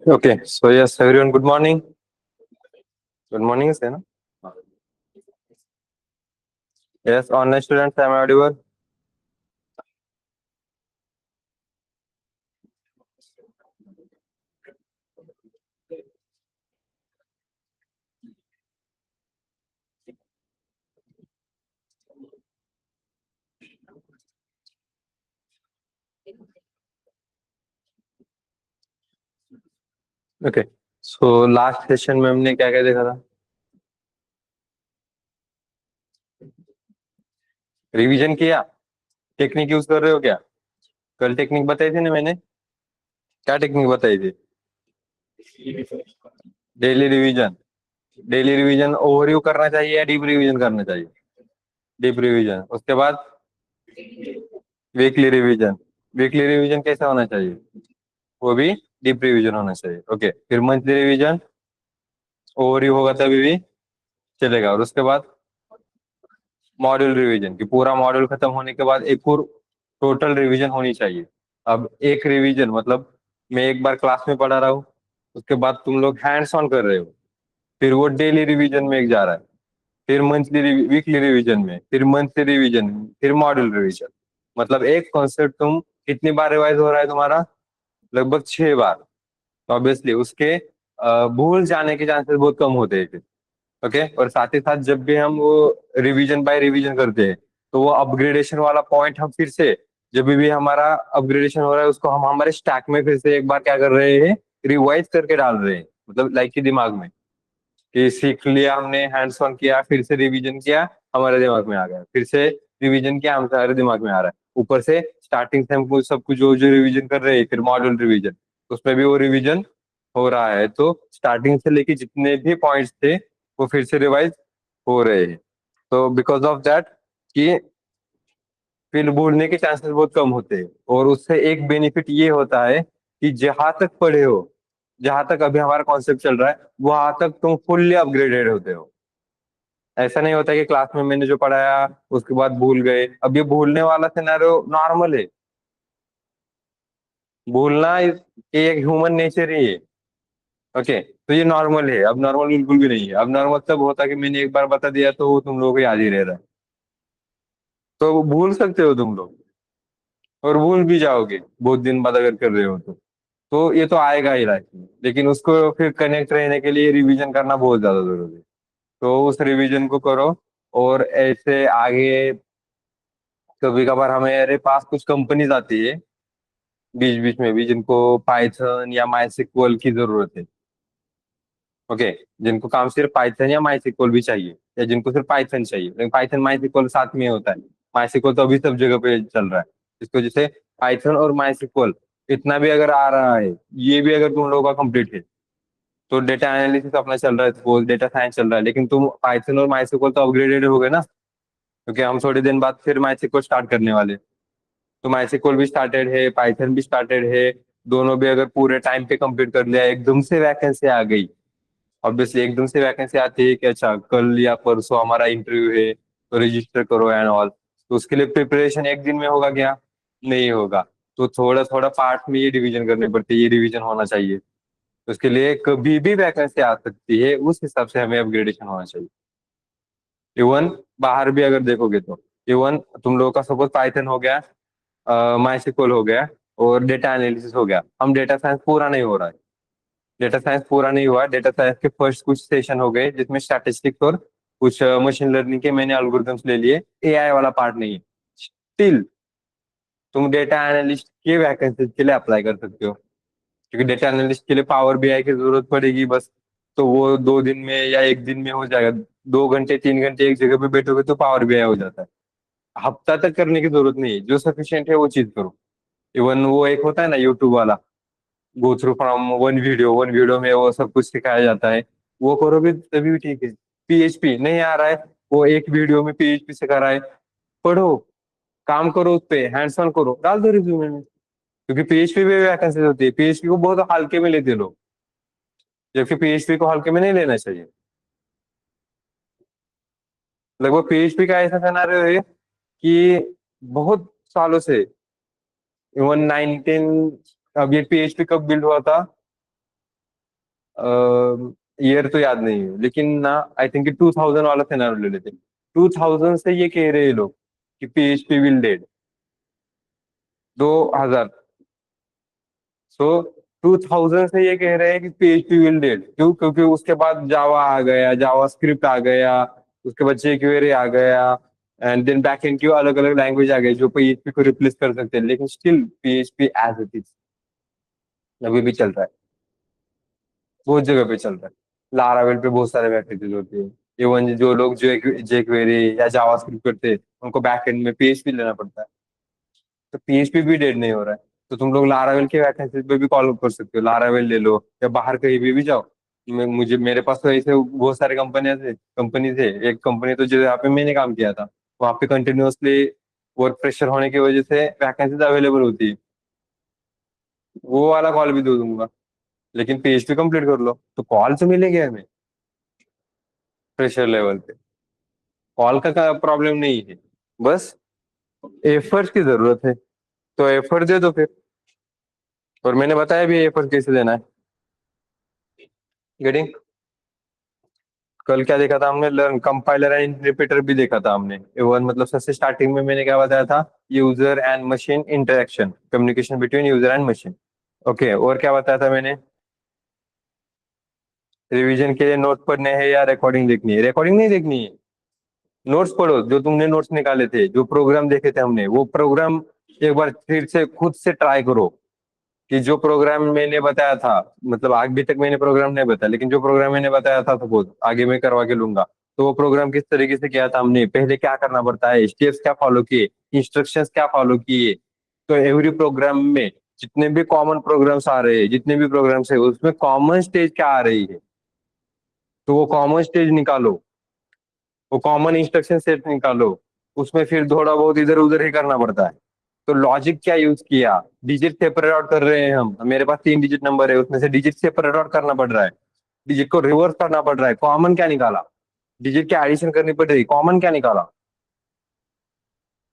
Okay, so yes, everyone, good morning. Good morning, is there, no? Yes, online students, am I audible? Okay, so last session में हमने क्या क्या देखा था? Revision किया? Technique use कर रहे हो क्या? कल टेक्निक बताई थी ना मैंने। क्या टेक्निक बताई थी? Daily revision. Daily revision overview करना चाहिए या डीप रिवीजन करना चाहिए? Deep revision. उसके बाद वीकली रिवीजन। वीकली रिवीजन कैसा होना चाहिए? वो भी डीप रिवीजन होना चाहिए। ओके, फिर मंथली रिवीजन ओवरव्यू होगा तभी भी चलेगा। और उसके बाद मॉड्यूल रिवीजन की पूरा मॉड्यूल खत्म होने के बाद एक और टोटल रिवीजन होनी चाहिए। अब एक रिवीजन मतलब मैं एक बार क्लास में पढ़ा रहा हूँ, उसके बाद तुम लोग हैंड्स ऑन कर रहे हो, फिर वो डेली रिवीजन में एक जा रहा है, फिर मंथली वीकली रिवीजन में, फिर मंथली रिवीजन में, फिर मॉड्यूल रिवीजन। मतलब एक कॉन्सेप्ट तुम कितनी बार रिवाइज हो रहा है तुम्हारा? लगभग 6 बार। तो ऑब्वियसली उसके भूल जाने के चांसेस बहुत कम होते हैं। ओके, और साथ ही साथ जब भी हम वो रिवीजन बाय रिवीजन करते हैं, तो वो अपग्रेडेशन वाला पॉइंट हम फिर से, जब भी हमारा अपग्रेडेशन हो रहा है, उसको हम हमारे स्टैक में फिर से एक बार क्या कर रहे हैं, रिवाइज करके डाल रहे हैं। मतलब लाइक कि दिमाग में कि सीख लिया हमने, हैंड्स ऑन किया, फिर से रिवीजन किया, हमारे दिमाग में आ गया, फिर से रिवीजन किया, हमारे दिमाग में आ रहा है। ऊपर से स्टार्टिंग से हम सब कुछ जो जो रिवीजन कर रहे हैं, फिर मॉड्यूल रिवीजन, उसमें भी वो रिवीजन हो रहा है। तो स्टार्टिंग से लेके जितने भी पॉइंट्स थे वो फिर से रिवाइज हो रहे हैं। तो बिकॉज ऑफ दैट कि फिर भूलने के चांसेस बहुत कम होते हैं। और उससे एक बेनिफिट ये होता है कि जहां तक पढ़े हो, जहां तक अभी हमारा कॉन्सेप्ट चल रहा है, वहां तक तुम फुल्ली अपग्रेडेड होते हो। ऐसा नहीं होता कि क्लास में मैंने जो पढ़ाया उसके बाद भूल गए। अब ये भूलने वाला सिनेरियो नॉर्मल है। भूलना ये एक ह्यूमन नेचर ही है। ओके, तो ये नॉर्मल है। अब नॉर्मल बिल्कुल भी नहीं है। अब नॉर्मल तब होता है कि मैंने एक बार बता दिया तो वो तुम लोगों को याद ही रह रहा है। तो वो भूल सकते हो तुम लोग, और भूल भी जाओगे बहुत दिन बाद अगर कर रहे हो तो ये तो आएगा ही लाइफ में। लेकिन उसको फिर कनेक्ट रहने के लिए रिवीजन करना बहुत ज्यादा जरूरी है। तो उस रिवीजन को करो। और ऐसे आगे कभी कभार हमारे पास कुछ कंपनीज आती है बीच बीच में भी, जिनको पाइथन या माई की जरूरत है। ओके, जिनको काम सिर्फ पाइथन या माई भी चाहिए, या जिनको सिर्फ पाइथन चाहिए, लेकिन पाइथन माई साथ में होता है। माई तो अभी सब जगह पे चल रहा है। इसको जैसे पाइथन और माई इतना भी अगर आ रहा है, ये भी अगर तुम लोगों का कंप्लीट है, तो डेटा एनालिसिस अपना चल रहा है, तो डेटा साइंस चल रहा है, लेकिन तुम पाइथन और माई तो अपग्रेडेड हो गए ना, क्योंकि हम थोड़े दिन बाद फिर माई स्टार्ट करने वाले। तो माई भी स्टार्टेड है, पाइथन भी स्टार्टेड है। दोनों भी अगर पूरे टाइम पे कंप्लीट कर लिया, एकदम से वैकेंसी आ गई। ऑब्वियसली एकदम से वैकेंसी आती है कि अच्छा कल या परसों हमारा इंटरव्यू है, तो रजिस्टर करो एंड ऑल। तो उसके लिए प्रिपरेशन एक दिन में होगा क्या? नहीं होगा। तो थोड़ा थोड़ा पार्ट में ये डिवीजन करनी पड़ती है, ये रिवीजन होना चाहिए। तो उसके लिए कभी भी वैकेंसी आ सकती है, उस हिसाब से हमें अपग्रेडेशन होना चाहिए। इवन बाहर भी अगर देखोगे तो, इवन तुम लोगों का सपोज पाइथन हो गया, माई हो गया, और डेटा एनालिसिस हो गया, हम डेटा साइंस पूरा नहीं हो रहा है। डेटा साइंस पूरा नहीं हुआ। डेटा साइंस के फर्स्ट कुछ सेशन हो गए जिसमें स्टैटिस्टिक्स और कुछ मशीन लर्निंग के मैंने एल्गोरिथम्स ले लिए। एआई वाला पार्ट नहीं है। स्टिल तुम डेटा एनालिस्ट के वैकेंसी के लिए अप्लाई कर सकते हो, क्योंकि डेटा एनालिस्ट के लिए पावर बीआई की जरूरत पड़ेगी बस। तो वो 2 दिन में या एक दिन में हो जाएगा। 2 घंटे 3 घंटे एक जगह पे बैठोगे तो पावर बीआई हो जाता है। हफ्ता तक करने की जरूरत नहीं है। जो सफिशियंट है वो चीज करो। इवन वो एक होता है ना यूट्यूब वाला, go through from one video में वो सब कुछ सिखाया जाता है, वो करोगे तभी भी ठीक है। पीएचपी नहीं आ रहा है, वो एक वीडियो में पीएचपी सिखा रहा है, पढ़ो, काम करो, उस पे हैंड्स ऑन करो, डाल दो रिज्यूमे में। क्योंकि पीएचपी में वैकेंसी होती है। पीएचपी को बहुत हल्के में लेते लोग, जबकि पीएचपी को हल्के में नहीं लेना चाहिए। लगभग पीएचपी का ऐसा सिनेरियो है कि बहुत सालों से इवन 19, अब ये पीएचपी कब बिल्ड हुआ था, ईयर तो याद नहीं है, लेकिन ना आई थिंक 2000 वाला सिनेरियो ले लेते। 2000 से ये कह रहे हैं लोग कि पीएचपी विल डेड। 2000, सो 2000 से ये कह रहे हैं कि पीएचपी विल डेड। क्यों? क्योंकि उसके बाद जावा आ गया, जावा स्क्रिप्ट आ गया, उसके बाद jQuery आ गया, एंड देन बैकएंड की अलग अलग लैंग्वेज आ गई जो पीएचपी को रिप्लेस कर सकते हैं, लेकिन still PHP as it is अभी भी चल रहा है, बहुत जगह पे चल रहा है। लारावेल पे बहुत सारे पैकेजेस होते हैं। इवन जो लोग जो jQuery या जावा स्क्रिप्ट करते हैं उनको बैकएंड में पीएचपी लेना पड़ता है। तो पीएचपी भी डेड नहीं हो रहा है। तो तुम लोग लारावेल के वैकेंसी पे भी कॉल कर सकते हो, लारावेल ले लो या बाहर कहीं भी जाओ। मुझे मेरे पास तो ऐसे बहुत सारे कंपनी थे। एक कंपनी तो जो यहाँ पे मैंने काम किया था, वहाँ पे कंटिन्यूअसली वर्क प्रेशर होने की वजह से वैकेंसीज अवेलेबल होती है। वो वाला कॉल भी दे दूंगा, लेकिन पीएचपी कंप्लीट कर लो तो कॉल तो मिलेगी हमें प्रेशर लेवल पे। कॉल का प्रॉब्लम नहीं है, बस एफर्ट की जरूरत है। तो एफर्ट दे दो फिर। और मैंने बताया भी एफर्ट कैसे देना है। गेटिंग? कल क्या देखा था हमने, लर्न कंपाइलर एंड रिपीटर भी देखा था हमने। इवन मतलब सबसे स्टार्टिंग में मैंने क्या बताया था, user and machine interaction, communication between user and machine. Okay, और क्या बताया था मैंने, रिवीजन के लिए नोट पढ़ने हैं या रिकॉर्डिंग देखनी है? रिकॉर्डिंग नहीं देखनी है, नोट्स पढ़ो। जो तुमने नोट्स निकाले थे, जो प्रोग्राम देखे थे हमने, वो प्रोग्राम एक बार फिर से खुद से ट्राई करो कि जो प्रोग्राम मैंने बताया था, मतलब अभी तक मैंने प्रोग्राम नहीं बताया, लेकिन जो प्रोग्राम मैंने बताया था सपोज आगे मैं करवा के लूंगा, तो वो प्रोग्राम किस तरीके से किया था हमने, पहले क्या करना पड़ता है, स्टेप्स क्या फॉलो किए, इंस्ट्रक्शंस क्या फॉलो किए। तो एवरी प्रोग्राम में जितने भी कॉमन प्रोग्राम्स आ रहे हैं, जितने भी प्रोग्राम्स है, उसमें कॉमन स्टेज क्या आ रही है, तो वो कॉमन स्टेज निकालो, वो कॉमन इंस्ट्रक्शन सेट निकालो। उसमें फिर थोड़ा बहुत इधर उधर ही करना पड़ता है। तो लॉजिक क्या यूज किया, डिजिट सेपरेट आउट कर रहे हैं हम, मेरे पास 3 डिजिट नंबर है, उसमें से डिजिट सेपरेट आउट करना पड़ रहा है, डिजिट को रिवर्स करना पड़ रहा है, कॉमन क्या निकाला, डिजिट की एडिशन करनी पड़ रही, कॉमन क्या निकाला।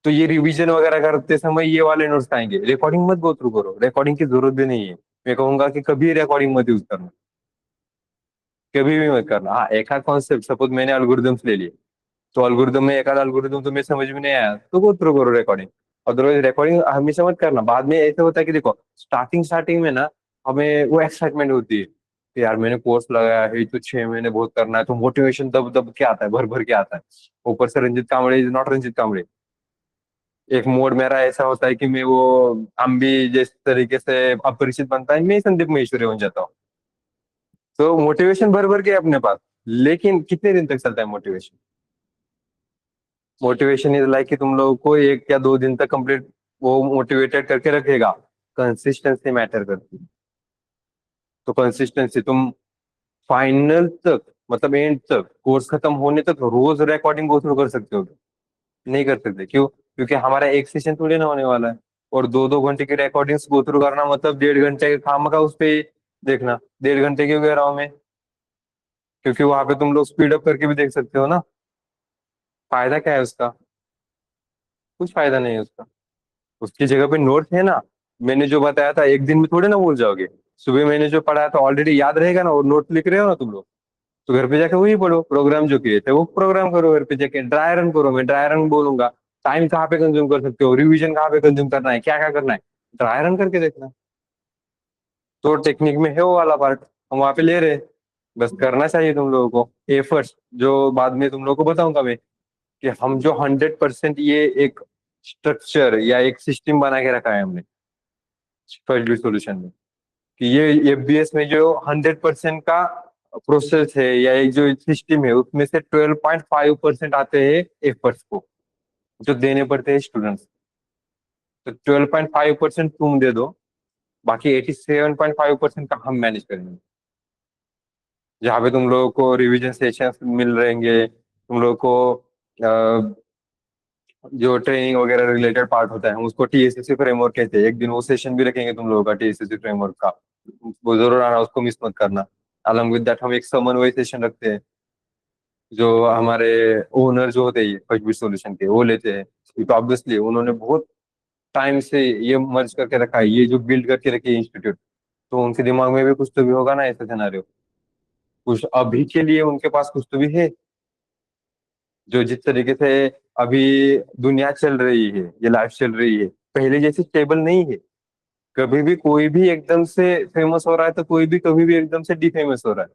तो ये रिवीजन वगैरह करते समय ये वाले नोट्स आएंगे। रिकॉर्डिंग मत गो थ्रू करो, रिकॉर्डिंग की जरूरत भी नहीं है। मैं कहूंगा कि कभी रिकॉर्डिंग मत यूज करना, कभी भी मत करना। हाँ, एक आध कॉन्सेप्ट सपोज मैंने अल्गोरिदम्स ले लिए, तो एल्गोरिदम में एक आध एल्गोरिदम तुम्हें समझ में नहीं आया तो गो थ्रू करो रिकॉर्डिंग। अदरवाइज रिकॉर्डिंग हमेशा मत करना। बाद में ऐसा होता है कि देखो, स्टार्टिंग स्टार्टिंग में ना हमें वो एक्साइटमेंट होती है कि यार मैंने कोर्स लगाया है तो 6 महीने बहुत करना है, तो मोटिवेशन दब दब के आता है, भर भर के आता है। ऊपर से रंजित कामड़े इज नॉट रंजित कामड़े। एक मोड मेरा ऐसा होता है कि मैं वो अम्बी जिस तरीके से अपरिचित बनता है, मैं संदीप महेश्वरी बन जाता हूँ। तो मोटिवेशन भर भर के है अपने पास, लेकिन कितने दिन तक चलता है मोटिवेशन? मोटिवेशन इज लाइक कि तुम लोगों को 1 या 2 दिन तक कंप्लीट वो मोटिवेटेड करके रखेगा। कंसिस्टेंसी मैटर करती है। तो कंसिस्टेंसी तुम फाइनल तक, मतलब एंड तक, कोर्स खत्म होने तक रोज रिकॉर्डिंग गो थ्रू कर सकते हो? नहीं कर सकते। क्यों? क्योंकि हमारा एक सेशन थोड़ी ना होने वाला है। और 2-2 घंटे की रिकॉर्डिंग्स गो थ्रू करना मतलब 1.5 घंटे काम का उस पे देखना। 1.5 घंटे क्यों कह रहा हूँ मैं? क्योंकि वहां पे तुम लोग स्पीड अप करके भी देख सकते हो ना। फायदा क्या है उसका? कुछ फायदा नहीं है उसका। उसकी जगह पे नोट्स है ना, मैंने जो बताया था एक दिन में थोड़े ना भूल जाओगे। सुबह मैंने जो पढ़ाया था ऑलरेडी याद रहेगा ना, और नोट लिख रहे हो ना तुम लोग, तो घर पे जाके वही पढ़ो, प्रोग्राम जो किए थे वो प्रोग्राम करो, घर पे जाके ड्राई रन करो। मैं ड्राई रन बोलूंगा, टाइम कहाँ पे कंज्यूम कर सकते हो, रिवीजन कहाँ पे कंज्यूम करना है, क्या क्या करना है, ड्राई रन करके देखना। तो टेक्निक में है वो वाला पार्ट, हम वहां पे ले रहे हैं। बस करना चाहिए तुम लोगों को एफर्ट्स, जो बाद में तुम लोगों को बताऊंगा मैं, कि हम जो 100% ये एक स्ट्रक्चर या एक सिस्टम बना के रखा है हमने फर्स्ट बिट सॉल्यूशन में, कि ये एफबीएस में जो 100% का प्रोसेस है या एक जो सिस्टम है, उसमें से 12.5% आते हैं एफर्ट्स को, जो देने पड़ते हैं स्टूडेंट्स। तो 12.5% तुम दे दो, बाकी 87.5% का हम मैनेज करेंगे। जहाँ पे तुम लोगों को रिवीजन सेशंस मिल रहेंगे, तुम लोगों को जो ट्रेनिंग वगैरह रिलेटेड पार्ट होता है, हम उसको टीएसएससी फ्रेमवर्क कहते हैं। एक दिन वो सेशन भी रखेंगे तुम लोगों का टीएसएससी फ्रेमवर्क का, वो जरूर आना, उसको मिस मत करना। अलॉन्ग विद दैट हम एक समन्वय सेशन रखते हैं, जो हमारे ओनर जो होते हैं फर्स्ट बिट सॉल्यूशन के, वो लेते हैं। तो ऑब्वियसली उन्होंने बहुत टाइम से ये मर्ज करके रखा है, ये जो बिल्ड करके रखी है इंस्टीट्यूट, तो उनके दिमाग में भी कुछ तो भी होगा ना ऐसा सिनेरियो। कुछ अभी के लिए उनके पास कुछ तो भी है, जो जिस तरीके से अभी दुनिया चल रही है, ये लाइफ चल रही है, पहले जैसी स्टेबल नहीं है। कभी भी कोई भी एकदम से फेमस हो रहा है, तो कोई भी कभी भी एकदम से डिफेमस हो रहा है।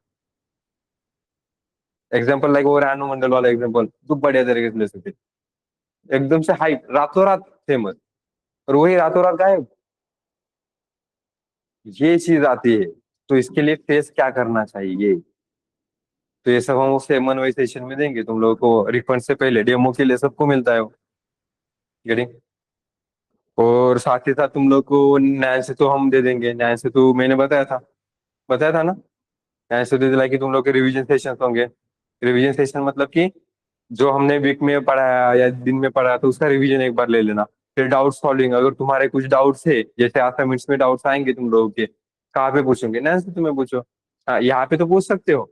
एग्जाम्पल लाइक वो रानू मंडल वाला एग्जाम्पल तो बढ़िया तरीके से ले सकते हैं। एकदम से हाइप, रातों रात फेमस, और वही रातों रात गायब। ये चीज आती है। तो इसके लिए फेस क्या करना चाहिए, तो ये सब हम उसे M1 सेशन में देंगे तुम लोगों को। रिफंड से पहले डेमो के लिए सबको मिलता है वो। गेटिंग। और साथ ही साथ तुम लोग को नैन से तो हम दे देंगे, नैन से तो मैंने बताया था ना। नैन से दे दिला कि तुम लोग के रिवीजन सेशन होंगे। रिवीजन सेशन मतलब कि जो हमने वीक में पढ़ाया या दिन में पढ़ाया, तो उसका रिवीजन एक बार ले लेना। फिर डाउट सॉल्विंग, अगर तुम्हारे कुछ डाउट्स है, जैसे असाइनमेंट्स में डाउट्स आएंगे तुम लोगों के, कहाँ पे पूछोगे, नैन से तुम्हें पूछो। हाँ, यहाँ पे तो पूछ सकते हो,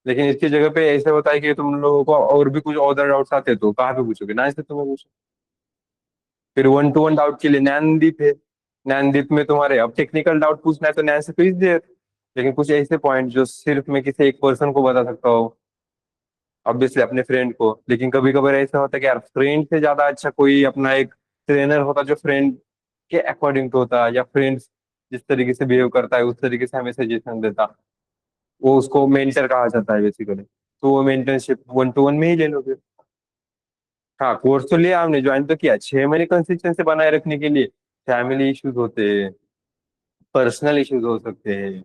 लेकिन इसकी जगह पे ऐसे होता है कि तुम लोगों को और भी कुछ अदर डाउट्स आते हैं, तो कहाँ पे पूछोगे, नैन से तुम्हें पूछो। फिर 1 to 1 डाउट के लिए नैनदीप है। नैनदीप में तुम्हारे अब टेक्निकल डाउट पूछना है तो नैन से तो इज देयर। लेकिन कुछ ऐसे पॉइंट जो सिर्फ मैं किसी एक पर्सन को बता सकता हूँ, ऑब्वियसली अपने फ्रेंड को। लेकिन कभी कभार ऐसा होता है कि यार फ्रेंड से ज्यादा अच्छा कोई अपना एक ट्रेनर होता, जो फ्रेंड के अकॉर्डिंग तो होता, या फ्रेंड जिस तरीके से बिहेव करता है उस तरीके से हमें सजेशन देता, वो उसको मेंटर कहा जाता है बेसिकली। तो वो मेंटरशिप 1 to 1 में ही ले लो फिर। हाँ, कोर्स तो लिया हमने, ज्वाइन तो किया, 6 महीने कंसिस्टेंसी बनाए रखने के लिए फैमिली इश्यूज होते हैं, पर्सनल इश्यूज हो सकते हैं।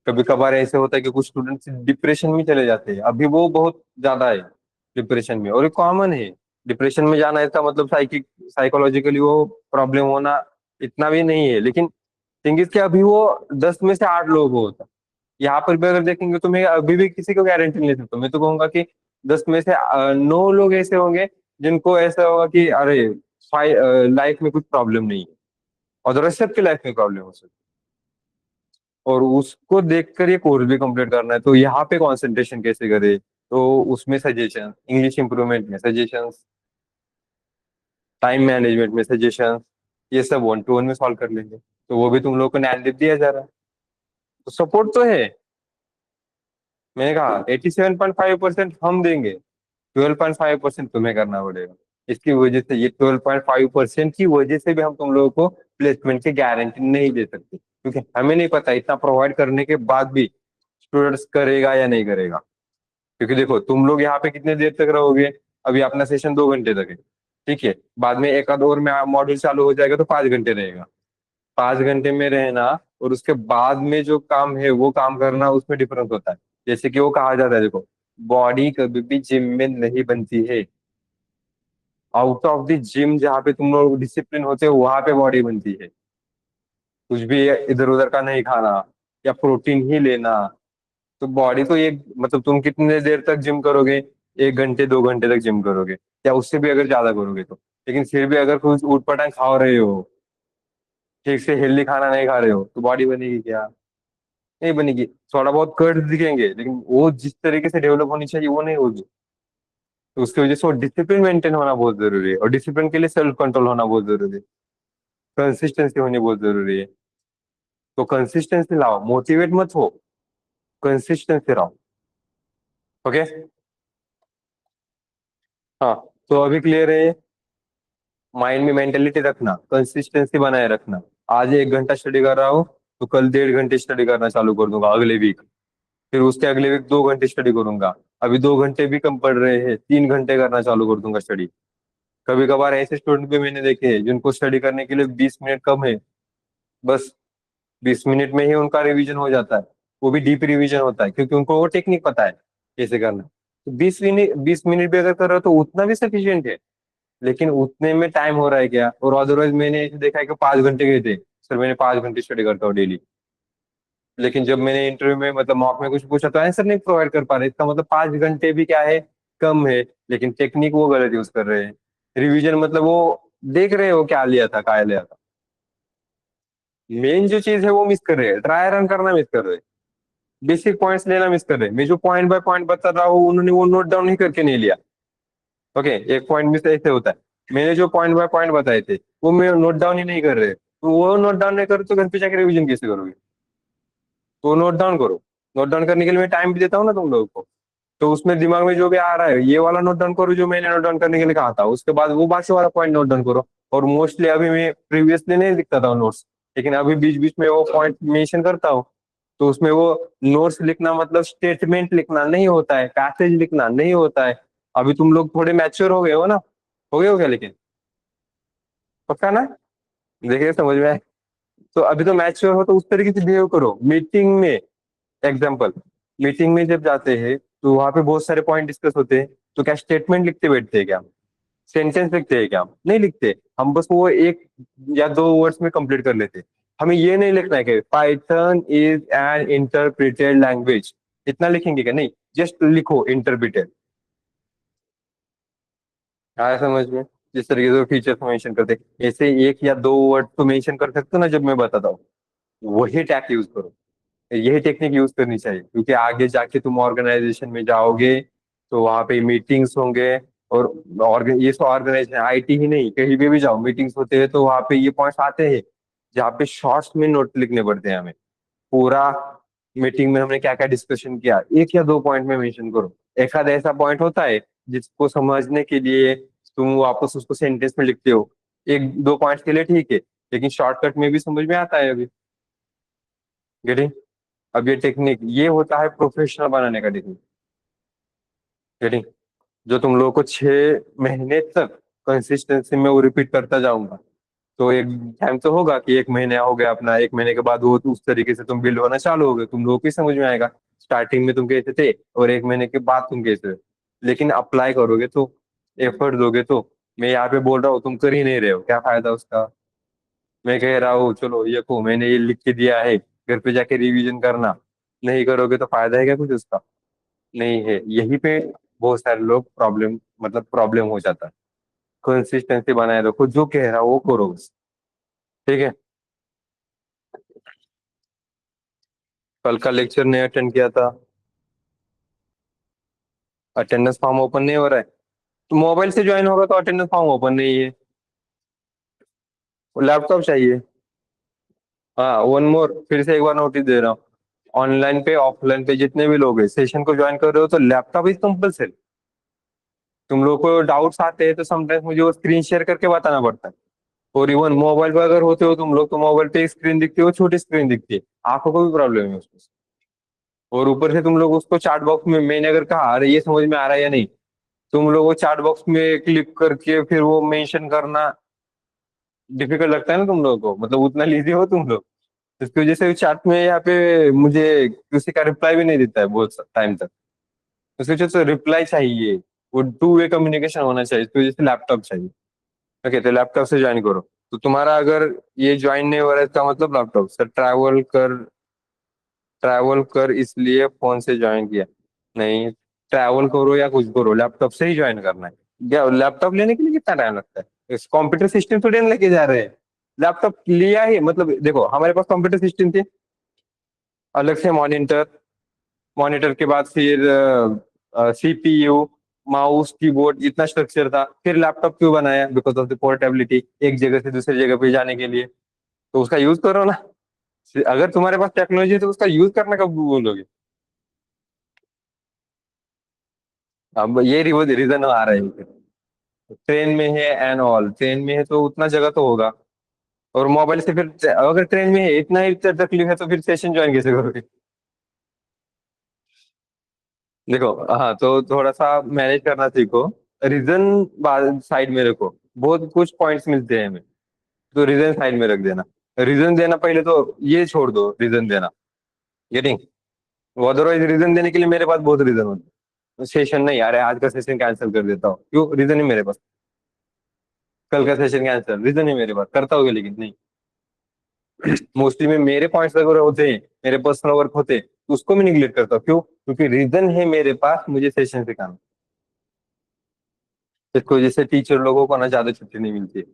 कभी कभार ऐसे होता है कि कुछ स्टूडेंट्स डिप्रेशन में चले जाते हैं, अभी वो बहुत ज्यादा है डिप्रेशन में, और ये कॉमन है। डिप्रेशन में जाना इसका मतलब साइकोलॉजिकली वो प्रॉब्लम होना इतना भी नहीं है, लेकिन थिंग इज कि अभी वो 10 में से 8 लोग होता। यहाँ पर भी अगर देखेंगे तो मैं अभी भी किसी को गारंटी नहीं दे सकता, मैं तो कहूंगा कि 10 में से 9 लोग ऐसे होंगे जिनको ऐसा होगा कि अरे लाइफ में कुछ प्रॉब्लम नहीं है, और सबके लाइफ में प्रॉब्लम हो सकती है। और उसको देखकर ये कोर्स भी कंप्लीट करना है, तो यहाँ पे कंसंट्रेशन कैसे करे, तो उसमें सजेशन, इंग्लिश इंप्रूवमेंट में सजेशन, टाइम मैनेजमेंट में सजेशन, ये सब 1 to 1 में सॉल्व कर लेंगे। तो वो भी तुम लोग को नैरेटिव दिया जा रहा है, तो सपोर्ट तो है। मैंने कहा 87.5% हम देंगे, 12.5% तुम्हें करना पड़ेगा। इसकी वजह से, ये 12.5% की वजह से भी हम तुम लोगों को प्लेसमेंट की गारंटी नहीं दे सकते, क्योंकि हमें नहीं पता इतना प्रोवाइड करने के बाद भी स्टूडेंट्स करेगा या नहीं करेगा। क्योंकि देखो तुम लोग यहाँ पे कितने देर तक रहोगे, अभी अपना सेशन 2 घंटे तक है, ठीक है, बाद में एक आध और में मॉड्यूल चालू हो जाएगा तो 5 घंटे रहेगा। 5 घंटे में रहना और उसके बाद में जो काम है वो काम करना, उसमें डिफरेंस होता है। जैसे कि वो कहा जाता है, देखो, बॉडी कभी भी जिम में नहीं बनती है। आउट ऑफ द जिम, जहाँ पे तुम लोग डिसिप्लिन होते हो, वहां पे बॉडी बनती है। कुछ भी इधर उधर का नहीं खाना, या प्रोटीन ही लेना। तो बॉडी तो एक, मतलब तुम कितने देर तक जिम करोगे, 1 घंटे 2 घंटे तक जिम करोगे, या उससे भी अगर ज्यादा करोगे तो। लेकिन फिर भी अगर कुछ ऊट पटांग खा रहे हो, ठीक से हेल्दी खाना नहीं खा रहे हो, तो बॉडी बनेगी क्या, नहीं बनेगी। थोड़ा बहुत कर्व दिखेंगे, लेकिन वो जिस तरीके से डेवलप होनी चाहिए वो नहीं होगी। तो उसकी वजह से वो डिसिप्लिन मेंटेन होना बहुत जरूरी है, और डिसिप्लिन के लिए सेल्फ कंट्रोल होना बहुत जरूरी है, कंसिस्टेंसी होनी बहुत जरूरी है। तो कंसिस्टेंसी लाओ, मोटिवेट मत हो, कंसिस्टेंसी रहो। ओके। हाँ, तो अभी क्लियर है। माइंड में मेंटेलिटी रखना, कंसिस्टेंसी बनाए रखना। आज 1 घंटा स्टडी कर रहा हूँ, तो कल 1.5 घंटे स्टडी करना चालू कर दूंगा अगले वीक। फिर उसके अगले वीक 2 घंटे स्टडी करूंगा। अभी 2 घंटे भी कम पड़ रहे हैं, 3 घंटे करना चालू कर दूंगा स्टडी। कभी कभार ऐसे स्टूडेंट भी मैंने देखे हैं जिनको स्टडी करने के लिए 20 मिनट कम है, बस 20 मिनट में ही उनका रिवीजन हो जाता है। वो भी डीप रिवीजन होता है, क्योंकि उनको वो टेक्निक पता है कैसे करना। तो 20 मिनट भी अगर कर रहे हो तो उतना भी सफिशियंट है। लेकिन उतने में टाइम हो रहा है क्या, और अदरवाइज मैंने ऐसे देखा है कि 5 घंटे गए थे सर, मैंने 5 घंटे स्टडी करता हूँ डेली। लेकिन जब मैंने इंटरव्यू में, मतलब मॉक में कुछ पूछा, तो आंसर नहीं प्रोवाइड कर पा रहे। इसका मतलब 5 घंटे भी क्या है, कम है। लेकिन टेक्निक वो गलत यूज कर रहे हैं। रिवीजन मतलब वो देख रहे हो क्या लिया था, क्या लिया था, मेन जो चीज है वो मिस कर रहे हैं, ट्राई रन करना मिस कर रहे हैं, बेसिक पॉइंट्स लेना मिस कर रहे हैं। मैं जो पॉइंट बाय पॉइंट बता रहा हूँ, उन्होंने वो नोट डाउन ही करके नहीं लिया। ओके, एक पॉइंट मिस ऐसे होता है। मैंने जो पॉइंट बाय पॉइंट बताए थे वो मैं नोट डाउन ही नहीं कर रहे, तो वो नोट डाउन नहीं करो तो घर पे जाकर रिवीजन कैसे करोगे? तो नोट डाउन करो। नोट डाउन करने के लिए मैं टाइम भी देता हूँ ना तुम लोगों को। तो उसमें दिमाग में जो भी आ रहा है ये वाला नोट डाउन करो, जो मैंने नोट डाउन करने के लिए कहा था, उसके बाद वो बाकी वाला पॉइंट नोट डाउन करो। और मोस्टली अभी मैं प्रीवियसली नहीं लिखता था नोट्स, लेकिन अभी बीच बीच में वो पॉइंट मेंशन करता हूँ। तो उसमें वो नोट्स लिखना मतलब स्टेटमेंट लिखना नहीं होता है, पैसेज लिखना नहीं होता है। अभी तुम लोग थोड़े मैच्योर हो गए हो ना? हो गए हो क्या लेकिन? पक्का ना? देखिए समझ में आए। तो अभी तो मैच्योर हो तो उस तरीके से बिहेव करो मीटिंग में। एग्जाम्पल, मीटिंग में जब जाते हैं तो वहां पे बहुत सारे पॉइंट डिस्कस होते हैं। तो क्या स्टेटमेंट लिखते बैठते हैं क्या? सेंटेंस लिखते हैं क्या? हम नहीं लिखते। हम बस वो एक या दो वर्ड्स में कंप्लीट कर लेते हैं। हमें ये नहीं लिखना है कि Python is an interpreted language, इतना लिखेंगे क्या? नहीं, जस्ट लिखो इंटरप्रिटेड। आया समझ में? जिस तरीके से फीचर्स मेंशन करते हैं, ऐसे एक या दो वर्ड तो मेंशन कर सकते हो ना जब मैं बताता हूँ। वही टैग यूज करो। यही टेक्निक यूज करनी चाहिए, क्योंकि आगे जाके तुम ऑर्गेनाइजेशन में जाओगे तो वहां पे मीटिंग्स होंगे। और ये तो ऑर्गेनाइजेशन आईटी ही नहीं, कहीं भी जाओ मीटिंग्स होते हैं तो वहां पे ये पॉइंट्स आते हैं जहाँ पे शॉर्ट्स में नोट लिखने पड़ते हैं हमें। पूरा मीटिंग में हमने क्या क्या डिस्कशन किया एक या दो पॉइंट में मेंशन करो। एक आधा ऐसा पॉइंट होता है जिसको समझने के लिए तुम वापस उसको सेंटेंस में लिखते हो। एक दो पॉइंट्स के लिए ठीक है, लेकिन शॉर्टकट में भी समझ में आता है अभी। गेटिंग? अब ये टेक्निक ये होता है प्रोफेशनल बनाने का टेक्निक। गेटिंग? जो तुम लोगों को 6 महीने तक कंसिस्टेंसी में वो रिपीट करता जाऊंगा। तो एक टाइम तो होगा कि 1 महीने हो गया अपना, 1 महीने के बाद वो उस तरीके से तुम बिल्ड होना चालू हो गए, तुम लोगों को ही समझ में आएगा स्टार्टिंग में तुम कैसे थे और 1 महीने के बाद तुम कैसे हो। लेकिन अप्लाई करोगे तो, एफर्ट दोगे तो। मैं यहाँ पे बोल रहा हूँ तुम कर ही नहीं रहे हो, क्या फायदा उसका? मैं कह रहा हूँ चलो ये को मैंने ये लिख के दिया है, घर पे जाके रिवीजन करना। नहीं करोगे तो फायदा है क्या कुछ उसका? नहीं है। यहीं पे बहुत सारे लोग प्रॉब्लम, मतलब प्रॉब्लम हो जाता है। कंसिस्टेंसी बनाए रखो, जो कह रहा है वो करो बस। ठीक है? कल का लेक्चर नहीं अटेंड किया था। अटेंडेंस फॉर्म ओपन नहीं हो रहा है। तो मोबाइल से ज्वाइन होगा तो अटेंडेंस फॉर्म ओपन नहीं है। लैपटॉप चाहिए। हाँ, वन मोर, फिर से एक बार नोटिस दे रहा हूँ। ऑनलाइन पे ऑफलाइन पे जितने भी लोग हैं सेशन को ज्वाइन कर रहे हो तो लैपटॉप इज कंपलसरी। तुम लोग को डाउट्स आते हैं तो समटाइम्स मुझे वो स्क्रीन शेयर करके बताना पड़ता है। और इवन मोबाइल पे अगर होते हो तुम लोग तो मोबाइल पे स्क्रीन दिखती है, वो छोटी स्क्रीन दिखती है, आंखों को भी प्रॉब्लम है उसमें। और ऊपर से तुम लोग उसको चार्ट बॉक्स में, मैंने अगर कहा अरे ये समझ में आ रहा है या नहीं, तुम लोग वो चार्ट बॉक्स में क्लिक करके फिर वो मेंशन करना डिफिकल्ट लगता है ना तुम लोगों को, मतलब उतना लीजी हो तुम लोग। इसकी वजह से चैट में यहाँ पे मुझे किसी का रिप्लाई भी नहीं देता है बहुत टाइम तक। उसकी वजह से रिप्लाई चाहिए, वो टू वे कम्युनिकेशन होना चाहिए, इसकी वजह से लैपटॉप चाहिए। ओके, तो लैपटॉप से ज्वाइन करो। तो तुम्हारा अगर ये ज्वाइन नहीं हो रहा है इसका मतलब लैपटॉप से ट्रैवल कर इसलिए फोन से ज्वाइन किया। नहीं, ट्रैवल करो या कुछ करो लैपटॉप से ही ज्वाइन करना है। क्या लैपटॉप लेने के लिए कितना टाइम लगता है? इस कंप्यूटर सिस्टम थोड़ी ना लेके जा रहे हैं। लैपटॉप लिया ही मतलब देखो हमारे पास कंप्यूटर सिस्टम थी, अलग से मॉनिटर, मॉनिटर के बाद फिर सीपीयू, माउस, कीबोर्ड, इतना स्ट्रक्चर था। फिर लैपटॉप क्यों बनाया? बिकॉज ऑफ द पोर्टेबिलिटी, एक जगह से दूसरी जगह पे जाने के लिए। तो उसका यूज करो ना। अगर तुम्हारे पास टेक्नोलॉजी है तो उसका यूज करने कब बोलोगे? अब ये रीजन आ रहा है। ट्रेन में है एंड ऑल, ट्रेन में है तो उतना जगह तो होगा। और मोबाइल से फिर अगर ट्रेन में है इतना ही तकलीफ है तो फिर सेशन ज्वाइन कैसे करोगे? देखो, हाँ तो थोड़ा सा मैनेज करना सीखो। रीजन साइड में रखो। बहुत कुछ पॉइंट्स मिलते हैं हमें, तो रीजन साइड में रख देना। रीजन देना पहले तो ये छोड़ दो, रीजन देना। गेटिंग? अदरवाइज रीजन देने के लिए मेरे पास बहुत रीजन होते हैं। सेशन नहीं आ रहा है, आज का सेशन कैंसिल कर देता हूँ, क्यों? रीजन ही मेरे पास। कल का सेशन कैंसिल, रीजन ही मेरे पास, करता होगा लेकिन नहीं। मोस्टली में मेरे पॉइंट्स अगर होते हैं, मेरे पर्सनल वर्क होते तो उसको मैं निगलेक्ट करता हूँ, क्यों? क्योंकि रीजन है मेरे पास मुझे सेशन सिखाना। इसकी वजह से टीचर लोगों को ना ज्यादा छुट्टी नहीं मिलती है।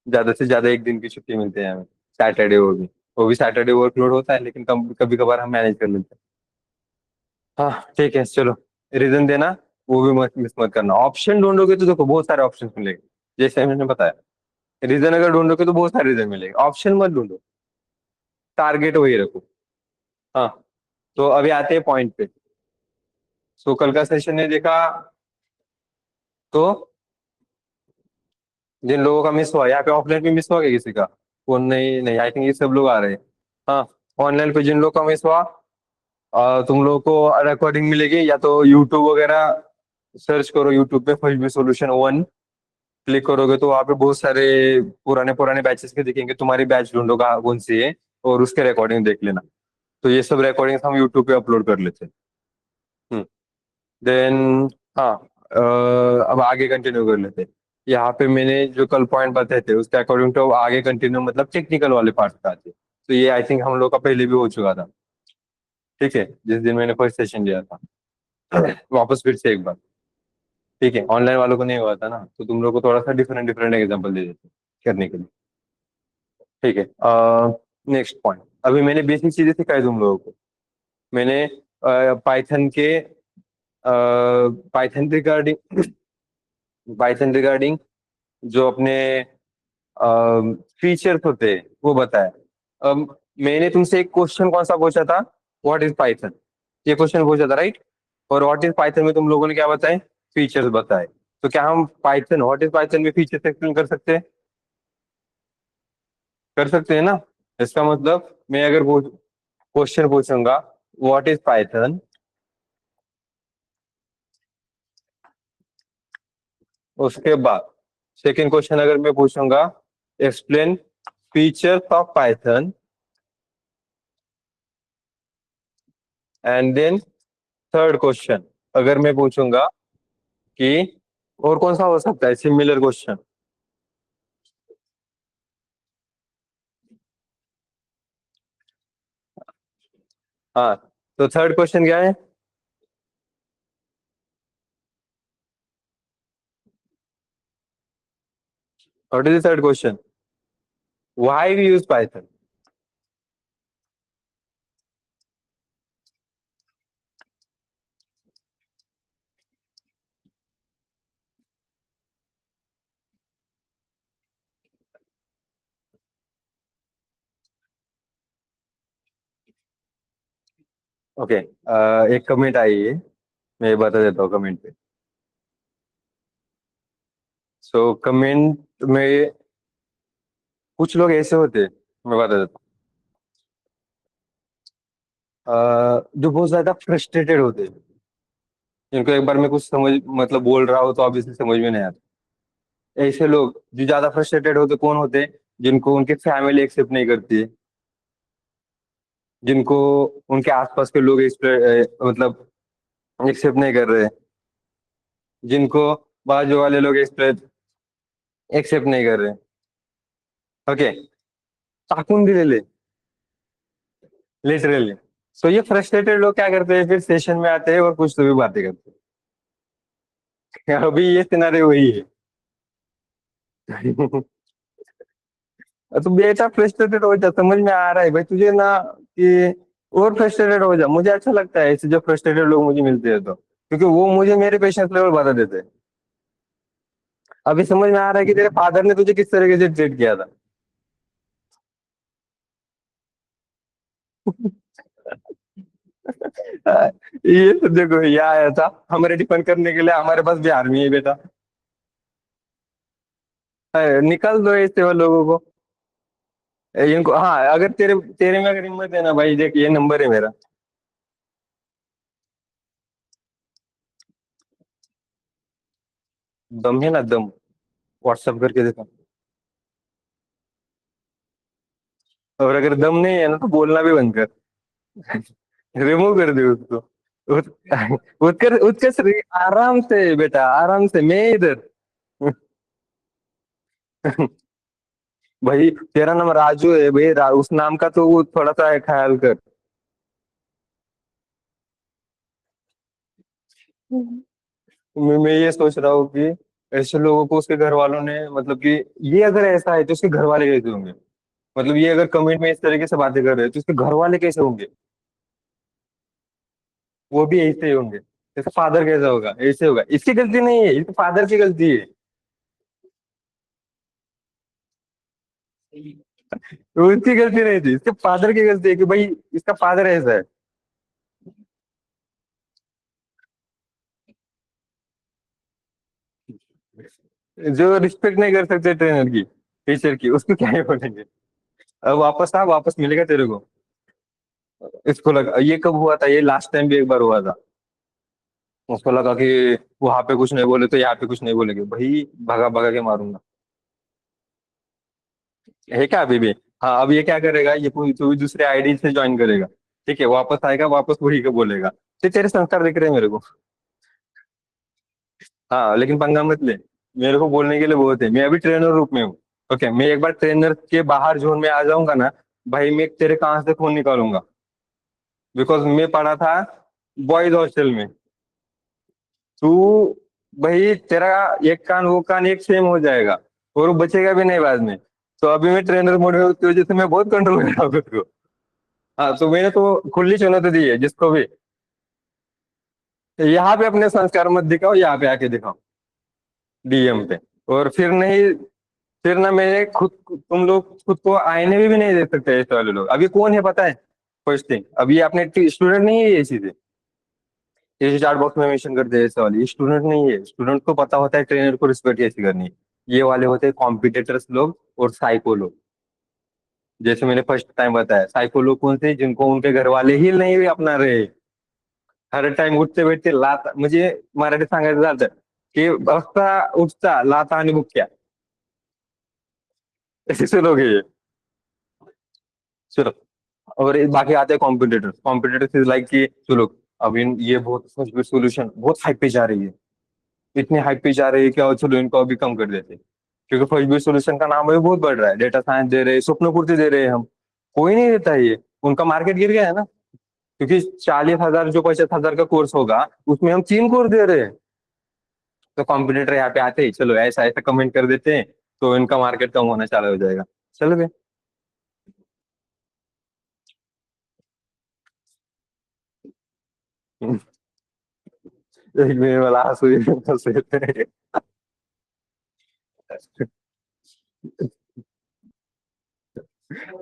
ज्यादा से ज्यादा एक दिन की छुट्टी मिलती है हमें, सैटरडे। वो भी सैटरडे वर्कलोड होता है, लेकिन कभी कभार हम मैनेज कर लेते हैं। हाँ ठीक है चलो। रीजन देना, वो भी मत मिस मत करना। ऑप्शन ढूंढोगे तो देखो बहुत सारे ऑप्शन मिलेंगे। जैसे मैंने बताया, रीजन अगर ढूंढोगे तो बहुत सारे रीजन मिलेंगे, ऑप्शन मत ढूंढो, टारगेट वही रखो। हाँ, तो अभी आते हैं पॉइंट पे। सो कल का सेशन ने देखा, तो जिन लोगों का मिस हुआ यहाँ पे, ऑफलाइन पे मिस हुआ क्या किसी का? वो नहीं नहीं, आई थिंक ये सब लोग आ रहे हैं। हाँ, ऑनलाइन पे जिन लोगों का मिस हुआ, तुम लोगों को रिकॉर्डिंग मिलेगी, या तो यूट्यूब वगैरह सर्च करो, यूट्यूब पे first B solution one click करोगे तो वहाँ पे बहुत सारे पुराने पुराने बैचेस के दिखेंगे, तुम्हारी बैच ढूंढो कहाँ कौन सी है, और उसके रिकॉर्डिंग देख लेना। तो ये सब रिकॉर्डिंग हम यूट्यूब पे अपलोड कर लेते हैं। देन, हाँ, अब आगे कंटिन्यू कर लेते हैं। यहाँ पे मैंने जो कल पॉइंट बताए थे उसके अकॉर्डिंग टू आगे कंटिन्यू, मतलब टेक्निकल वाले पार्ट पे आते हैं। तो ये आई थिंक हम लोग का पहले भी हो चुका था, ठीक है, जिस दिन मैंने फर्स्ट सेशन लिया था। वापस फिर से एक बार, ठीक है, ऑनलाइन वालों को नहीं हुआ था ना, तो तुम लोग को थोड़ा सा डिफरेंट डिफरेंट एग्जांपल दे देते हैं करने के लिए, ठीक है। नेक्स्ट पॉइंट, अभी मैंने बेसिक चीजें सिखाई तुम लोगों को। मैंने पाइथन के पाइथन रिगार्डिंग पाइथन रिगार्डिंग जो अपने फीचर्स होते हैं वो बताया। अब मैंने तुमसे एक क्वेश्चन कौन सा पूछा था? व्हाट इज पाइथन, ये क्वेश्चन पूछा था, राइट? और व्हाट इज पाइथन में तुम लोगों ने क्या बताए? फीचर्स बताए। तो क्या हम पाइथन, व्हाट इज पाइथन में फीचर्स एक्सप्लेन कर सकते हैं? कर सकते हैं ना? इसका मतलब मैं अगर वो क्वेश्चन पूछूंगा व्हाट इज पाइथन, उसके बाद सेकंड क्वेश्चन अगर मैं पूछूंगा explain features of Python, and then third question अगर मैं पूछूंगा कि और कौन सा हो सकता है सिमिलर क्वेश्चन? हाँ, तो थर्ड क्वेश्चन क्या है? What is the third question? Why we use Python? Okay, एक कमेंट आई है, मैं बता देता हूँ कमेंट पे। सो कमेंट में कुछ लोग ऐसे होते हैं, मैं बता देता हूँ, जो बहुत ज्यादा फ्रस्ट्रेटेड होते हैं, जिनको एक बार मैं कुछ समझ, मतलब बोल रहा हो तो अब इसे समझ में नहीं आता। ऐसे लोग जो ज्यादा फ्रस्ट्रेटेड होते कौन होते हैं? जिनको उनके फैमिली एक्सेप्ट नहीं करती है, जिनको उनके आसपास के लोग मतलब एक्सेप्ट नहीं कर रहे, जिनको बाजू वाले लोग एक्सेप्ट नहीं कर रहे। ओके, टाकून दिलेले, लिटरली। सो ये फ्रस्ट्रेटेड लोग क्या करते हैं, फिर सेशन में आते हैं और कुछ तो भी बातें करते हैं। अभी ये सिनारे वही है। तो बेटा फ्रस्ट्रेटेड हो जा, समझ में आ रहा है भाई तुझे ना, कि और फ्रस्ट्रेटेड हो जा। मुझे अच्छा लगता है ऐसे जब फ्रस्ट्रेटेड लोग मुझे मिलते हैं तो, क्योंकि वो मुझे मेरे पेशेंस लेवल बता देते हैं। अभी समझ में आ रहा है कि तेरे फादर ने तुझे किस तरीके से ट्रीट किया था। ये तो देखो, ये आया था हमारे डिफेंड करने के लिए, हमारे पास भी आर्मी है बेटा। निकाल दो ऐसे वो लोगों को। इनको, हाँ, अगर तेरे तेरे में अगर हिम्मत है ना भाई, देख ये नंबर है मेरा। दम है ना, दम, व्हाट्सअप करके देखो। और अगर दम नहीं है ना तो बोलना भी बंद कर। रिमूव कर दे उसको। उत्कर उत्कर्ष आराम से बेटा, आराम से, मैं इधर। भाई तेरा नाम राजू है भाई, उस नाम का तो वो थोड़ा सा ख्याल कर। मैं ये सोच रहा हूँ कि ऐसे लोगों को उसके घर वालों ने, मतलब कि ये अगर ऐसा है तो उसके घर वाले कैसे होंगे? मतलब ये अगर कमेंट में इस तरीके से बातें कर रहे हैं तो उसके घर वाले कैसे होंगे? वो भी ऐसे ही होंगे। इसका फादर कैसा होगा? ऐसे होगा। इसकी गलती नहीं है, इसके फादर की गलती है। तो उसकी गलती नहीं थी, इसके फादर की गलती है कि भाई इसका फादर ऐसा है। जो रिस्पेक्ट नहीं कर सकते ट्रेनर की, टीचर की, उसको क्या ही बोलेंगे। अब वापस आ, वापस मिलेगा तेरे को। इसको लगा ये कब हुआ था, ये लास्ट टाइम भी एक बार हुआ था। उसको लगा कि वहां पे कुछ नहीं बोले तो यहाँ पे कुछ नहीं बोलेंगे, भाई भगा भगा के मारूंगा। है क्या अभी भी? हाँ, अब ये क्या करेगा, ये कोई कोई दूसरे आईडी से ज्वाइन करेगा। ठीक है, वापस आएगा, वापस वही को बोलेगा। तो तेरे संस्कार दिख रहे हैं मेरे को। हाँ, लेकिन पंगा मत ले। मेरे को बोलने के लिए बहुत है, मैं अभी ट्रेनर रूप में हूँ। ओके, मैं एक बार ट्रेनर के बाहर जोन में आ जाऊंगा ना, भाई मैं तेरे कहाँ से खून निकालूंगा। बिकॉज मैं पढ़ा था बॉयज हॉस्टल में। तू, भाई तेरा एक कान वो कान एक सेम हो जाएगा, और वो बचेगा भी नहीं बाद में। तो अभी मैं ट्रेनर मोड में हूँ, उसकी वजह से मैं बहुत कंट्रोल कर रहा हूँ खुद को। हाँ, तो मैंने तो खुली चुनौती दी है जिसको भी। यहाँ पे अपने संस्कार मत दिखाओ, यहाँ पे आके दिखाओ, डीएम पे। और फिर नहीं, फिर ना मैंने खुद, तुम लोग खुद को आईने में भी नहीं देख सकते ऐसे वाले लोग। अभी कौन है पता है? फर्स्ट थिंग, अभी अपने स्टूडेंट नहीं है ये चीजें। ये चार्ट बॉक्स में मेंशन करते हैं ऐसे वाले, ये स्टूडेंट नहीं है। स्टूडेंट को पता होता है ट्रेनर को रिस्पेक्ट कैसे करनी है। ये वाले होते हैं कॉम्पिटिटर्स लोग और साइको लोग। जैसे मैंने फर्स्ट टाइम बताया, साइको लोग कौन से, जिनको उनके घर वाले ही नहीं भी अपना रहे। हर टाइम उठते बैठते लात, मुझे मराठी सांगायचं झालं की बसता उठता लाता आणि बुक्क्या, ऐसे लोग हैं ये। चलो, और बाकी आते हैं कॉम्पिटिटर्स। कॉम्पिटिटर्स इज लाइक कि चलो, अब इन ये बहुत सोल्यूशन बहुत हाइप पे जा रही है, इतनी हाइप पे जा रही है क्या, चलो इनको अभी कम कर देते हैं। क्योंकि फर्स्ट बेस्ट सोल्यूशन का नाम अभी बहुत बढ़ रहा है, डेटा साइंस दे रहे हैं, स्वप्न पूर्ति दे रहे हैं हम। कोई नहीं देता है ये, उनका मार्केट गिर गया है ना। क्योंकि 40,000 जो 50,000 का कोर्स होगा, उसमें हम 3 कोर्स दे रहे हैं। तो कॉम्पिटिटर यहाँ पे आते ही चलो ऐसा ऐसा कमेंट कर देते हैं, तो इनका मार्केट कम होना चालू हो जाएगा। चलो बे। एक मिनट वाला हंसू ही हंसे थे।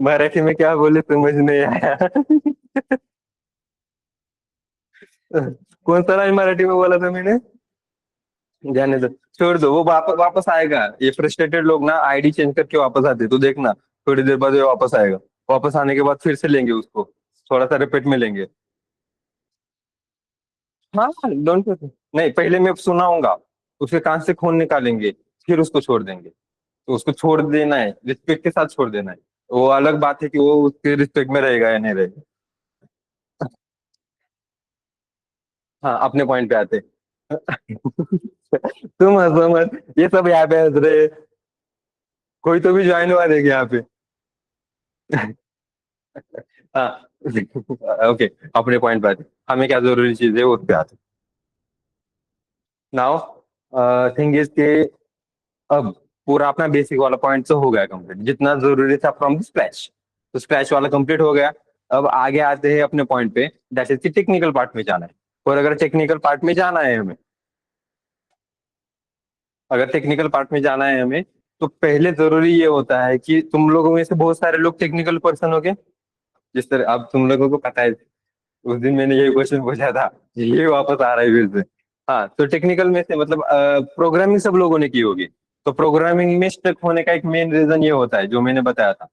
मराठी में क्या बोले समझ नहीं आया। कौन सा लाइन मराठी में बोला था मैंने? जाने दो, छोड़ दो, वो वापस वापस आएगा। ये फ्रस्ट्रेटेड लोग ना आईडी चेंज करके वापस आते, तो देखना थोड़ी देर बाद ये वापस आएगा। वापस आने के बाद फिर से लेंगे उसको, थोड़ा सा रिपीट में लेंगे। हाँ, डोंट, नहीं, पहले मैं सुनाऊंगा, उसके कान से खून निकालेंगे, फिर उसको छोड़ देंगे। तो उसको छोड़ देना है, रिस्पेक्ट के साथ छोड़ देना है। वो अलग बात है कि वो उसके रिस्पेक्ट में रहेगा या नहीं रहेगा। हाँ, अपने पॉइंट पे आते। तुम हंसो मत, ये सब यहाँ पे हंस रहे। कोई तो भी ज्वाइन हुआ देखे यहाँ पे। हाँ। ओके, अपने पॉइंट पे आते, हमें क्या जरूरी चीज है उस पे आते। नाउ थिंग इज के, अब पूरा अपना बेसिक वाला पॉइंट तो हो गया कंप्लीट, जितना जरूरी था फ्रॉम द स्क्रैच। तो स्क्रैच वाला कंप्लीट हो गया। अब आगे आते हैं अपने पॉइंट पे, दैट इज कि टेक्निकल पार्ट में जाना है। और अगर टेक्निकल पार्ट में जाना है हमें, अगर टेक्निकल पार्ट में जाना है हमें, तो पहले जरूरी ये होता है कि तुम लोगों में से बहुत सारे लोग टेक्निकल पर्सन हो गए। जिस तरह अब तुम लोगों को पता है, उस दिन मैंने यही क्वेश्चन पूछा था, ये वापस आ रहा है फिर से। हाँ, तो टेक्निकल में से मतलब प्रोग्रामिंग सब लोगों ने की होगी। तो प्रोग्रामिंग में स्टक होने का एक मेन रीजन ये होता है जो मैंने बताया था।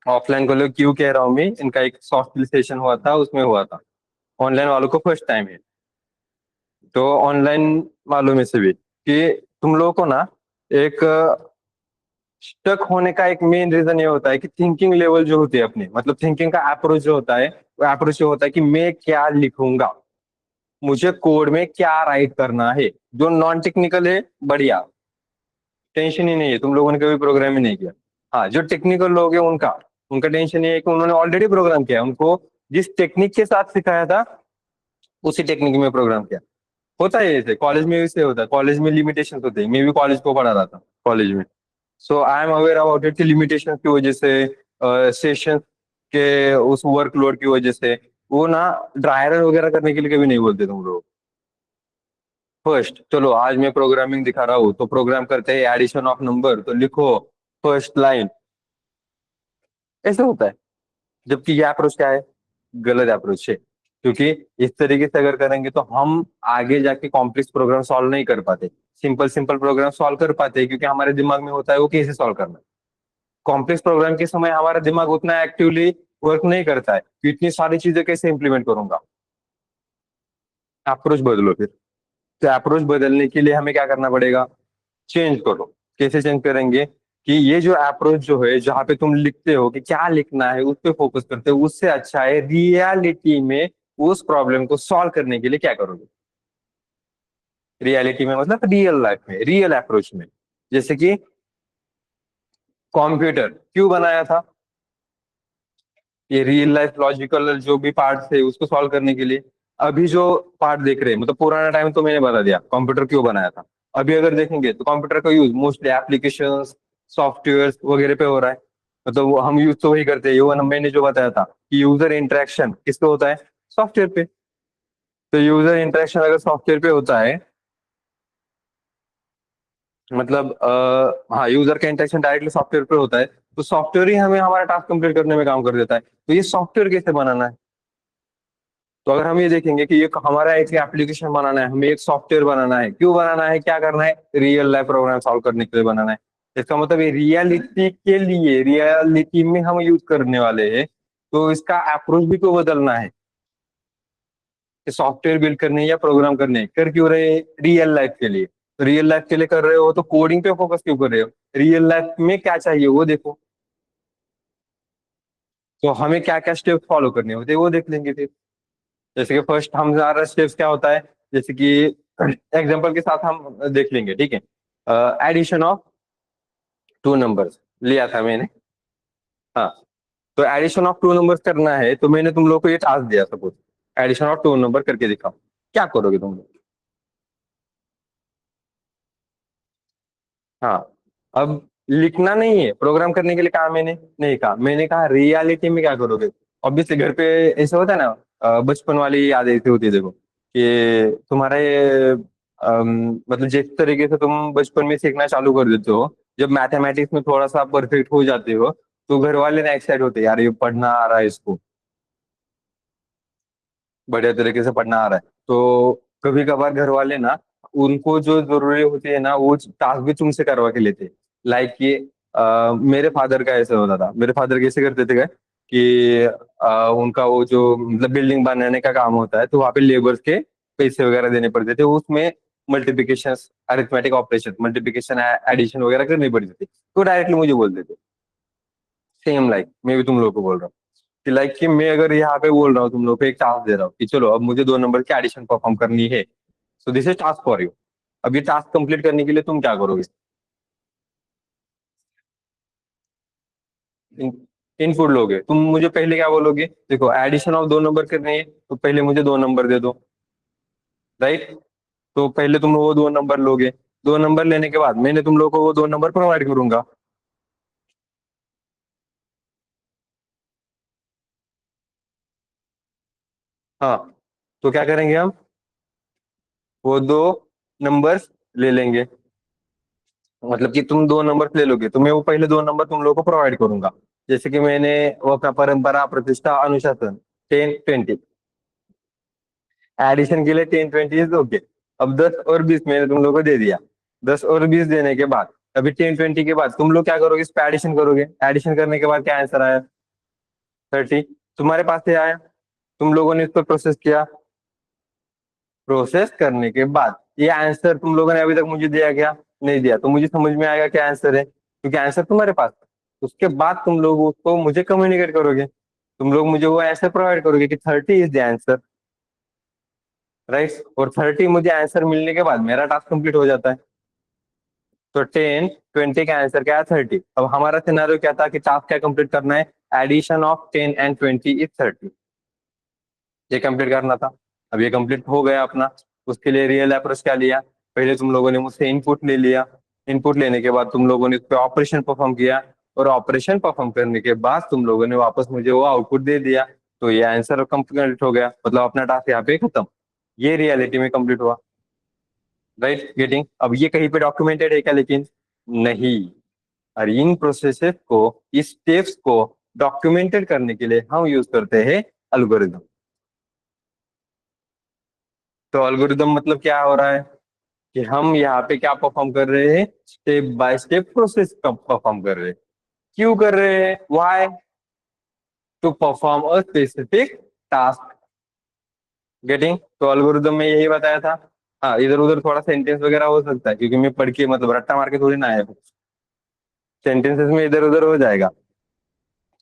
ऑफलाइन को लोग क्यों कह रहा हूँ मैं, इनका एक सॉफ्ट सेशन हुआ था, उसमें हुआ था। ऑनलाइन वालों को फर्स्ट टाइम है। तो ऑनलाइन वालों में से भी कि तुम लोगों को ना एक स्टक होने का एक मेन रीजन ये होता है कि थिंकिंग लेवल जो होती है अपनी, मतलब थिंकिंग का अप्रोच जो होता है, वो अप्रोच ये होता है कि मैं क्या लिखूंगा, मुझे कोड में क्या राइट करना है। जो नॉन टेक्निकल है, बढ़िया, टेंशन ही नहीं है, तुम लोगों ने कभी प्रोग्राम ही नहीं किया। हाँ, जो टेक्निकल लोग हैं उनका उनका टेंशन ये है कि उन्होंने ऑलरेडी प्रोग्राम किया है, उनको जिस टेक्निक के साथ सिखाया था उसी टेक्निक में प्रोग्राम किया। होता है ऐसे, कॉलेज में भी से होता है, कॉलेज में लिमिटेशन होते हैं, मैं भी कॉलेज को पढ़ा रहा था कॉलेज में। So I am aware about it, limitation की वजह से, सेशन के उस वर्कलोड की वजह से, वो ना ड्रायर वगैरह करने के लिए कभी नहीं बोलते तुम लोग। फर्स्ट, चलो आज मैं प्रोग्रामिंग दिखा रहा हूँ, तो प्रोग्राम करते हैं एडिशन ऑफ नंबर, तो लिखो फर्स्ट लाइन ऐसा होता है। जबकि ये अप्रोच क्या है, गलत अप्रोच है। क्योंकि इस तरीके से अगर करेंगे तो हम आगे जाके कॉम्प्लेक्स प्रोग्राम सॉल्व नहीं कर पाते। सिंपल सिंपल प्रोग्राम सॉल्व कर पाते हैं क्योंकि हमारे दिमाग में होता है वो कैसे सॉल्व करना है। कॉम्प्लेक्स प्रोग्राम के समय हमारा दिमाग उतना एक्टिवली वर्क नहीं करता है कि इतनी सारी चीजें कैसे इंप्लीमेंट करूंगा। अप्रोच बदलो फिर। तो अप्रोच बदलने के लिए हमें क्या करना पड़ेगा, चेंज करो। कैसे चेंज करेंगे कि ये जो अप्रोच जो है जहाँ पे तुम लिखते हो कि क्या लिखना है उस पे फोकस करते हो, उससे अच्छा है रियलिटी में उस प्रॉब्लम को सॉल्व करने के लिए क्या करोगे। रियलिटी में मतलब रियल लाइफ में, रियल अप्रोच में। जैसे कि कंप्यूटर क्यों बनाया था, ये रियल लाइफ लॉजिकल जो भी पार्ट थे उसको सॉल्व करने के लिए। अभी जो पार्ट देख रहे हैं मतलब पुराना टाइम तो मैंने बता दिया कंप्यूटर क्यों बनाया था। अभी अगर देखेंगे तो कंप्यूटर का यूज मोस्टली एप्लीकेशंस, सॉफ्टवेयर वगैरह पे हो रहा है। मतलब हम यूज तो वही करते हैं। इवन मैंने जो बताया था कि यूजर इंटरेक्शन किस पे होता है, सॉफ्टवेयर पे। तो यूजर इंटरेक्शन अगर सॉफ्टवेयर पे होता है, मतलब हाँ यूजर का इंटरेक्शन डायरेक्टली सॉफ्टवेयर पे होता है, तो सॉफ्टवेयर ही हमें हमारा टास्क कंप्लीट करने में काम कर देता है। तो ये सॉफ्टवेयर कैसे बनाना है। तो अगर हम ये देखेंगे कि ये हमारा एक एप्लीकेशन बनाना है, हमें एक सॉफ्टवेयर बनाना है, क्यों बनाना है, क्या करना है, रियल लाइफ प्रोग्राम सॉल्व करने के लिए बनाना है। इसका मतलब ये रियलिटी के लिए, रियलिटी में हम यूज करने वाले हैं। तो इसका अप्रोच भी तो बदलना है कि सॉफ्टवेयर बिल्ड करने या प्रोग्राम करने कर क्यों रहे, रियल लाइफ के लिए। तो रियल लाइफ के लिए कर रहे हो तो कोडिंग पे फोकस क्यों कर रहे हो, रियल लाइफ में क्या चाहिए वो देखो। तो हमें क्या क्या स्टेप्स फॉलो करने होते हैं वो देख लेंगे फिर। जैसे कि फर्स्ट हमारा स्टेप्स क्या होता है, जैसे कि एग्जांपल के साथ हम देख लेंगे, ठीक है। एडिशन ऑफ टू नंबर्स लिया था मैंने। हाँ, तो एडिशन ऑफ टू नंबर्स करना है तो मैंने तुम लोग को ये टास्क दिया, suppose addition of two number करके दिखाओ। क्या करोगे तुम लोग। हाँ, अब लिखना नहीं है, प्रोग्राम करने के लिए कहा मैंने, नहीं कहा, मैंने कहा रियलिटी में क्या करोगे। ऑब्वियसली घर पे ऐसा होता है ना, बचपन वाली याद ऐसी होती है देखो कि तुम्हारा ये मतलब जिस तरीके से तुम बचपन में सीखना चालू कर देते हो, जब मैथमेटिक्स में थोड़ा सा परफेक्ट हो जाते हो तो घर वाले ना एक्साइट होते हैं, यार ये पढ़ना आ रहा है इसको, बढ़िया तरीके से पढ़ना आ रहा है। तो कभी कभार घर वाले ना उनको जो जरूरी होती है ना वो टास्क भी तुमसे करवा के लेते हैं। लाइक ये मेरे फादर का ऐसा होता था। मेरे फादर कैसे करते थे कि उनका वो जो मतलब बिल्डिंग बनाने का काम होता है तो वहाँ पे लेबर्स के पैसे वगैरह देने पड़ते थे, उसमें multiplication, arithmetic operation, multiplication addition वगैरह करनी पड़ती थी। तो डायरेक्टली मुझे बोलते थे, सेम लाइक मैं भी तुम लोग को बोल रहा हूँ कि लाइक कि मैं अगर यहाँ पे बोल रहा हूँ तुम लोग को एक टास्क दे रहा हूँ कि चलो अब मुझे दो नंबर की एडिशन परफॉर्म करनी है, so this is task for you. अब ये टास्क कंप्लीट करने के लिए तुम क्या करोगे, इनपुट लोगे। तुम मुझे पहले क्या बोलोगे, देखो एडिशन ऑफ दो नंबर करनी है तो पहले मुझे दो नंबर दे दो, राइट। तो पहले तुम वो दो नंबर लोगे, दो नंबर लेने के बाद मैंने तुम लोग को वो दो नंबर प्रोवाइड करूंगा। हाँ, तो क्या करेंगे हम, वो दो नंबर्स ले लेंगे। मतलब कि तुम दो नंबर ले लोगे तो मैं वो पहले दो नंबर तुम लोगों को प्रोवाइड करूंगा। जैसे कि मैंने वो अपना परंपरा, प्रतिष्ठा, अनुशासन, 10 20 एडिशन के लिए 10 20 दोगे। अब 10 और 20 मैंने तुम लोगों को दे दिया। 10 और 20 देने के बाद अभी 10 20 के बाद तुम लोग क्या करोगे, इस पे एडिशन करोगे। एडिशन करने के बाद क्या आंसर आया, 30 तुम्हारे पास से आया। तुम लोगों ने इसको प्रोसेस किया। प्रोसेस करने के बाद ये आंसर तुम लोगों ने अभी तक मुझे दिया क्या, नहीं दिया, तो मुझे समझ में आएगा क्या आंसर है क्योंकि आंसर तुम्हारे पास है। उसके बाद तुम लोग उसको मुझे कम्युनिकेट करोगे। तुम लोग मुझे वो आंसर प्रोवाइड करोगे कि 30 इज द आंसर, राइट। और 30 मुझे आंसर मिलने के बाद मेरा टास्क कंप्लीट हो जाता है। तो 10 20 का आंसर क्या है, 30। अब हमारा सिनारियो क्या था कि टास्क क्या कंप्लीट करना है, एडिशन ऑफ 10 and 20 इज 30, ये कंप्लीट करना था। अब ये कंप्लीट हो गया अपना। उसके लिए रियल अप्रोच क्या लिया, पहले तुम लोगों ने मुझसे इनपुट ले लिया। इनपुट लेने के बाद तुम लोगों ने उस पर ऑपरेशन परफॉर्म किया। और ऑपरेशन परफॉर्म करने के बाद तुम लोगों ने वापस मुझे वो आउटपुट दे दिया। तो ये आंसर कंप्लीट हो गया, मतलब अपना टास्क यहाँ पे खत्म। ये रियलिटी में कंप्लीट हुआ, राइट गेटिंग। अब ये कहीं पे डॉक्यूमेंटेड है क्या, लेकिन नहीं। और इन प्रोसेसेस को, इस स्टेप्स को डॉक्यूमेंटेड करने के लिए हम यूज करते हैं अल्गोरिदम। तो अल्गोरिदम मतलब क्या हो रहा है कि हम यहाँ पे क्या परफॉर्म कर रहे हैं, step by step process perform कर रहे हैं। क्यों कर रहे हैं, why, to perform a specific task. Getting. तो अल्गोरिदम में यही बताया था। हाँ, इधर उधर थोड़ा सेंटेंस वगैरह हो सकता है क्योंकि मैं पढ़ के मतलब रट्टा मार के थोड़ी ना आया हूँ। सेंटेंसेस में इधर उधर हो जाएगा।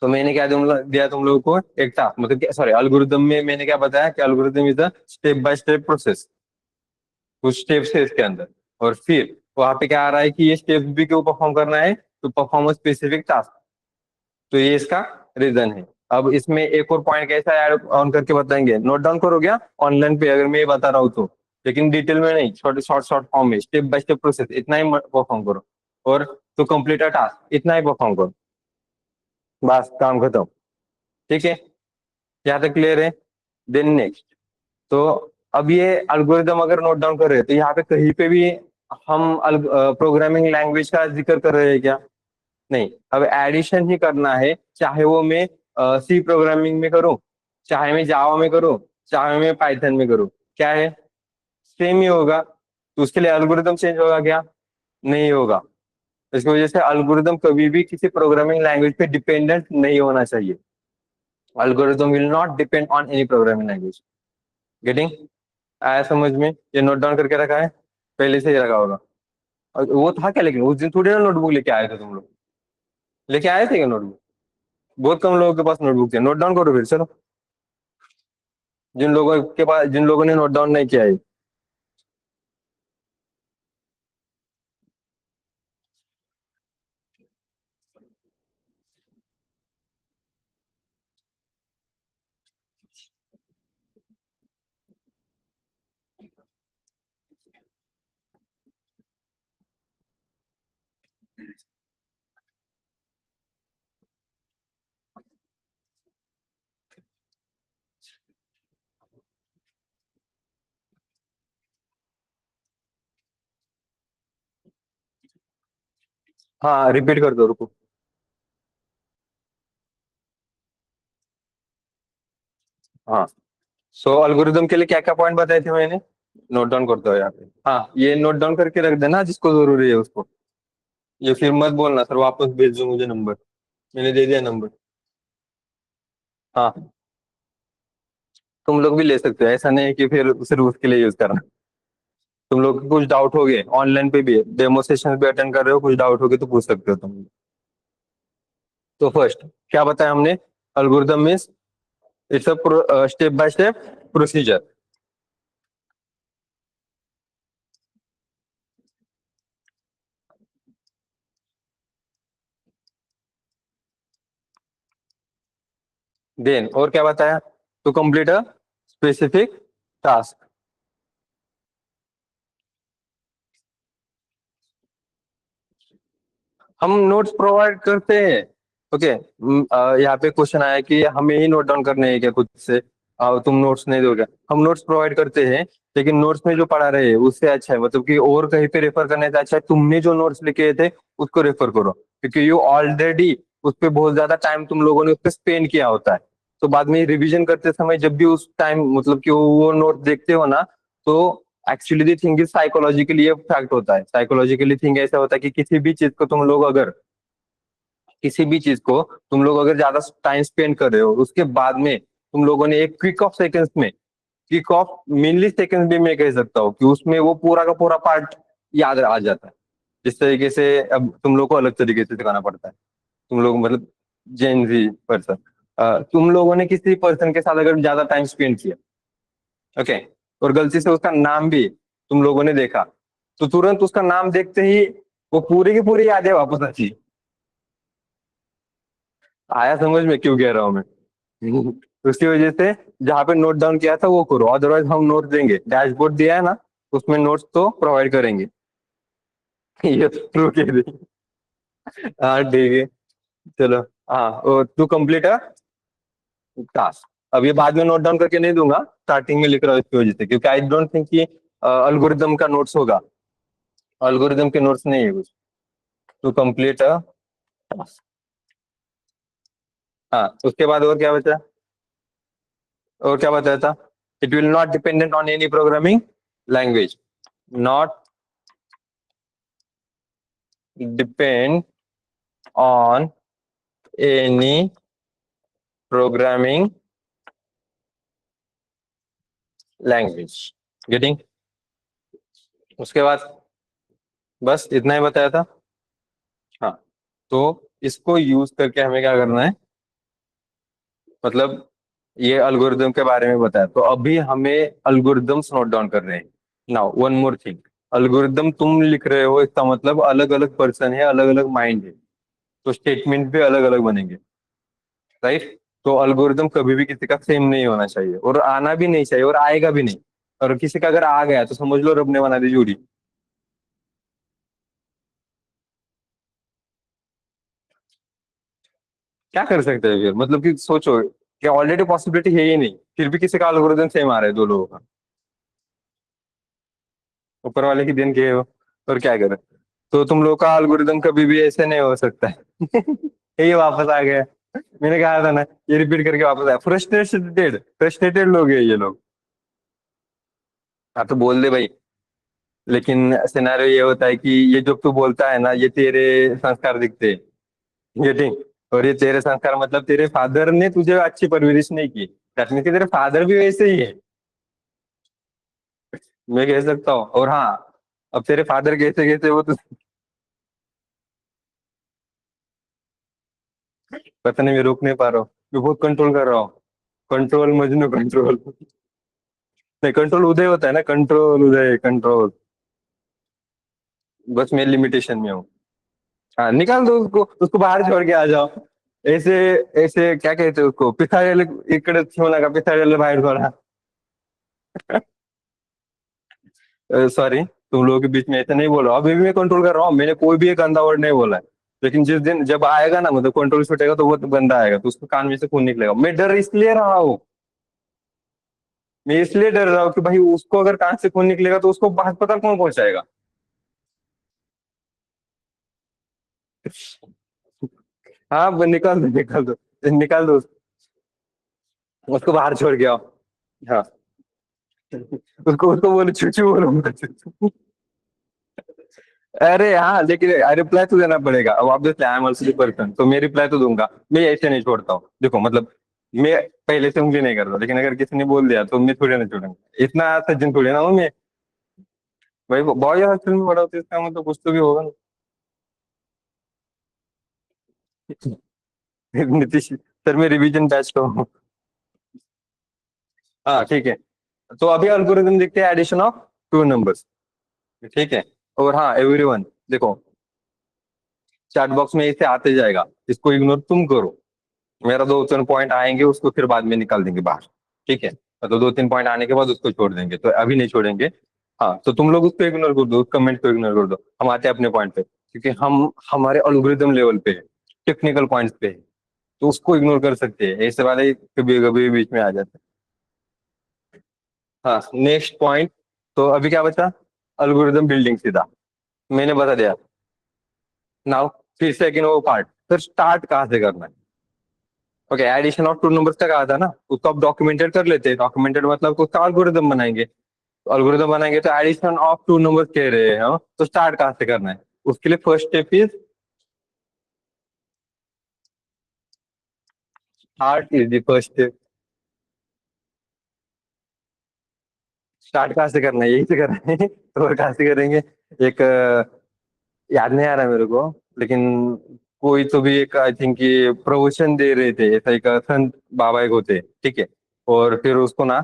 तो मैंने क्या दिया तुम लोगों को एक टास्क, मतलब सॉरी, अल्गोरिदम में मैंने क्या बताया कि algorithm is a step by step process. कुछ स्टेप्स है इसके अंदर, और फिर वहां पे क्या आ रहा है कि ये स्टेप्स भी क्यों परफॉर्म करना है, तो परफॉर्म स्पेसिफिक टास्क। तो ये इसका रीजन है। अब इसमें एक और पॉइंट कैसा ऐड ऑन करके बताएंगे, नोट डाउन करो क्या ऑनलाइन पे अगर मैं ये बता रहा हूँ तो, लेकिन डिटेल में नहीं, छोटे शॉर्ट शॉर्ट फॉर्म में स्टेप बाय स्टेप प्रोसेस इतना ही परफॉर्म करो, और टू कंप्लीट अ टास्क इतना ही परफॉर्म करो, बस काम खत्म। ठीक है, यहाँ तक क्लियर है। Then next. तो अब ये अल्गोरिदम अगर नोट डाउन कर रहे हैं तो यहाँ पे कहीं पे भी हम प्रोग्रामिंग लैंग्वेज का जिक्र कर रहे हैं क्या, नहीं। अब एडिशन ही करना है, चाहे वो मैं सी प्रोग्रामिंग में करूँ, चाहे मैं जावा में करूँ, चाहे मैं पाइथन में करूँ, क्या है, सेम ही होगा। तो उसके लिए अल्गोरिदम चेंज होगा क्या, नहीं होगा। इसकी वजह से अल्गोरिदम कभी भी किसी प्रोग्रामिंग लैंग्वेज पे डिपेंडेंट नहीं होना चाहिए। Algorithm will not depend on any programming language. Getting. आया समझ में, ये नोट डाउन करके रखा है, पहले से ही रखा होगा। और वो था क्या, लेकिन उस दिन थोड़ी ना नोटबुक लेके आए थे तुम लोग, लेके आए थे क्या नोटबुक, बहुत कम लोगों के पास नोटबुक थे। नोट डाउन करो फिर, चलो। जिन लोगों ने नोट डाउन नहीं किया है। हाँ, रिपीट कर दो, रुको। हाँ, सो अल्गोरिदम के लिए क्या क्या पॉइंट बताए थे मैंने, नोट डाउन करते हो यहाँ पे। हाँ, ये नोट डाउन करके रख देना जिसको जरूरी है उसको। ये फिर मत बोलना सर वापस भेज दो मुझे नंबर, मैंने दे दिया नंबर। हाँ, तुम लोग भी ले सकते हो, ऐसा नहीं है कि फिर सिर्फ उसके लिए यूज करना। तुम लोग को कुछ डाउट हो गए ऑनलाइन पे भी, डेमो सेशन भी अटेंड कर रहे हो, कुछ डाउट हो गए तो पूछ सकते हो तुम। तो फर्स्ट क्या बताया हमने, algorithm means it's a step by step procedure. Then और क्या बताया, to complete a specific task. हम नोट्स प्रोवाइड करते हैं। ओके। यहाँ पे क्वेश्चन आया कि हमें ही नोट डाउन करने हैं क्या खुद से, तुम नोट्स नहीं दोगे। हम नोट्स प्रोवाइड करते हैं, लेकिन नोट्स में जो पढ़ा रहे हैं उससे अच्छा है, मतलब कि और कहीं पे रेफर करने से अच्छा है तुमने जो नोट्स लिखे थे उसको रेफर करो, क्योंकि यू ऑलरेडी उस पर बहुत ज्यादा टाइम तुम लोगों ने उस पर स्पेंड किया होता है। तो बाद में रिवीजन करते समय जब भी उस टाइम मतलब कि वो नोट देखते हो ना, तो actually the thing is psychologically ये फैक्ट होता है। साइकोलॉजिकली थिंग ऐसा होता है कि किसी भी चीज को तुम लोग अगर, किसी भी चीज को तुम लोग अगर ज्यादा टाइम स्पेंड कर रहे हो उसके बाद में तुम लोगों ने एक क्विक ऑफ सेकंड्स में, क्विक ऑफ मिली सेकंड्स भी मैं कह सकता हूँ कि उसमें वो पूरा का पूरा पार्ट याद आ जाता है। जिस तरीके से अब तुम लोग को अलग तरीके से सिखाना पड़ता है, तुम लोग मतलब जेन जी पर्सन, तुम लोगों ने किसी पर्सन के साथ अगर ज्यादा टाइम स्पेंड किया, ओके, और गलती से उसका नाम भी तुम लोगों ने देखा, तो तुरंत उसका नाम देखते ही वो पूरी की पूरी यादें वापस आती। आया समझ में क्यों कह रहा हूं मैं। उसकी वजह से जहाँ पे नोट डाउन किया था वो करो, अदरवाइज हम नोट देंगे, डैशबोर्ड दिया है ना, उसमें नोट्स तो प्रोवाइड करेंगे। ये तो ट्रू कह रही। हाँ ठीक है, चलो। हाँ, टू कंप्लीट अ टास्क। अब ये बाद में नोट डाउन करके नहीं दूंगा, स्टार्टिंग में लिख रहा हूँ इसकी वजह से, क्योंकि आई डोंट थिंक कि अल्गोरिदम का नोट्स होगा। अल्गोरिदम के नोट्स नहीं है कुछ। To complete a task. हाँ, उसके बाद और क्या बचा? और क्या बताया था? It will not dependent on any programming language, not depend on any programming language. Getting? उसके बाद बस इतना ही बताया था। हाँ, तो इसको यूज करके हमें क्या करना है, मतलब ये अल्गोरिदम के बारे में बताया, तो अभी हमें अल्गोरिदम्स नोट डाउन कर रहे हैं। Now one more thing, algorithm तुम लिख रहे हो, इसका मतलब अलग अलग पर्सन है, अलग अलग माइंड है, तो स्टेटमेंट भी अलग अलग बनेंगे, राइट? तो अल्गोरिदम कभी भी किसी का सेम नहीं होना चाहिए, और आना भी नहीं चाहिए, और आएगा भी नहीं। और किसी का अगर आ गया तो समझ लो रब ने बना दी जोड़ी। क्या कर सकते हैं फिर, मतलब कि सोचो कि ऑलरेडी पॉसिबिलिटी है ही नहीं, फिर भी किसी का एल्गोरिदम सेम आ रहा है दो लोगों का। ऊपर वाले की देन के है वो, और क्या करे। तो तुम लोग का एल्गोरिदम कभी भी ऐसे नहीं हो सकता है। ये वापस आ गया। मैंने कहा था ना, ये रिपीट करके वापस आया, फ्रस्ट्रेटेड फ्रस्ट्रेटेड लोग है ये लोग। हाँ तो बोल दे भाई। लेकिन सिनेरियो ये होता है कि ये जो तू बोलता है ना, ये तेरे संस्कार दिखते हैं। ये ठीक। और ये तेरे संस्कार मतलब तेरे फादर ने तुझे अच्छी परवरिश नहीं की, दैट मीन्स कि तेरे फादर भी वैसे ही है। मैं कह सकता हूँ, और हाँ, अब तेरे फादर कैसे कैसे वो तो पता नहीं, मैं रोक नहीं पा रहा हूँ, मैं बहुत कंट्रोल कर रहा हूँ। Control Majnu control. नहीं, कंट्रोल उदय होता है ना, कंट्रोल उदय कंट्रोल। बस मैं लिमिटेशन में हूँ। हाँ, निकाल दो उसको, उसको बाहर छोड़ के आ जाओ। ऐसे ऐसे क्या कहते हैं उसको, पिसाळेल इकडे ठेवू नका, पिसाळेल बाहर छोड़ा। सॉरी, तुम लोगों के बीच में ऐसे नहीं बोल रहा हूँ, अभी भी मैं कंट्रोल कर रहा हूँ, मैंने कोई भी एक गंदा वर्ड नहीं बोला है। लेकिन जिस दिन जब आएगा ना, मतलब कंट्रोल छूटेगा, तो वो तो बंदा आएगा, तो उसको कान में से खून निकलेगा। मैं डर इसलिए रहा हूँ, मैं इसलिए डर रहा हूँ कि भाई उसको अगर कान से खून निकलेगा तो उसको अस्पताल कौन पहुंचाएगा। हाँ, निकाल दो निकाल दो, निकाल दो उसको बाहर छोड़ के आओ। हाँ, उसको उसको बोलो चूचू बोलो चूचू। अरे हाँ, लेकिन रिप्लाई तो देना पड़ेगा, अब obviously I am also the person, तो मैं रिप्लाई तो दूंगा। मैं ऐसे नहीं छोड़ता हूँ, देखो मतलब मैं पहले से उंगली नहीं करता, लेकिन अगर किसी ने बोल दिया तो मैं थोड़ी ना छोड़ूंगा। इतना सज्जन थोड़ी ना हूँ मैं। भाई बॉय हॉस्टल में पढ़ा होता है, इसका मतलब कुछ तो भी होगा ना। नीतीश सर, मैं रिवीजन बैच का हूँ। हाँ ठीक है। तो अभी अल्गोरिथम देखते हैं, एडिशन ऑफ टू नंबर्स। ठीक है। और हाँ एवरीवन, देखो चैट बॉक्स में इसे आते जाएगा, इसको इग्नोर तुम करो। मेरा दो तीन पॉइंट आएंगे, उसको फिर बाद में निकाल देंगे बाहर। ठीक है, मतलब दो तीन पॉइंट आने के बाद उसको छोड़ देंगे, तो अभी नहीं छोड़ेंगे। हाँ, तो तुम लोग उसको इग्नोर कर दो, उस कमेंट को इग्नोर कर दो, हम आते हैं अपने पॉइंट पे, क्योंकि हम हमारे एल्गोरिदम लेवल पे है, टेक्निकल पॉइंट्स पे है, तो उसको इग्नोर कर सकते हैं, ऐसे वाले कभी कभी बीच में आ जाते हैं। हाँ, नेक्स्ट पॉइंट। तो अभी क्या बचा? एल्गोरिदम बिल्डिंग सीधा मैंने बता दिया। नाउ फिर सेकंड वो पार्ट, फिर स्टार्ट कहाँ से करना है। Okay, addition of two numbers तक आता ना, उसको आप डॉक्यूमेंटेड कर लेते हैं, डॉक्यूमेंटेड मतलब उसका एल्गोरिदम बनाएंगे। एल्गोरिदम बनाएंगे तो एडिशन ऑफ टू नंबर्स कह रहे हैं हम, तो स्टार्ट कहाँ से करना है? उसके लिए first step is start is the first step. Start कहाँ से करना है, यही से करना है। तो और कहाँ से करेंगे? एक याद नहीं आ रहा मेरे को, लेकिन कोई तो भी एक आई थिंक ये प्रवचन दे रहे थे, ऐसा एक संत बाबा एक होते, ठीक है। और फिर उसको ना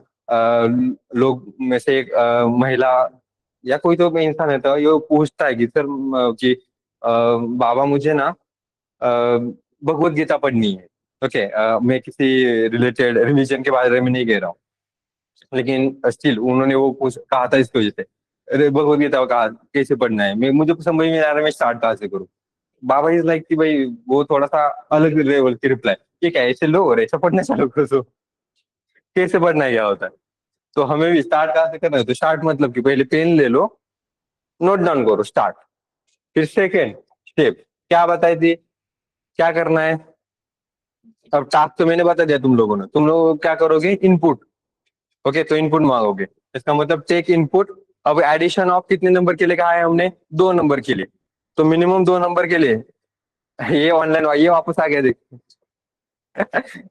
लोग में से एक महिला या कोई तो इंसान है, तो ये पूछता है कि सर कि बाबा मुझे ना भगवत गीता पढ़नी है। ओके, मैं किसी रिलेटेड रिलीजन के बारे में नहीं कह रहा हूँ, लेकिन स्टिल उन्होंने वो पूछ कहा था इसकी वजह से, अरे भगवत गीता का कैसे पढ़ना है, मैं मुझे समझ में नहीं आ रहा, मैं स्टार्ट कहाँ से करूँ। बाबा इज लाइक कि भाई वो थोड़ा सा अलग लेवल की रिप्लाई, ठीक है ऐसे लो और ऐसा पढ़ना चालू कर दो, कैसे पढ़ना है क्या होता है। तो हमें भी स्टार्ट कहाँ से करना है, तो स्टार्ट मतलब कि पहले पेन ले लो, नोट डाउन करो स्टार्ट। फिर सेकेंड स्टेप क्या बताई थी, क्या करना है? अब टास्क तो मैंने बता दिया तुम लोगों ने, तुम लोग क्या करोगे, इनपुट। ओके, तो इनपुट मांगोगे, इसका मतलब टेक इनपुट। अब एडिशन ऑफ कितने नंबर के लिए कहा है हमने, 2 नंबर के लिए। तो मिनिमम 2 नंबर के लिए। ये ऑनलाइन, ये वापस आ गया देख।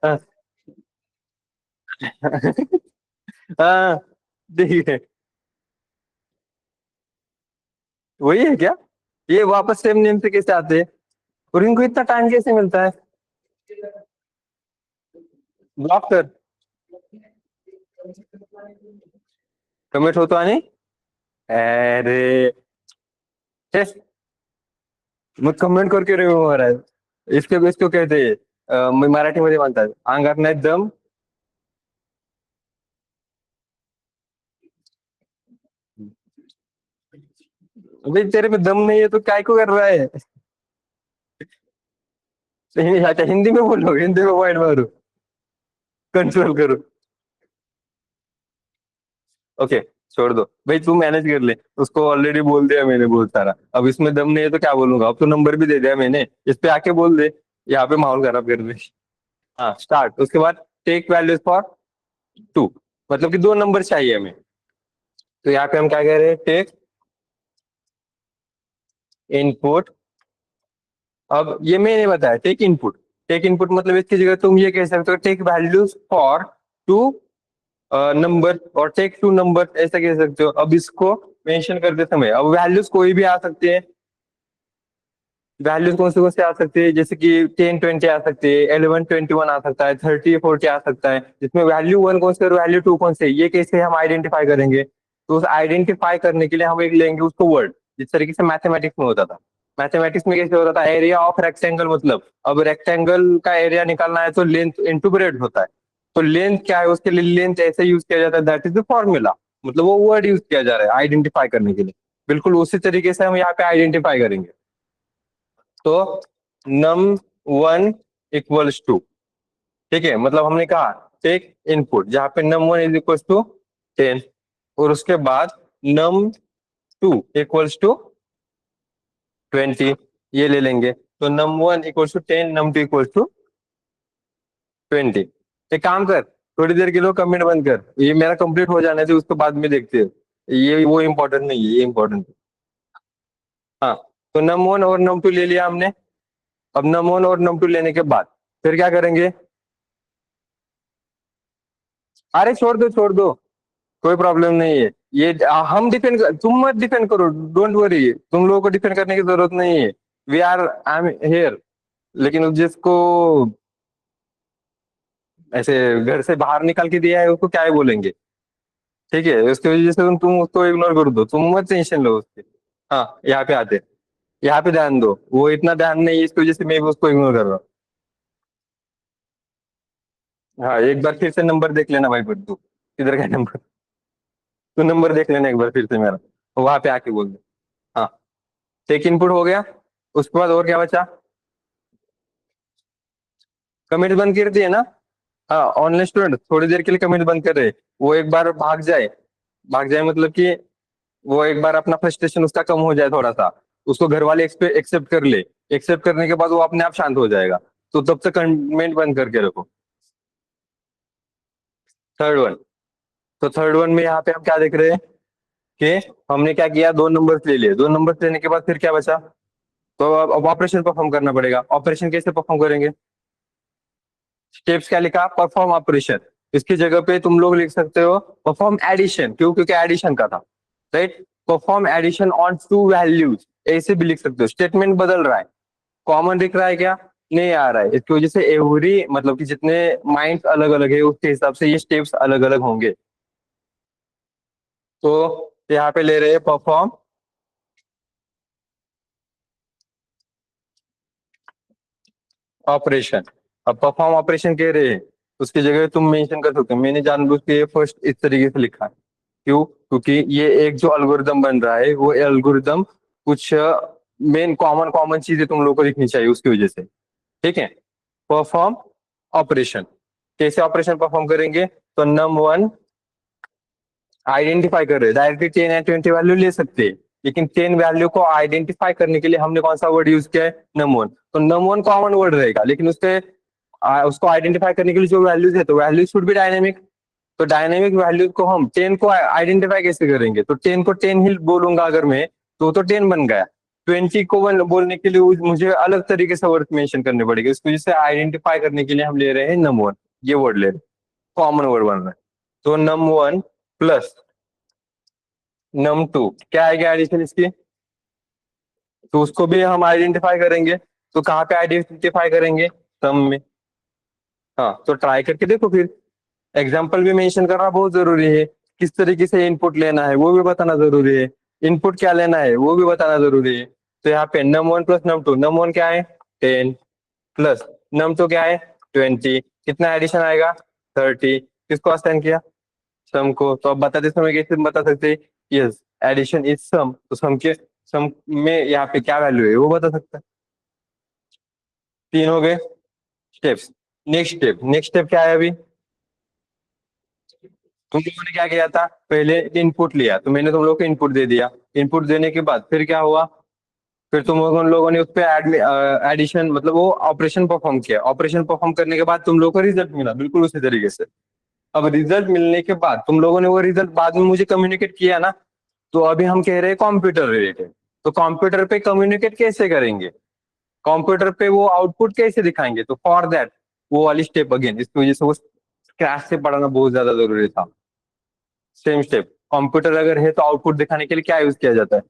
हाँ। हाँ, ठीक है। वही है क्या, ये वापस सेम नेम से कैसे आते हैं, और इनको इतना टाइम कैसे मिलता है। ब्लॉक कर। कमिट हो तो आने। अरे, टेस्ट। मग कमेंट करके रे हो रहा है, इसको इसको कहते हैं, मराठीमध्ये म्हणतात अंगात नाही दम. भाई तेरे में दम नहीं है तो काय को कर रहा है। अच्छा, हिंदी में बोलो, हिंदी में वर्ड मारो, कंट्रोल करो। ओके, छोड़ दो भाई, तू मैनेज कर ले। उसको ऑलरेडी बोल दिया मैंने बहुत सारा, अब इसमें दम नहीं है तो क्या बोलूंगा, अब तो नंबर भी दे दिया मैंने, इस पे आके बोल दे। यहाँ पे माहौल खराब कर दे। हाँ, स्टार्ट। उसके बाद टेक वैल्यूज फॉर 2, मतलब कि 2 नंबर चाहिए हमें। तो यहाँ पे हम क्या कह रहे हैं, टेक इनपुट। अब ये मैंने बताया टेक इनपुट। टेक इनपुट मतलब इसकी जगह तुम ये कह सकते हो टेक वैल्यूज फॉर 2 नंबर, और टेक 2 नंबर ऐसा कह सकते हो। अब इसको मेंशन करते समय अब वैल्यूज कोई भी आ सकते हैं। वैल्यूज कौन से आ सकते हैं, जैसे कि 10 20 आ सकते हैं, 11 21 आ सकता है, 30 40 आ सकता है। जिसमें वैल्यू वन कौन से और वैल्यू टू कौन से, ये कैसे हम आइडेंटिफाई करेंगे। तो उस आइडेंटिफाई करने के लिए हम एक लेंगे उसको वर्ड, जिस तरीके से मैथमेटिक्स में होता था। मैथमेटिक्स में कैसे होता था, एरिया ऑफ रेक्टेंगल, मतलब अब रेक्टेंगल का एरिया निकालना है तो लेंथ इंटू ब्रेड होता है। तो लेंथ क्या है, उसके लिए लेंथ ऐसे यूज किया जाता है, दैट इज द फॉर्मूला। मतलब वो वर्ड यूज किया जा रहा है आइडेंटिफाई करने के लिए। बिल्कुल उसी तरीके से हम यहाँ पे आइडेंटिफाई करेंगे। तो num1 = 2, ठीक है, मतलब हमने कहा टेक इनपुट, जहां पे num1 = 10, और उसके बाद num2 = 20, ये ले लेंगे। तो num1 = 10, num2 = 20। एक काम कर, थोड़ी देर के लिए कमेंट बंद कर, ये मेरा कंप्लीट हो जाने से उसके बाद में देखते हैं। ये वो इम्पोर्टेंट नहीं है, ये इम्पोर्टेंट है। हाँ, तो num1 और num2 ले लिया हमने। अब num1 और num2 लेने के बाद फिर क्या करेंगे। अरे छोड़ दो, छोड़ दो, कोई प्रॉब्लम नहीं है। ये हम डिफेंड, तुम मत डिफेंड करो, डोंट वरी, तुम लोगों को डिफेंड करने की जरूरत नहीं है। We are, I am here. लेकिन जिसको ऐसे घर से बाहर निकाल के दिया है उसको क्या ही बोलेंगे। ठीक है, उसकी वजह से तुम उसको इग्नोर कर दो, तुम मत टेंशन लो उसके। हाँ, यहाँ पे आते, यहाँ पे ध्यान दो, वो इतना ध्यान नहीं है, इसकी वजह से मैं भी उसको इग्नोर कर रहा हूँ। हाँ, एक बार फिर से नंबर देख लेना भाई, पर तू किधर का नंबर, तू नंबर देख लेना एक बार फिर से मेरा, वहां पे आके बोल दे। हाँ, टेक इनपुट हो गया। उसके बाद और क्या बचा, कमेंट बंद कर दिए ना। हाँ, ऑनलाइन स्टूडेंट थोड़ी देर के लिए कमेंट बंद कर रहे, वो एक बार भाग जाए। भाग जाए मतलब कि वो एक बार अपना फ्रस्ट्रेशन उसका कम हो जाए थोड़ा सा, उसको घर वाले एक्सेप्ट कर ले। एक्सेप्ट करने के बाद वो अपने आप शांत हो जाएगा। तो तब तक कमेंट बंद करके रखो। Third one. तो थर्ड वन में यहाँ पे हम क्या देख रहे हैं कि हमने क्या किया, 2 नंबर्स ले लिए। 2 नंबर्स लेने के बाद फिर क्या बचा, तो अब ऑपरेशन परफॉर्म करना पड़ेगा। ऑपरेशन कैसे परफॉर्म करेंगे, स्टेप्स क्या लिखा, परफॉर्म ऑपरेशन। इसकी जगह पे तुम लोग लिख सकते हो परफॉर्म एडिशन, क्यों, क्योंकि एडिशन का था, right. Perform addition on 2 values, ऐसे भी लिख सकते हो। स्टेटमेंट बदल रहा है, कॉमन दिख रहा है क्या, नहीं आ रहा है, इसकी वजह से एवरी, मतलब कि जितने माइंड्स अलग अलग है उसके हिसाब से ये स्टेप्स अलग अलग होंगे। तो यहाँ पे ले रहे हैं परफॉर्म ऑपरेशन। अब परफॉर्म ऑपरेशन कह रहे हैं, उसकी जगह तुम मेंशन कर सकते हो, मैंने जानबूझ के फर्स्ट इस तरीके से लिखा है। क्यों, क्योंकि ये एक जो एल्गोरिदम बन रहा है वो एल्गोरिदम कुछ मेन कॉमन कॉमन चीजें तुम लोग को दिखनी चाहिए उसकी वजह से। ठीक है, परफॉर्म ऑपरेशन, कैसे ऑपरेशन परफॉर्म करेंगे। तो num1 आइडेंटिफाई कर रहे हैं, डायरेक्टली 10 या 20 वैल्यू ले सकते हैं, लेकिन 10 वैल्यू को आइडेंटिफाई करने के लिए हमने कौन सा वर्ड यूज किया है, num1। तो num1 कॉमन वर्ड रहेगा, लेकिन उसके उसको आइडेंटिफाई करने के लिए जो वैल्यूज है, तो वैल्यूज शुड बी डायनेमिक। तो डायनेमिक वैल्यूज को हम 10 को आइडेंटिफाई कैसे करेंगे? तो 10 को 10 ही बोलूंगा अगर मैं, तो 10 बन गया। 20 को बोलने के लिए मुझे अलग तरीके से वर्ड मेंशन करने पड़ेगा। इसको जिसे आइडेंटिफाई करने के लिए हम ले रहे हैं num1, ये वर्ड ले रहे हैं, कॉमन वर्ड बन रहा है। तो num1 प्लस num2 क्या आएगा एडिशन इसकी? तो उसको भी हम आइडेंटिफाई करेंगे। तो कहाँ पे आइडेंटिफाई करेंगे? सम में। हाँ, तो ट्राई करके देखो फिर। एग्जाम्पल भी मेंशन करना बहुत जरूरी है। किस तरीके से इनपुट लेना है वो भी बताना जरूरी है। इनपुट क्या लेना है वो भी बताना जरूरी है। तो यहाँ पे num1 प्लस num2, num1 क्या है 10, प्लस num2 क्या है 20, कितना एडिशन आएगा 30। किसको असाइन किया? सम को। तो अब बताते समय कैसे बता सकते हैं? यस, एडिशन इज सम, तो सम में यहाँ पे क्या वैल्यू है वो बता सकता है। तीन हो गए स्टेप्स। नेक्स्ट स्टेप क्या है अभी? तुम लोगों ने क्या किया था? पहले इनपुट लिया, तो मैंने तुम लोग को इनपुट दे दिया। इनपुट देने के बाद फिर क्या हुआ? फिर लोगों ने उस पर एडिशन मतलब वो ऑपरेशन परफॉर्म किया। ऑपरेशन परफॉर्म करने के बाद तुम लोगों को रिजल्ट मिला बिल्कुल उसी तरीके से। अब रिजल्ट मिलने के बाद तुम लोगों ने वो रिजल्ट बाद में मुझे कम्युनिकेट किया ना। तो अभी हम कह रहे हैं कंप्यूटर रिलेटेड। तो कंप्यूटर पे कम्युनिकेट कैसे करेंगे? कंप्यूटर पे वो आउटपुट कैसे दिखाएंगे? तो फॉर दैट वो वाली स्टेप अगेन, इसकी वजह से वो क्रैश से पढ़ाना बहुत ज्यादा जरूरी था। सेम स्टेप, कंप्यूटर अगर है तो आउटपुट दिखाने के लिए क्या यूज किया जाता है?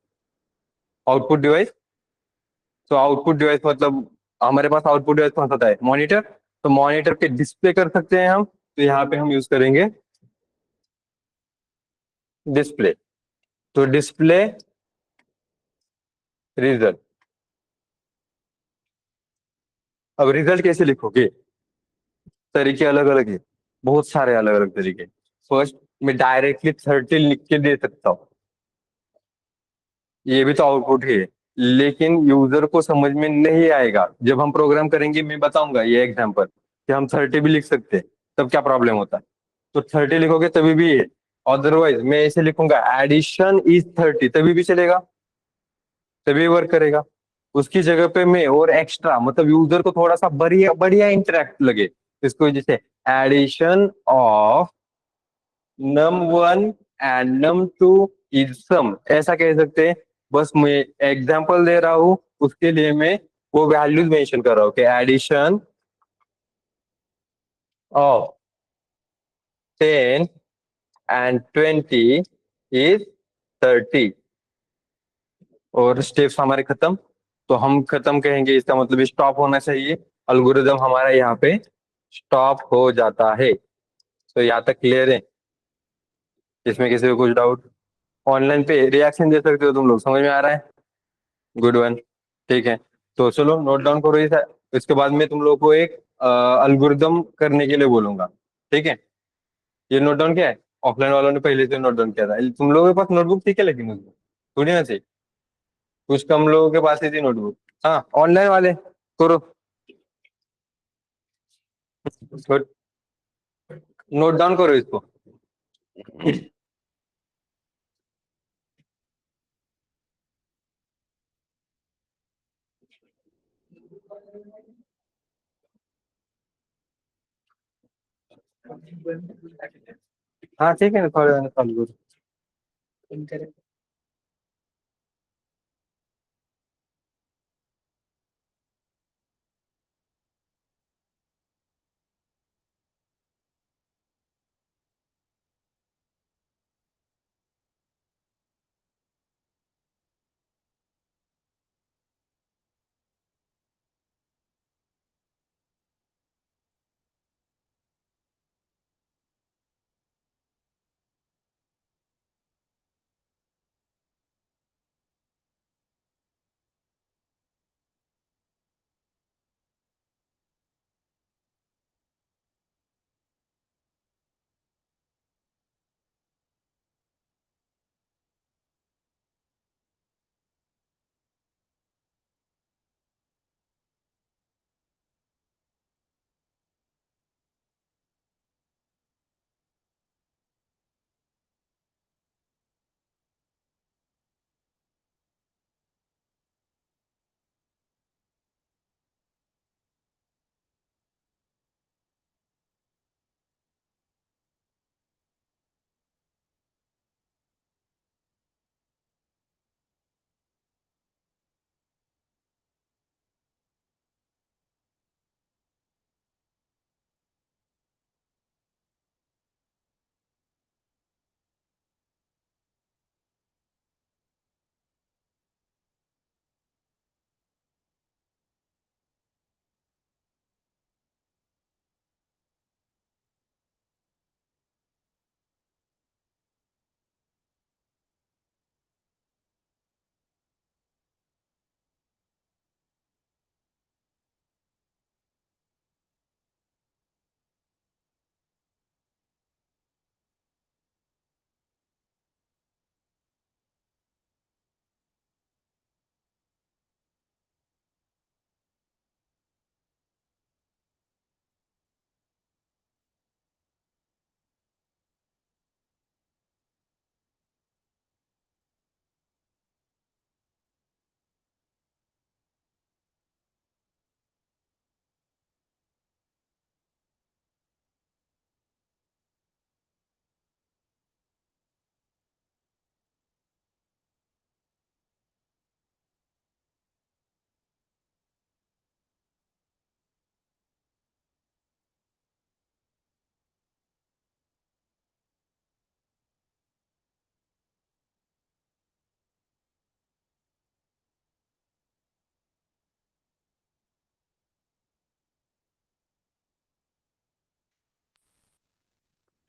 Output device. तो आउटपुट डिवाइस मतलब हमारे पास आउटपुट डिवाइस कौन सा होता है? मॉनिटर। तो मॉनिटर पे डिस्प्ले कर सकते हैं हम, तो यहाँ पे हम यूज करेंगे डिस्प्ले। तो डिस्प्ले रिजल्ट। अब रिजल्ट कैसे लिखोगे? तरीके अलग अलग है, बहुत सारे अलग अलग तरीके। फर्स्ट, मैं डायरेक्टली 30 लिख के दे सकता हूँ, ये भी तो आउटपुट है। लेकिन यूजर को समझ में नहीं आएगा। जब हम प्रोग्राम करेंगे मैं बताऊंगा ये एग्जांपल कि हम 30 भी लिख सकते हैं, तब क्या प्रॉब्लम होता है। तो 30 लिखोगे तभी भी है। अदरवाइज मैं ऐसे लिखूंगा एडिशन इज 30, तभी भी चलेगा, तभी वर्क करेगा। उसकी जगह पे मैं और एक्स्ट्रा मतलब यूजर को थोड़ा सा बढ़िया बढ़िया इंटरेक्ट लगे, इसको जैसे addition of num1 and num2 is sum, ऐसा कह सकते हैं। बस मैं एग्जांपल दे रहा हूँ, उसके लिए मैं वो वैल्यूज मेंशन कर रहा हूँ कि एडिशन ऑफ 10 एंड 20 इज 30। और स्टेप्स हमारे खत्म। तो हम खत्म कहेंगे इसका मतलब स्टॉप होना चाहिए। अल्गोरिदम हमारा यहाँ पे स्टॉप हो जाता है। तो यहाँ तक क्लियर है? इसमें किसी को कुछ डाउट? ऑनलाइन पे रिएक्शन दे सकते हो तुम लोग, समझ में आ रहा है? Good one. ठीक है, तो चलो नोट डाउन करो ये इसके बाद मैं तुम लोग को एक अल्गोरिदम करने के लिए बोलूंगा। ठीक है, ये नोट डाउन क्या है? ऑफलाइन वालों ने पहले से नोट डाउन किया था। तुम लोगों के पास नोटबुक थी क्या? लेकिन उसमें थोड़ी ना थी, कुछ कम लोगों के पास ही थी नोटबुक। हाँ, ऑनलाइन वाले करो, नोट डाउन करो इसको। हाँ ठीक है ना, थोड़ा चालू करो।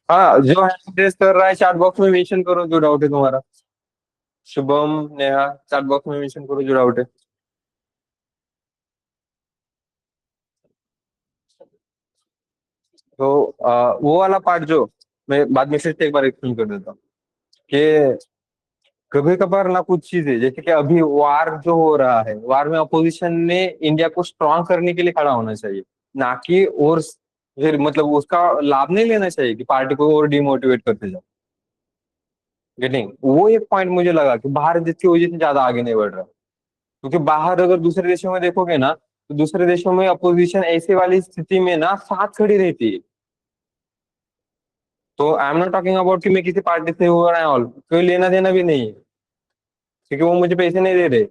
हाँ, जो हैंड रेस कर रहा है चैट बॉक्स में मेंशन करो जो डाउट है तुम्हारा। शुभम, नेहा, चैट बॉक्स में मेंशन करो जो डाउट है। तो वो वाला पार्ट जो मैं बाद में फिर से एक बार एक्सप्लेन कर देता हूँ कि कभी कभार ना कुछ चीजें, जैसे कि अभी वार जो हो रहा है, वार में अपोजिशन ने इंडिया को स्ट्रांग करने के लिए खड़ा होना चाहिए, ना कि और फिर मतलब उसका लाभ नहीं लेना चाहिए कि पार्टी को और डिमोटिवेट करते जाओ। गेटिंग वो एक पॉइंट मुझे लगा कि भारत जिसकी वजह से ज्यादा आगे नहीं बढ़ रहा, क्योंकि बाहर अगर दूसरे देशों में देखोगे ना, तो दूसरे देशों में अपोजिशन ऐसे वाली स्थिति में ना साथ खड़ी रहती है। तो I am not talking about कि मैं किसी पार्टी से हो रहा है, ऑल कोई लेना देना भी नहीं है, क्योंकि वो मुझे पैसे नहीं दे रहे।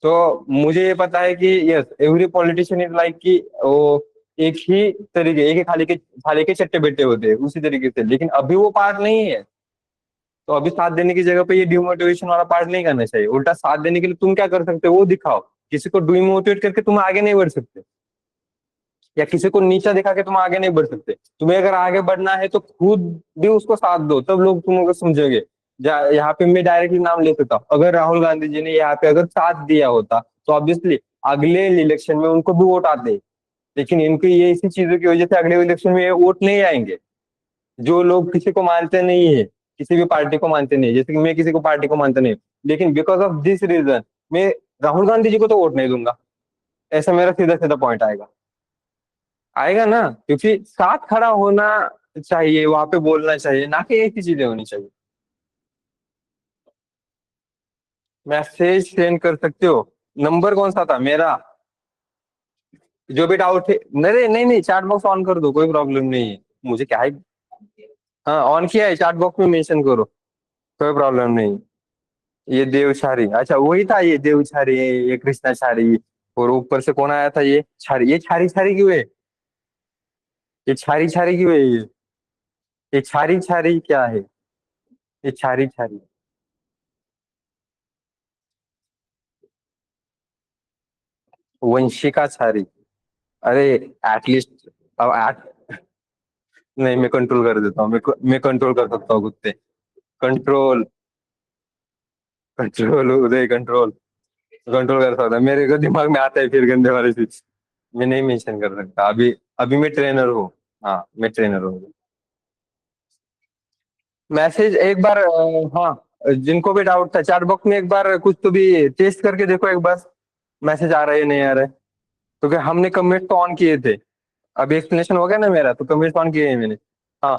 तो मुझे ये पता है कि yes, every politician is like कि वो एक ही तरीके, एक ही थाली के चट्टे बेटे होते हैं उसी तरीके से, लेकिन अभी वो पार्ट नहीं है। तो अभी साथ देने की जगह पे ये डिमोटिवेशन वाला पार्ट नहीं करना चाहिए, उल्टा साथ देने के लिए तुम क्या कर सकते हो वो दिखाओ। किसी को डिमोटिवेट करके तुम आगे नहीं बढ़ सकते, या किसी को नीचा दिखा के तुम आगे नहीं बढ़ सकते। तुम्हें अगर आगे बढ़ना है तो खुद भी उसको साथ दो, तब लोग तुमको समझेंगे। यहाँ पे मैं डायरेक्टली नाम ले सकता हूँ, अगर राहुल गांधी जी ने यहाँ पे अगर साथ दिया होता तो ऑब्वियसली अगले इलेक्शन में उनको भी वोट आते। लेकिन इनकी ये इसी चीजों की वजह से अगले इलेक्शन में ये वोट नहीं आएंगे। जो लोग किसी को मानते नहीं है, किसी भी पार्टी को मानते नहीं, जैसे कि मैं किसी को पार्टी को मानता नहीं, लेकिन बिकॉज ऑफ दिस रीजन मैं राहुल गांधी जी को तो वोट नहीं दूंगा। ऐसा मेरा सीधा सीधा पॉइंट आएगा। आएगा ना, क्योंकि साथ खड़ा होना चाहिए, वहां पे बोलना चाहिए, ना कि एक ही चीजें होनी चाहिए। मैसेज सेंड कर सकते हो। नंबर कौन सा था मेरा? जो भी डाउट है, नहीं नहीं नहीं, चैट बॉक्स ऑन कर दो, कोई प्रॉब्लम नहीं है। मुझे क्या है। हाँ, ऑन किया है, चैट बॉक्स में मेंशन करो, कोई प्रॉब्लम नहीं। ये देवछारी, अच्छा वही था, ये देवछारी, ये कृष्णा छारी। और ऊपर से कौन आया था? ये छारी, ये छारी छारी क्यों है? ये छारी छारी क्यों है ये छारी छारी क्या है? ये छारी छारी, वंशिका छारी। अरे एटलीस्ट, अब नहीं, मैं कंट्रोल कर देता हूँ, मैं कंट्रोल कर सकता हूँ कुत्ते। कंट्रोल, कंट्रोल उदय, कंट्रोल। कंट्रोल कर सकता हूँ, मेरे को दिमाग में आता है फिर गंदे वाले चीज। मैं नहीं मेंशन कर सकता अभी। अभी मैं ट्रेनर हूँ। हाँ, मैं ट्रेनर हूँ। मैसेज एक बार हाँ, जिनको भी डाउट था चैट बॉक्स में एक बार कुछ तो भी टेस्ट करके देखो एक बार, मैसेज आ रहा है नहीं आ रहा है। क्योंकि हमने कमेंट तो ऑन किए थे। अभी एक्सप्लेनेशन हो गया ना मेरा, तो कमेंट ऑन किए हैं मैंने। हाँ,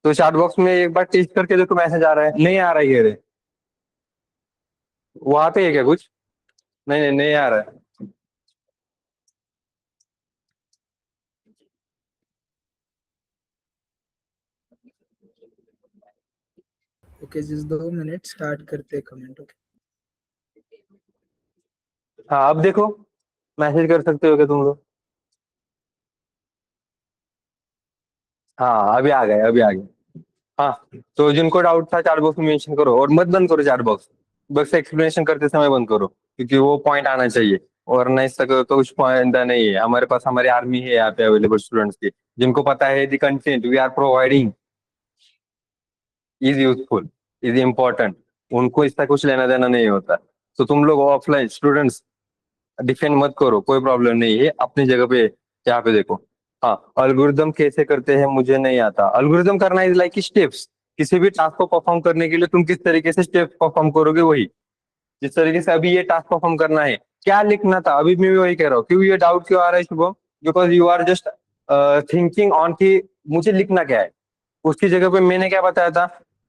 तो चैट बॉक्स में एक बार टेस्ट करके देखो, मैसेज आ रहा है नहीं आ रहा है ये रे। वहां पे है क्या कुछ? नहीं नहीं, नहीं आ रहा है। ओके, जिस 2 मिनट स्टार्ट करते कमेंट। ओके। हाँ, अब देखो, मैसेज कर सकते हो क्या तुम लोग? हाँ, अभी आ गए, अभी आ गए। हाँ, तो जिनको डाउट था चैट बॉक्स में मेंशन करो, और मत बंद करो चैट बॉक्स। बस एक्सप्लेनेशन करते समय बंद करो, क्योंकि वो पॉइंट आना चाहिए। और नहीं सको तो कुछ पॉइंट नहीं है हमारे पास, हमारी आर्मी है यहाँ पे अवेलेबल स्टूडेंट्स की, जिनको पता है the content we are providing is useful, is important. उनको इसका कुछ लेना देना नहीं होता। तो तुम लोग ऑफलाइन स्टूडेंट्स डिफेंड मत करो, कोई प्रॉब्लम नहीं है अपनी जगह पे। यहाँ पे देखो। हाँ, अल्गोरिदम कैसे करते हैं मुझे नहीं आता। अल्गोरिदम करना इज लाइक स्टेप्स। किसी भी टास्क को परफॉर्म करने के लिए तुम किस तरीके से स्टेप परफॉर्म करोगे, वही। जिस तरीके से अभी ये टास्क परफॉर्म करना है, क्या लिखना था, अभी मैं भी वही कह रहा हूँ। क्यों ये डाउट क्यों आ रहा है Shubham? Because you are just thinking on कि मुझे लिखना क्या है। उसकी जगह पे मैंने क्या बताया था,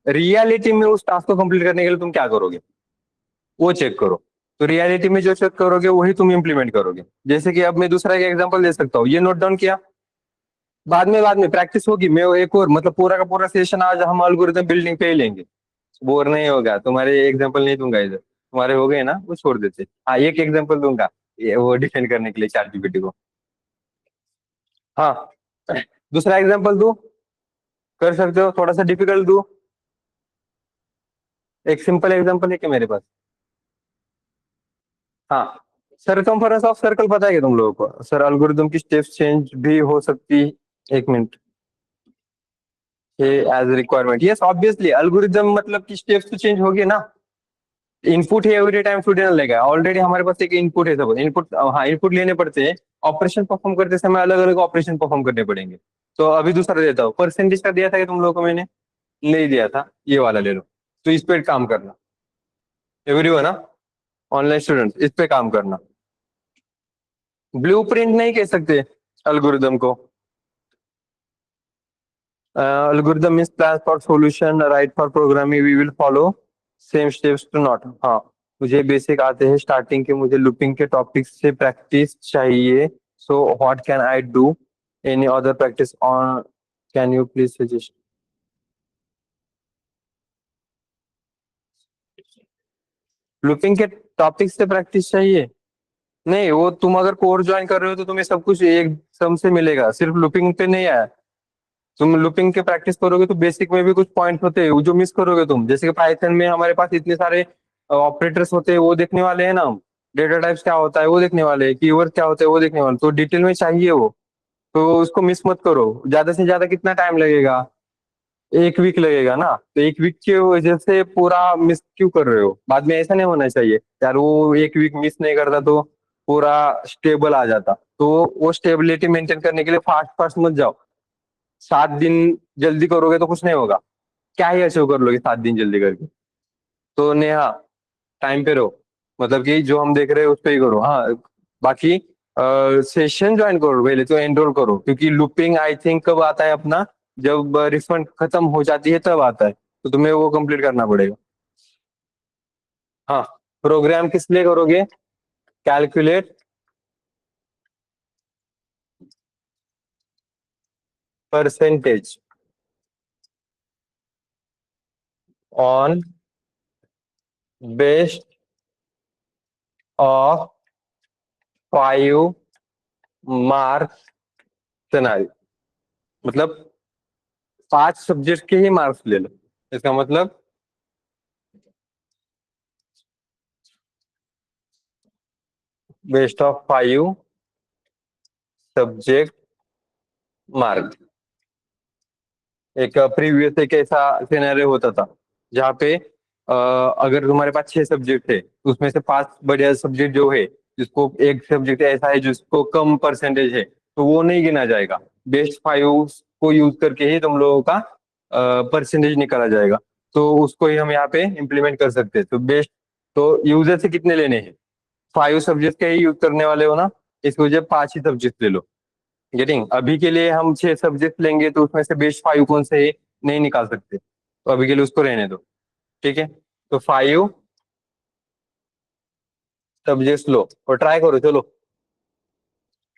रियलिटी में उस टास्क को कंप्लीट करने के लिए तुम क्या करोगे, वो चेक करो। तो रियलिटी में जो चेक करोगे वही तुम इंप्लीमेंट करोगे। जैसे कि अब मैं दूसरा एक एग्जांपल दे सकता हूँ, ये नोट डाउन किया। बाद में प्रैक्टिस होगी, मैं एक और मतलब पूरा का पूरा सेशन आज हम एल्गोरिथम बिल्डिंग पे ही लेंगे। बोर नहीं होगा, तुम्हारे एग्जांपल नहीं दूंगा इधर, तुम्हारे हो गए ना वो छोड़ देते। हाँ, एक एग्जांपल दूंगा, ये वो डिफेंड करने के लिए चैट जीपीटी को। हाँ, दूसरा एग्जांपल दो, कर सकते हो, थोड़ा सा डिफिकल्ट दो। एक सिंपल एग्जांपल है क्या मेरे पास? हाँ, सरकमफेरेंस ऑफ सर्कल पता है क्या तुम लोगों को? सर, एल्गोरिदम की स्टेप्स चेंज भी हो सकती। एक minute, as requirement, yes obviously algorithm मतलब कि स्टेप्स तो चेंज हो गए ना। इनपुट है एवरी टाइम स्टूडेंट लेगा, ऑलरेडी हमारे पास एक इनपुट है, सब इनपुट, हाँ इनपुट लेने पड़ते हैं। ऑपरेशन परफॉर्म करते समय अलग अलग ऑपरेशन परफॉर्म करने पड़ेंगे। तो अभी दूसरा देता हूँ, परसेंटेज का दिया था कि तुम लोगों को मैंने नहीं दिया था, ये वाला ले लो। तो इस पे काम करना, एवरीवन ना, ऑनलाइन स्टूडेंट इस पे काम करना। ब्लूप्रिंट नहीं कह सकते अल्गोरिदम को। algorithm means plans for solution, right for programming, we will follow same steps to not, हाँ मुझे बेसिक आते हैं स्टार्टिंग के, मुझे लूपिंग के टॉपिक से प्रैक्टिस चाहिए। So what can I do, any other practice on, can you please suggest. Looping के टॉपिक से प्रैक्टिस चाहिए? नहीं, वो तुम अगर कोर्स ज्वाइन कर रहे हो तो तुम्हें सब कुछ एक सम से मिलेगा, सिर्फ लूपिंग पे नहीं आया। तुम लूपिंग के प्रैक्टिस करोगे तो बेसिक में भी कुछ पॉइंट होते हैं वो जो मिस करोगे तुम, जैसे कि पाइथन में हमारे पास इतने सारे ऑपरेटर्स होते हैं, वो देखने वाले हैं ना हम। डेटा टाइप्स क्या होता है वो देखने वाले हैं, कीवर्ड क्या होता है वो देखने वाले, तो डिटेल में चाहिए वो। तो उसको मिस मत करो। ज्यादा से ज्यादा कितना टाइम लगेगा? एक वीक लगेगा ना, तो एक वीक की वजह से पूरा मिस क्यों कर रहे हो? बाद में ऐसा नहीं होना चाहिए यार, वो एक वीक मिस नहीं करता तो पूरा स्टेबल आ जाता। तो वो स्टेबिलिटी मेंटेन करने के लिए फास्ट फास्ट मत जाओ। 7 दिन जल्दी करोगे तो कुछ नहीं होगा, क्या ही अचीव कर लोगे 7 दिन जल्दी करके। तो नेहा, टाइम पे रहो, मतलब कि जो हम देख रहे हैं उस पे ही करो, हाँ। बाकी सेशन ज्वाइन करो, पहले तो एनरोल करो, क्योंकि लूपिंग आई थिंक कब आता है अपना, जब रिफंड खत्म हो जाती है तब आता है, तो तुम्हें वो कंप्लीट करना पड़ेगा। हाँ, प्रोग्राम किस लिए करोगे? Calculate percentage on based of 5 marks scenario, मतलब 5 सब्जेक्ट के ही मार्क्स ले लो, इसका मतलब बेस्ट ऑफ 5 सब्जेक्ट मार्क। एक प्रीवियस एक ऐसा सिनेरियो होता था जहाँ पे अगर तुम्हारे पास 6 सब्जेक्ट थे, तो उसमें से 5 बढ़िया सब्जेक्ट जो है, जिसको एक सब्जेक्ट ऐसा है जिसको कम परसेंटेज है, तो वो नहीं गिना जाएगा। बेस्ट 5 को यूज करके ही तुम लोगों का परसेंटेज निकाला जाएगा। तो उसको ही हम यहाँ पे इम्प्लीमेंट कर सकते हैं। तो बेस्ट, तो यूजर से कितने लेने हैं? 5 सब्जेक्ट का ही यूज करने वाले हो ना, इस वजह 5 ही सब्जेक्ट ले लो। गेटिंग, अभी के लिए हम 6 सब्जेक्ट लेंगे तो उसमें से बेस्ट 5 कौन से है नहीं निकाल सकते, तो अभी के लिए उसको रहने दो। ठीक है, तो 5 सब्जेक्ट लो और ट्राई करो, चलो।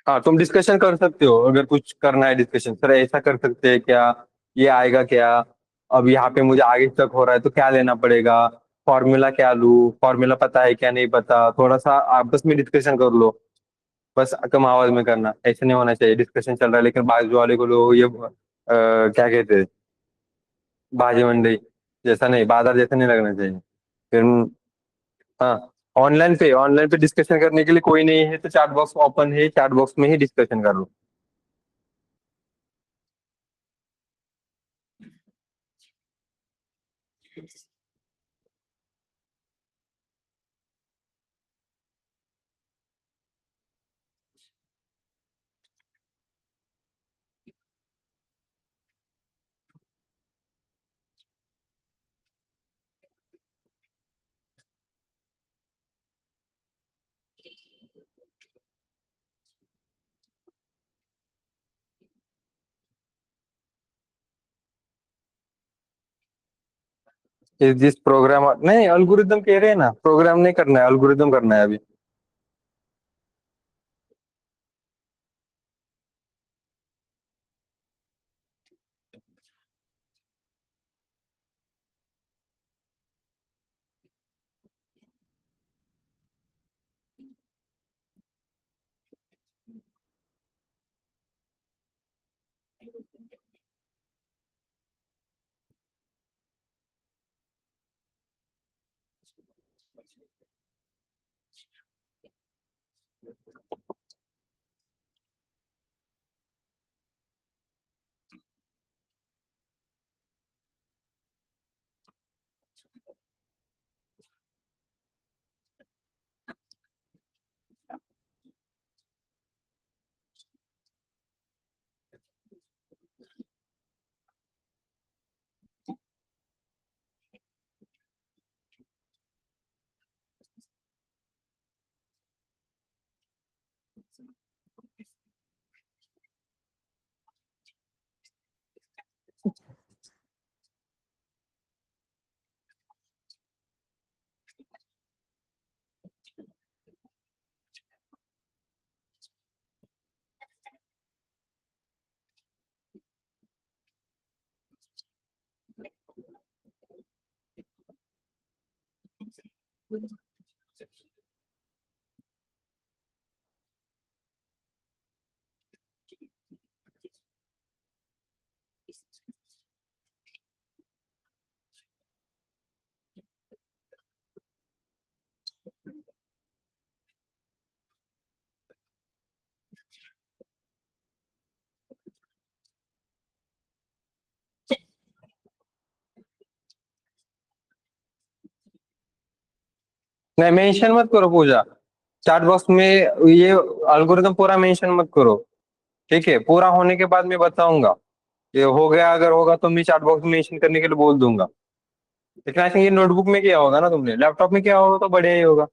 हाँ, तुम डिस्कशन कर सकते हो, अगर कुछ करना है डिस्कशन, सर ऐसा कर सकते हैं क्या, ये आएगा क्या, अब यहाँ पे मुझे आगे तक हो रहा है तो क्या लेना पड़ेगा, फॉर्मूला क्या लूँ, फॉर्मूला पता है क्या नहीं पता, थोड़ा सा आपस में डिस्कशन कर लो। बस कम आवाज में करना, ऐसे नहीं होना चाहिए, डिस्कशन चल रहा है लेकिन बाजू वाले को लोग ये क्या कहते हैं, बाजी मंडई जैसा नहीं, बाजार जैसा नहीं लगना चाहिए फिर। हाँ, ऑनलाइन पे डिस्कशन करने के लिए कोई नहीं है तो चैट बॉक्स ओपन है, चैट बॉक्स में ही डिस्कशन कर लो। इस दिस प्रोग्राम, नहीं अल्गोरिदम कह रहे हैं ना, प्रोग्राम नहीं करना है, अल्गोरिदम करना है अभी। नहीं, मेंशन मत करो पूजा। चैट बॉक्स में ये अल्गोरिदम पूरा मेंशन मत करो। ठीक है, पूरा होने के बाद मैं बताऊंगा। ये हो गया, अगर होगा तो मैं चैट बॉक्स में मेंशन करने के लिए बोल दूंगा। लेकिन आई थिंक ये नोटबुक में किया होगा ना तुमने, लैपटॉप में किया होगा तो बढ़िया ही होगा।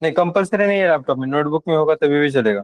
नहीं, कंपलसरी नहीं है, लैपटॉप में नोटबुक में होगा तभी भी चलेगा।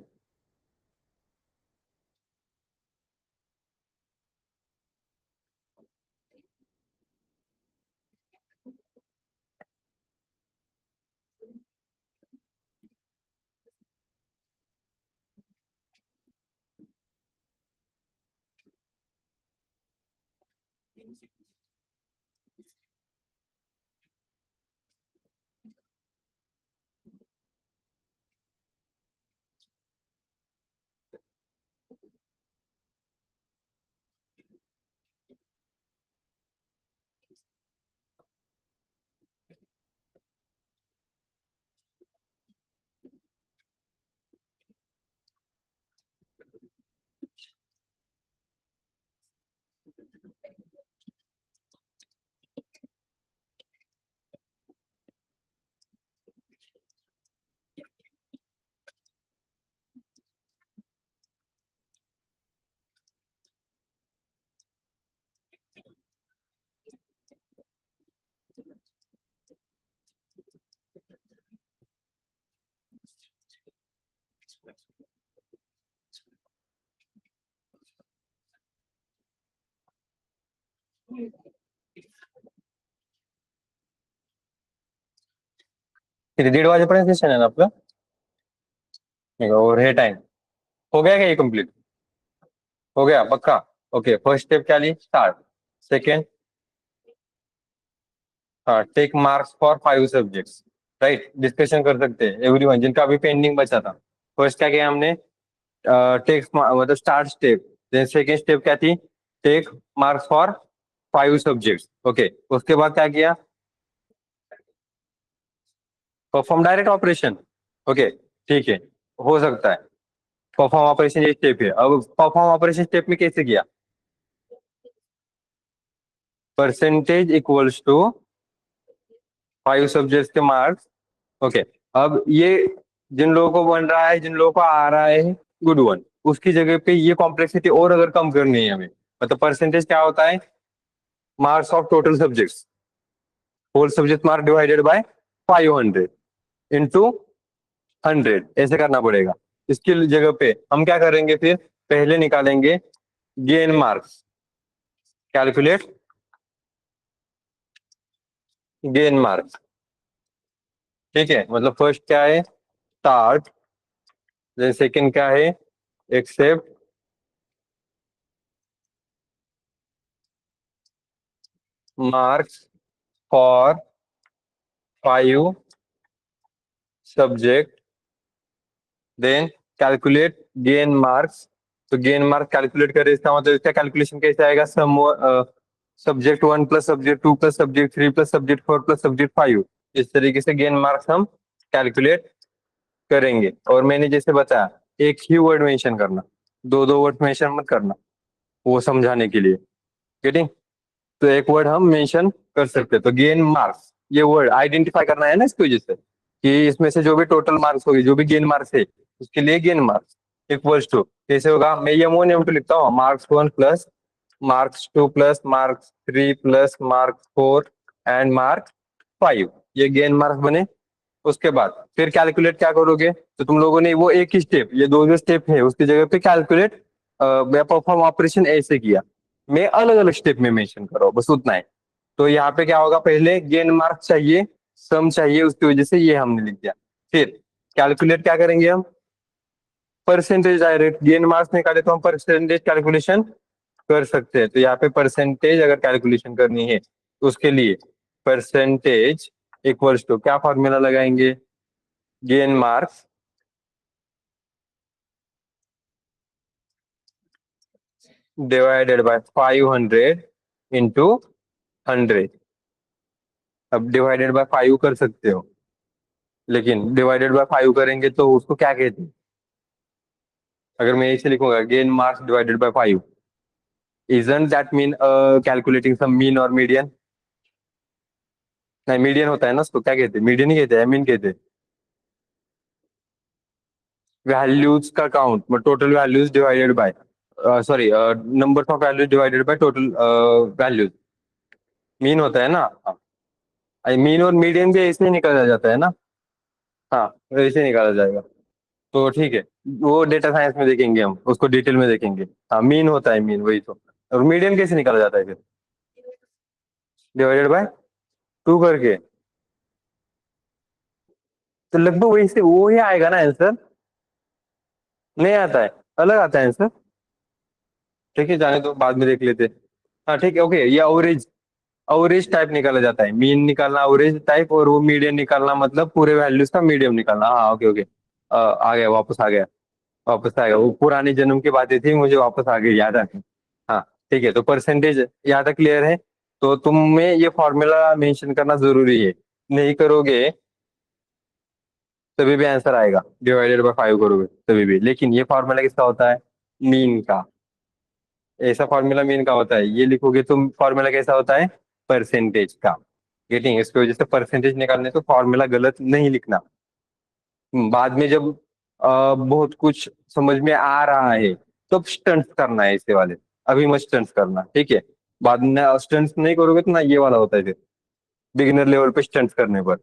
किती 1:30 वाजेपर्यंत सेशन आहे ना आपलं? ठीक आहे, और हे टाइम हो गया क्या ये कंप्लीट? हो गया पक्का? ओके, फर्स्ट स्टेप क्या ली? स्टार्ट। सेकेंड, हाँ, take marks for 5 subjects. Right, discussion कर सकते हैं एवरीवन जिनका अभी पेंडिंग बचा था। फर्स्ट क्या किया हमने? टेक मतलब start step. Then second step क्या थी? Take marks for 5 subjects. Okay, उसके बाद क्या किया? Perform direct operation. ओके, ठीक है, हो सकता है। परफॉर्म ऑपरेशन ये स्टेप है। अब परफॉर्म ऑपरेशन स्टेप में कैसे किया? परसेंटेज इक्वल्स टू 5 सब्जेक्ट्स के मार्क्स। ओके, अब ये जिन लोगों को बन रहा है, जिन लोगों को आ रहा है, गुड वन, उसकी जगह पे ये कॉम्प्लेक्सिटी और अगर कम करनी है हमें, मतलब परसेंटेज क्या होता है? Marks of total subjects, whole subject mark divided by 500 into 100, ऐसे करना पड़ेगा। इसकी जगह पे हम क्या करेंगे फिर? पहले निकालेंगे gain marks. Calculate gain marks. ठीक है, मतलब फर्स्ट क्या है? स्टार्ट। देन सेकंड क्या है? Accept marks for 5 subject. Then calculate gain marks. तो गेन मार्क्स कैलकुलेट करें, इसका मतलब इसका कैलकुलेशन कैसे आएगा? Sum subject 1 plus subject 2 plus subject 3 plus subject 4 plus subject 5। इस तरीके से गेन मार्क्स हम कैलकुलेट करेंगे। और मैंने जैसे बताया, एक ही वर्ड मेंशन करना, दो दो वर्ड मेंशन मत करना, वो समझाने के लिए। गेटिंग? तो एक वर्ड हम मेंशन कर सकते हैं। तो गेन मार्क्स, ये वर्ड आइडेंटिफाई करना है ना इसकी वजह से, कि इसमें से जो भी टोटल मार्क्स होगी, जो भी गेन मार्क्स है, उसके लिए गेन मार्क्स इक्वल्स टू कैसे होगा, मैं M1 M2 लिखता हूँ, marks 1 plus marks 2 plus marks 3 plus marks 4 and marks 5, ये गेन मार्क्स बने। उसके बाद फिर कैलकुलेट क्या करोगे, तो तुम लोगों ने वो एक ही स्टेप, ये दो जो स्टेप है उसकी जगह पे कैलकुलेट परफॉर्म ऑपरेशन ऐसे किया, मैं अलग अलग स्टेप में मेंशन करो, बस उतना है। तो यहाँ पे क्या होगा, पहले गेन मार्क चाहिए, सम चाहिए, उसकी वजह से ये हमने लिख दिया। फिर कैलकुलेट क्या करेंगे हम, परसेंटेज डायरेक्ट, गेन मार्क्स निकाले तो हम परसेंटेज कैलकुलेशन कर सकते हैं। तो यहाँ पे परसेंटेज अगर कैलकुलेशन करनी है तो उसके लिए परसेंटेज इक्वल्स टू क्या फॉर्मूला लगाएंगे, gain marks divided by 500 into 100। अब डिवाइडेड बाय 5 कर सकते हो, लेकिन डिवाइडेड बाय 5 करेंगे तो उसको क्या कहते हैं, अगर मैं ऐसे लिखूंगा gain marks divided by 5, isn't that mean calculating sum mean और मीडियन? नहीं, मीडियन होता है ना, उसको क्या कहते हैं, मीडियन ही कहते हैं, मीन कहते हैं। वैल्यूज का count, total values divided by, sorry, number of values divided by total values, mean होता है ना। हाँ, मीन और मीडियन भी ऐसे ही निकाला जाता है ना। हाँ, ऐसे निकाला जाएगा। तो ठीक है, वो डेटा साइंस में देखेंगे, हम उसको डिटेल में देखेंगे। हाँ, मीन होता है, मीन वही तो। और मीडियन कैसे निकाला जाता है फिर, डिवाइडेड बाय 2 करके, तो लगभग वही से वो ही आएगा ना आंसर। नहीं आता है, अलग आता है आंसर। ठीक है, जाने तो बाद में देख लेते। हाँ ठीक है, ओके, ये एवरेज, एवरेज टाइप निकाला जाता है, मीन निकालना एवरेज टाइप, और वो मीडियन निकालना मतलब पूरे वैल्यूज का मीडियम निकालना। हाँ ओके ओके, आ गया, वापस आ गया, वापस आ गया, वो पुराने जन्म की बातें थी, मुझे वापस आ गई, याद आ गई। हाँ ठीक है, तो परसेंटेज यहाँ तक क्लियर है। तो तुम्हें ये फॉर्मूला मेंशन करना जरूरी है, नहीं करोगे तभी भी आंसर आएगा, डिवाइडेड बाय 5 करोगे तभी भी। लेकिन ये फॉर्मूला किसका होता है, मीन का। ऐसा फॉर्मूला मीन का होता है, ये लिखोगे तुम फॉर्मूला कैसा होता है, परसेंटेज का। गेटिंग? इसकी वजह से परसेंटेज निकालने तो फॉर्मूला गलत नहीं लिखना। बाद में जब बहुत कुछ समझ में आ रहा है तब स्टंट्स करना है ऐसे वाले, अभी मत स्टंट्स करना, ठीक है? बाद में स्टंट्स नहीं करोगे तो ना ये वाला होता है फिर, बिगिनर लेवल पे स्टंट्स करने पर।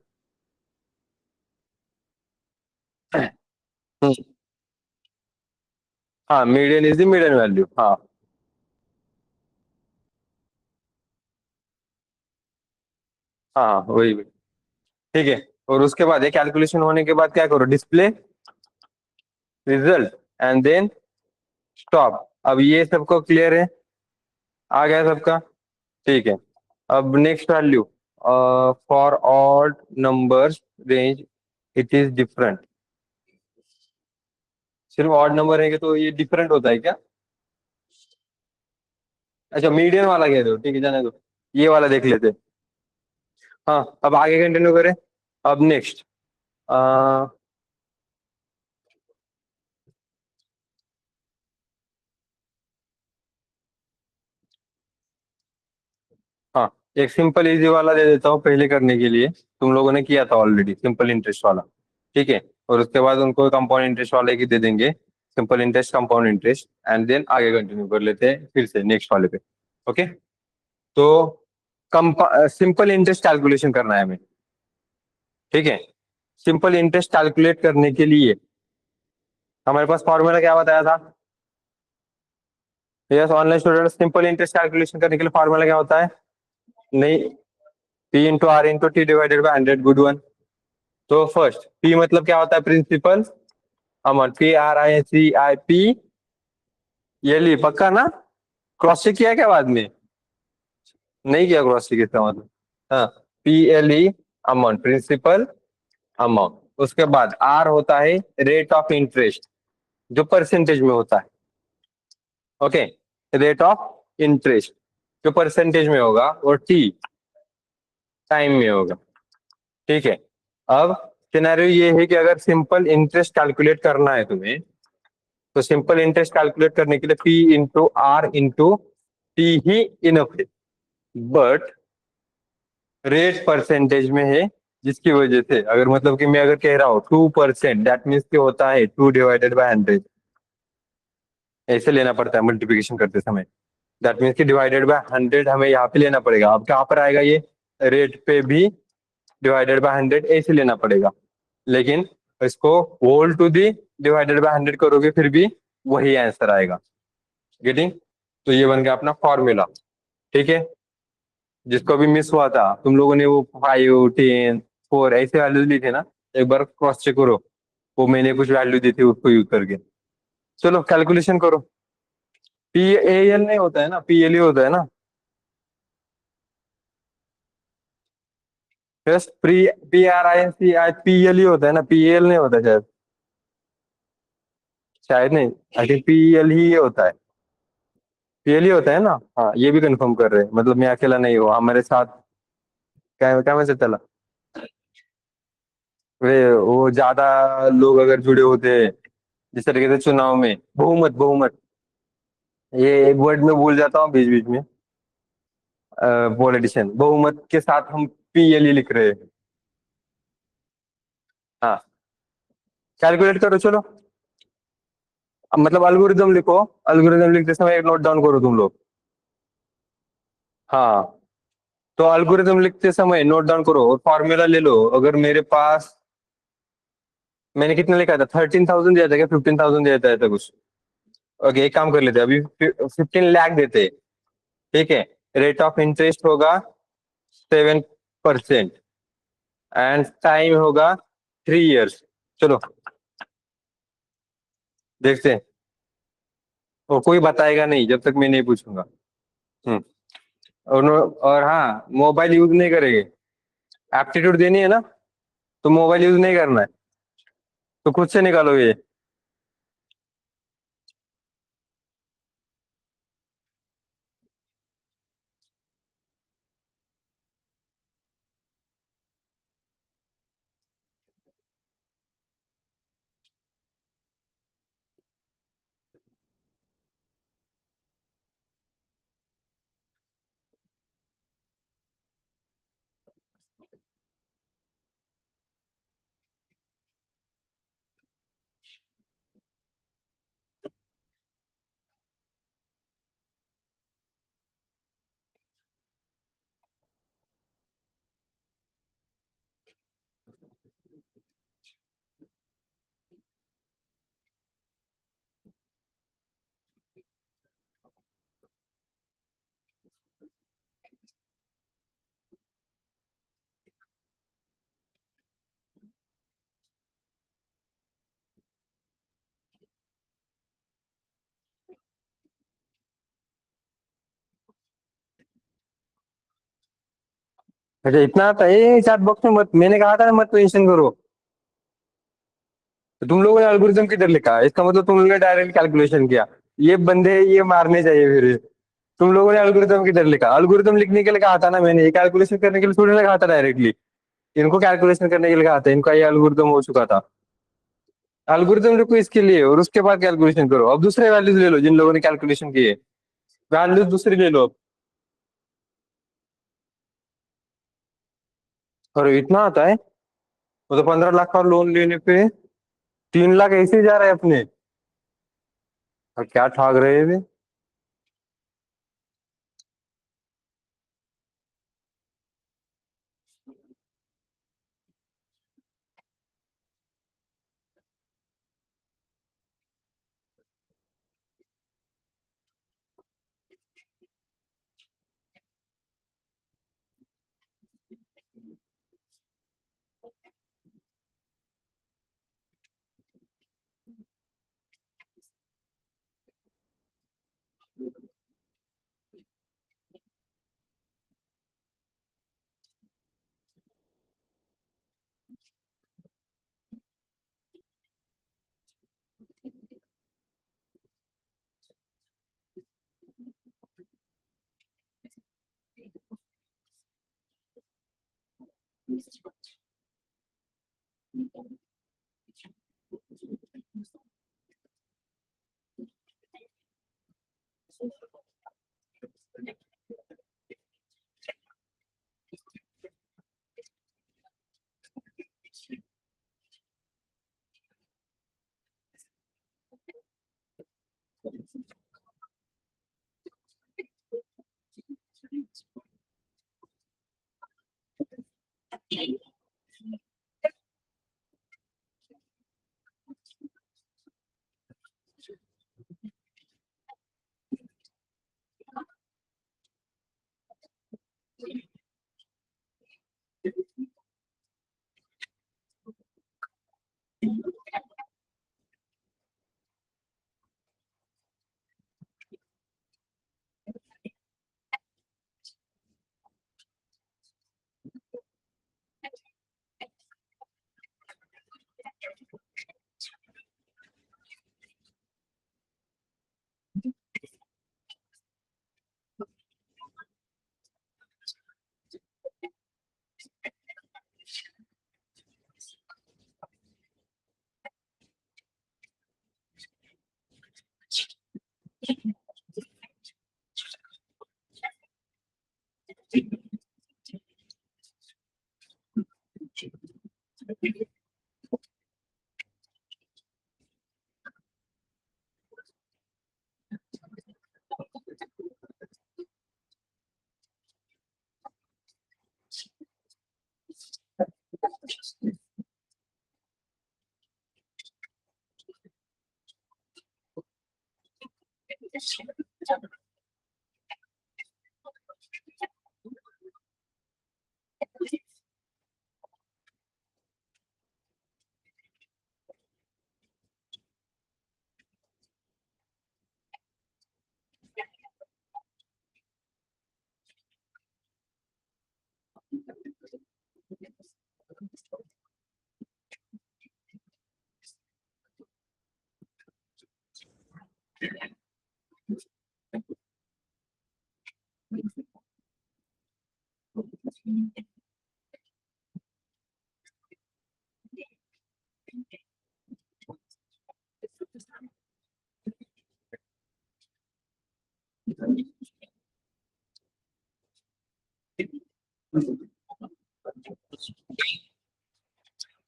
हम्म, हाँ, median is the median value, हाँ। हाँ वही वही। ठीक है, और उसके बाद ये कैलकुलेशन होने के बाद क्या करो, display result and then stop. अब ये सबको क्लियर है, आ गया सबका? ठीक है, अब next value, for odd numbers range it is different. सिर्फ ऑड नंबर है तो ये डिफरेंट होता है क्या? अच्छा, मीडियन वाला कह रहे हो, ठीक है, जाने दो, ये वाला देख लेते। हाँ, अब आगे कंटिन्यू करें। अब नेक्स्ट, हाँ, एक सिंपल इजी वाला दे देता हूँ पहले करने के लिए, तुम लोगों ने किया था ऑलरेडी सिंपल इंटरेस्ट वाला, ठीक है? और उसके बाद उनको कंपाउंड इंटरेस्ट वाले की दे देंगे, simple interest, compound interest, and then आगे कंटिन्यू कर लेते हैं फिर से नेक्स्ट वाले पे। ओके, तो सिंपल इंटरेस्ट कैलकुलेशन करना है हमें, ठीक है? सिंपल इंटरेस्ट कैलकुलेट करने के लिए हमारे पास फॉर्मूला क्या बताया था? Yes, online student, simple interest calculation करने के लिए फॉर्मूला क्या होता है? नहीं, P × R × T divided by 100, good one. तो फर्स्ट P मतलब क्या होता है, प्रिंसिपल अमाउंट, PRINCIP, ये ली पक्का ना? क्रॉस चेक किया क्या बाद में? नहीं किया क्रॉस चेक इसका मतलब? हाँ, PLE अमाउंट, प्रिंसिपल अमाउंट। उसके बाद R होता है रेट ऑफ इंटरेस्ट, जो परसेंटेज में होता है। ओके, रेट ऑफ इंटरेस्ट जो परसेंटेज में होगा, और T टाइम में होगा, ठीक है। अब सिनेरियो ये है कि अगर सिंपल इंटरेस्ट कैलकुलेट करना है तुम्हें, तो सिंपल इंटरेस्ट कैलकुलेट करने के लिए P into R into T ही इनफ है। बट रेट परसेंटेज में है, जिसकी वजह से अगर मतलब कि मैं अगर कह रहा हूँ 2%, दैट मीन्स कि होता है 2/100। ऐसे लेना पड़ता है मल्टीप्लिकेशन करते समय। दैट मीन्स कि डिवाइडेड बाय 100 हमें यहाँ पे लेना पड़ेगा। अब कहाँ पर आएगा ये, रेट पे भी डिवाइडेड बाय 100 ऐसे लेना पड़ेगा। लेकिन इसको whole to the divided by 100 करोगे फिर भी वही आंसर आएगा। गेटिंग? तो ये बन गया अपना फॉर्मूला। ठीक है। जिसको भी मिस हुआ था तुम लोगों ने, वो 5, 10, 4 ऐसे वैल्यूज ली थे ना, एक बार क्रॉस चेक करो। वो मैंने कुछ वैल्यू दी थी उसको यूज करके। चलो कैलकुलेशन करो। पी ए एल नहीं होता है ना, पी एल ही होता है ना। Yes, pre P R I N C I P L ही होता है ना, पी एल नहीं होता शायद। शायद नहीं, आई थिंक पी एल ही होता है। पी एल ही होता है ना। हाँ, ये भी कंफर्म कर रहे हैं, मतलब मैं अकेला नहीं हूँ हमारे साथ। क्या क्या वैसे चला। वे वो ज्यादा लोग अगर जुड़े होते हैं, जिस तरीके से चुनाव में बहुमत बहुमत, ये एक वर्ड में भूल जाता हूँ बीच बीच में। पॉलिटिशियन बहुमत के साथ हम पी एल ही लिख रहे हैं। हाँ, कैलकुलेट करो चलो। अब मतलब अल्गोरिदम लिखो। अल्गोरिदम लिखते समय एक नोट डाउन करो तुम लोग। हाँ, तो अल्गोरिदम लिखते समय नोट डाउन करो और फॉर्मूला ले लो। अगर मेरे पास, मैंने कितना लिखा था, 13,000 दिया था क्या, 15,000 दिया था ऐसा कुछ। ओके, एक काम कर लेते हैं अभी, 15 लाख देते हैं। ठीक है। रेट ऑफ इंटरेस्ट होगा 7% एंड टाइम होगा 3 इयर्स। चलो देखते हैं। और कोई बताएगा नहीं जब तक मैं नहीं पूछूंगा। हम्म। और हाँ, मोबाइल यूज नहीं करेंगे। एप्टीट्यूड देनी है ना, तो मोबाइल यूज नहीं करना है। तो खुद से निकालो ये। अच्छा, इतना आता है ये चैट बॉक्स में? मत, मैंने कहा था ना मत मेंशन करो। तो तुम लोगों ने एल्गोरिथम किधर लिखा, इसका मतलब तुम लोगों ने डायरेक्ट कैलकुलेशन किया। ये बंदे ये मारने चाहिए फिर। तुम लोगों ने एल्गोरिथम किधर लिखा? एल्गोरिथम लिखने के लिए कहा था ना मैंने, ये कैलकुलेशन करने के लिए थोड़ी ना कहा था डायरेक्टली। इनको कैलकुलेशन करने के लिए कहा था, इनका ये एल्गोरिथम हो चुका था। एल्गोरिथम लिखो इसके लिए और उसके बाद कैलकुलेशन करो। अब दूसरे वैल्यूज ले लो जिन लोगों ने कैलकुलेशन किए। वैल्यूज दूसरी ले लो। और इतना आता है? वो तो 15 लाख का लोन लेने पे 3 लाख ऐसे ही जा रहे हैं अपने। और क्या ठग रहे हैं वे।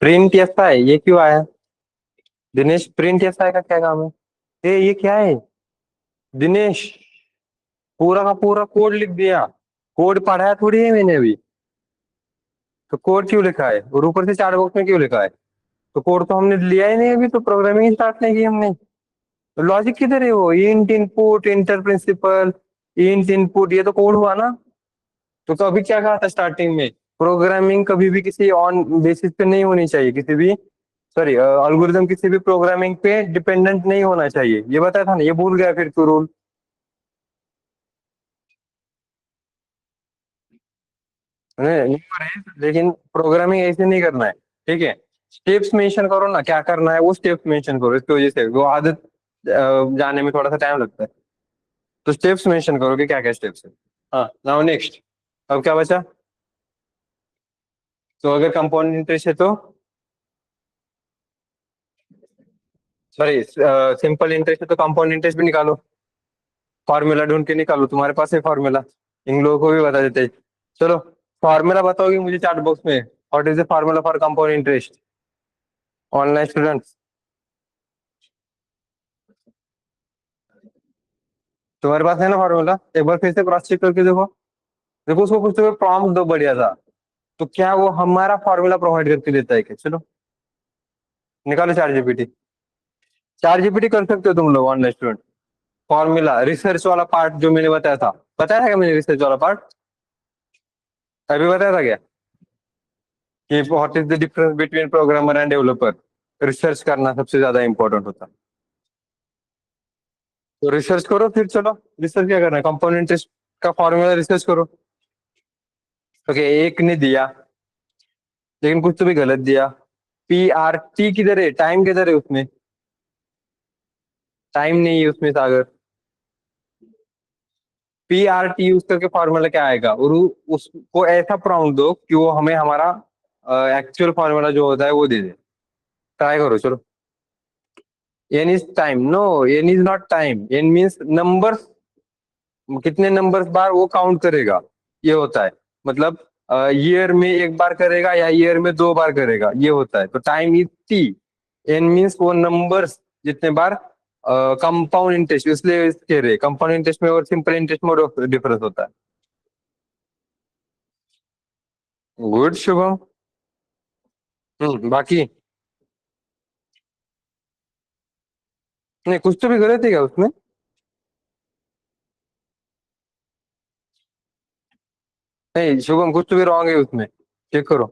प्रिंट ऐसा है, ये क्यों आया? दिनेश, प्रिंट ऐसा है का क्या काम है? ये क्या है दिनेश? पूरा का पूरा कोड लिख दिया। कोड पढ़ाया थोड़ी है मैंने अभी। तो कोड क्यों लिखा है और ऊपर से चार बॉक्स में क्यों लिखा है? तो कोड तो हमने लिया ही नहीं अभी, तो प्रोग्रामिंग स्टार्ट नहीं की हमने। तो लॉजिक किधर है? वो int input, enter principal, int input, ये तो कोड हुआ ना। तो अभी क्या कहा था स्टार्टिंग में? प्रोग्रामिंग कभी भी किसी ऑन बेसिस पे नहीं होनी चाहिए, किसी भी सॉरी एल्गोरिदम किसी भी प्रोग्रामिंग पे डिपेंडेंट नहीं होना चाहिए, ये बताया था ना। ये भूल गया फिर तू रूल? नहीं हो रहे, लेकिन प्रोग्रामिंग ऐसे नहीं करना है, ठीक है? स्टेप्स मेंशन करो ना, क्या करना है वो स्टेप्स मेंशन करो। इसकी वजह से वो आदत जाने में थोड़ा सा टाइम लगता है। तो स्टेप्स मेंशन करो कि क्या क्या स्टेप्स है। हाँ, नाउ नेक्स्ट। अब क्या बचा? तो अगर कंपाउंड इंटरेस्ट है तो सॉरी सिंपल इंटरेस्ट है तो कंपाउंड इंटरेस्ट भी निकालो। फॉर्मूला ढूंढ के निकालो, तुम्हारे पास है फॉर्मूला। इन लोगों को भी बता देते। चलो, फॉर्मूला बताओगे मुझे चैट बॉक्स में? What is the formula for compound interest? Online students, तुम्हारे पास है ना फॉर्मूला? एक बार फिर से क्रॉस चेक करके देखो। देखो उसको कुछ तो प्रॉम्प्ट दो बढ़िया सा। तो क्या वो हमारा फॉर्मूला प्रोवाइड करके देता है क्या? चलो निकालो चार जीपीटी। चार जीपीटी कर सकते हो तुम लोग ऑनलाइन स्टूडेंट। फॉर्मूला रिसर्च वाला पार्ट जो मैंने बताया था क्या मैंने? रिसर्च वाला पार्ट अभी बताया था क्या? कि what is the difference between programmer end developer? Research करना सबसे ज्यादा इंपॉर्टेंट होता है। तो रिसर्च करो फिर। चलो, रिसर्च क्या करना है? कंपाउंड इंटरेस्ट का फॉर्मूला रिसर्च करो। ओके, एक ने दिया लेकिन कुछ तो भी गलत दिया। पी आर टी किधर है? टाइम किधर है उसमें? टाइम नहीं है उसमें सागर। पी आर टी यूज करके फॉर्मूला क्या आएगा? और उसको ऐसा प्रॉम्प्ट दो कि वो हमें हमारा एक्चुअल फॉर्मूला जो होता है वो दे दे। ट्राई करो चलो। N is time? No, N is not time. N means number कितने नंबर्स बार वो काउंट करेगा, ये होता है। मतलब ईयर में एक बार करेगा या ईयर में दो बार करेगा, ये होता है। तो time is T, N means वो नंबर्स जितने बार कंपाउंड इंटरेस्ट, इसलिए कह रहे कंपाउंड इंटरेस्ट में और सिंपल इंटरेस्ट में डिफरेंस होता है। गुड शुभम। बाकी नहीं, कुछ तो भी गलत है क्या उसमें? नहीं शुभम, कुछ तो भी रॉन्ग है उसमें, चेक करो।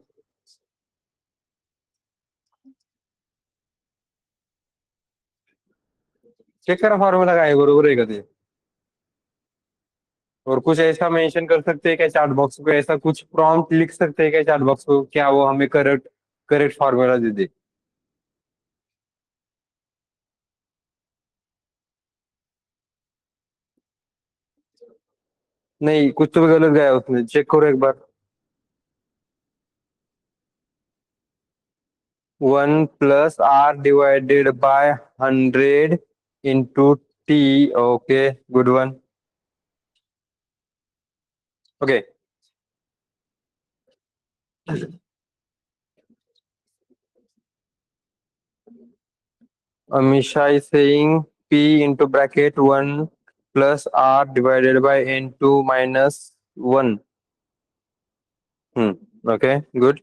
चेक करा फॉर्मूला का है बरोबर है का ते? और कुछ ऐसा मेंशन कर सकते हैं क्या चैट बॉक्स को, ऐसा कुछ प्रॉम्प्ट लिख सकते हैं क्या चैट बॉक्स को, क्या वो हमें करेक्ट करेक्ट फॉर्मूला दे दे? नहीं, कुछ तो भी गलत गया उसमें, चेक करो एक बार। 1 + r/100 into T. Okay, good one. Okay, Amisha is saying p into bracket 1 + r/n2 - 1। Okay, good.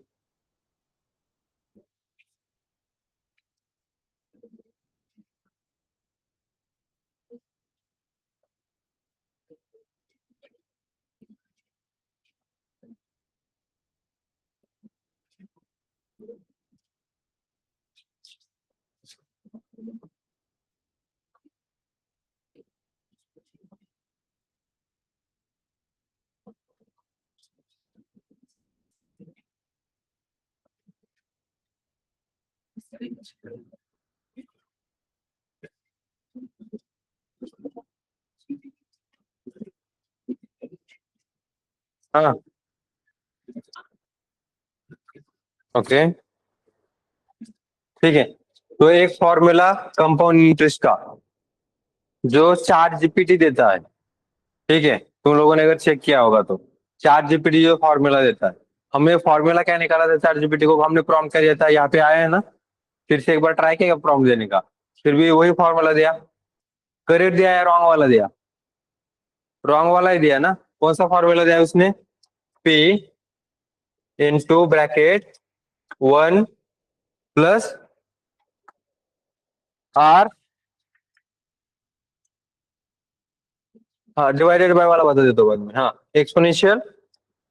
हाँ, ओके, ठीक है। तो एक फॉर्मूला कंपाउंड इंटरेस्ट का जो चार जीपीटी देता है, ठीक है, तुम लोगों ने अगर चेक किया होगा तो चार जीपीटी जो फॉर्मूला देता है, हमें फॉर्मूला क्या निकाला था चार जीपीटी को, हमने प्रॉम्प्ट कर दिया था, यहाँ पे आया है ना। फिर से एक बार ट्राई किया प्रॉम्प्ट देने का, फिर भी वही फॉर्मूला दिया। करेक्ट दिया या रॉन्ग वाला दिया? रॉन्ग वाला ही दिया ना। कौन सा फॉर्मूला दिया उसने? पी इंटू ब्रैकेट 1 + r, हाँ डिवाइडेड बाय वाला बता देता हूँ बाद में, हाँ एक्सपोनेंशियल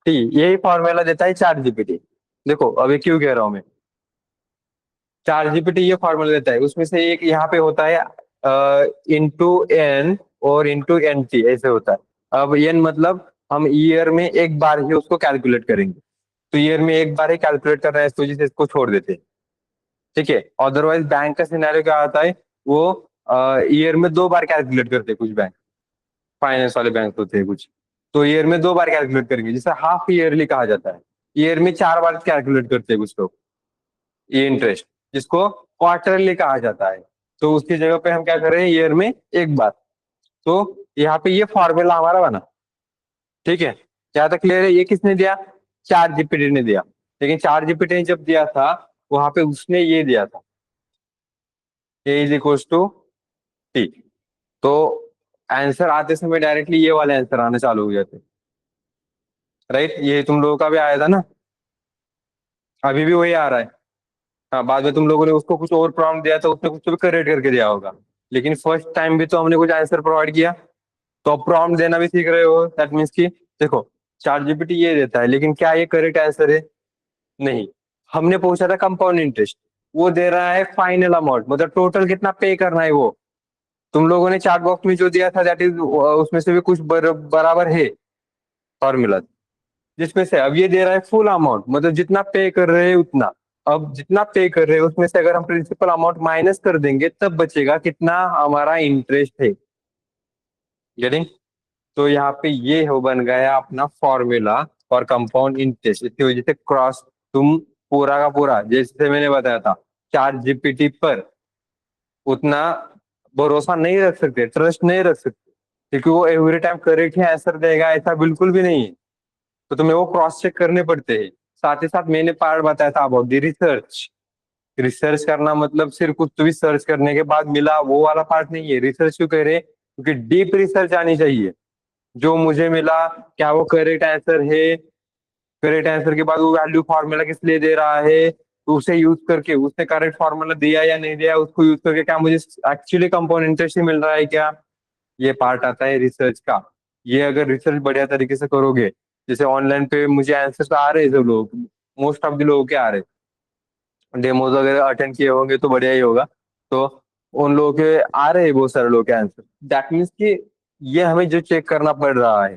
टी, यही फॉर्मूला देता है चार जीपीटी। देखो अभी क्यों कह रहा हूँ मैं, चार जीपीटी ये फॉर्मूला देता है, उसमें से एक यहाँ पे होता है इंटू एन और इंटू एन टी, ऐसे होता है। अब एन मतलब हम ईयर में एक बार ही उसको कैलकुलेट करेंगे, तो ईयर में एक बार ही कैलकुलेट करना है, इस वजह से इसको छोड़ देते हैं। ठीक है, अदरवाइज बैंक का सिनेरियो क्या आता है, वो ईयर में दो बार कैलकुलेट करते हैं कुछ बैंक, फाइनेंस वाले बैंक होते हैं कुछ, तो ईयर में दो बार कैलकुलेट करेंगे, जिसे हाफ ईयरली कहा जाता है। ईयर में चार बार कैलकुलेट करते हैं कुछ लोग ये इंटरेस्ट, जिसको क्वार्टरली कहा जाता है। तो उसकी जगह पे हम क्या कर रहे हैं, ईयर में एक बार। तो यहाँ पे ये फॉर्मूला हमारा बना, ठीक है। यहाँ तक क्लियर है? ये किसने दिया? चार जीपीटी ने दिया। लेकिन चार जीपीटी ने जब दिया था, वहां पे उसने ये दिया था, A = T। तो आंसर आते समय डायरेक्टली ये वाले आंसर आने चालू हो जाते, राइट? ये तुम लोगों का भी आया था ना, अभी भी वही आ रहा है। हाँ, बाद में तुम लोगों ने उसको कुछ और प्रॉम्प्ट दिया तो उसने कुछ तो भी करेक्ट करके दिया होगा, लेकिन फर्स्ट टाइम भी तो हमने कुछ आंसर प्रोवाइड किया। तो अब प्रॉम्प्ट देना भी सीख रहे हो, दैट मीन्स कि देखो, चार जीपीटी ये देता है, लेकिन क्या ये करेक्ट आंसर है? नहीं। हमने पूछा था कंपाउंड इंटरेस्ट, वो दे रहा है फाइनल अमाउंट, मतलब टोटल कितना पे करना है वो। तुम लोगों ने चार्ट बॉक्स में जो दिया था दैट इज, उसमें से भी कुछ बराबर है फॉर्मूला, जिसमें से अब ये दे रहा है फुल अमाउंट, मतलब जितना पे कर रहे हैं उतना। अब जितना पे कर रहे हैं उसमें से अगर हम प्रिंसिपल अमाउंट माइनस कर देंगे, तब बचेगा कितना हमारा इंटरेस्ट है। गेटिंग? तो यहाँ पे ये हो बन गया अपना फॉर्मूला फॉर कंपाउंड इंटरेस्ट। इसकी वजह से क्रॉस, तुम पूरा का पूरा जैसे मैंने बताया था, चार जीपीटी पर उतना भरोसा नहीं रख सकते, ट्रस्ट नहीं रख सकते। क्योंकि वो एवरी टाइम करेक्ट ही आंसर देगा ऐसा बिल्कुल भी नहीं है। तो तुम्हें वो क्रॉस चेक करने पड़ते हैं। साथ ही साथ मैंने पार्ट बताया था अबाउट द रिसर्च। रिसर्च करना मतलब सिर्फ कुछ भी सर्च करने के बाद मिला वो वाला पार्ट नहीं है। रिसर्च क्यों कह रहे हैं? क्योंकि डीप रिसर्च आनी चाहिए। जो मुझे मिला, क्या वो करेक्ट आंसर है? करेक्ट आंसर के बाद वो वैल्यू फॉर्मूला किस लिए दे रहा है, तो उसे यूज करके उसने करेक्ट फॉर्मूला दिया या नहीं दिया, उसको यूज करके क्या मुझे एक्चुअली कंपाउंड इंटरेस्ट ही मिल रहा है क्या? ये पार्ट आता है रिसर्च का। ये अगर रिसर्च बढ़िया तरीके से करोगे, जैसे ऑनलाइन पे मुझे आंसर्स आ रहे हैं, सब लोग, मोस्ट ऑफ द लोगों के आ रहे हैं। डेमोज वगैरह अटेंड किए होंगे तो बढ़िया ही होगा। तो उन लोगों के आ रहे हैं बहुत सारे लोग के आंसर। दैट मीन्स कि ये हमें जो चेक करना पड़ रहा है,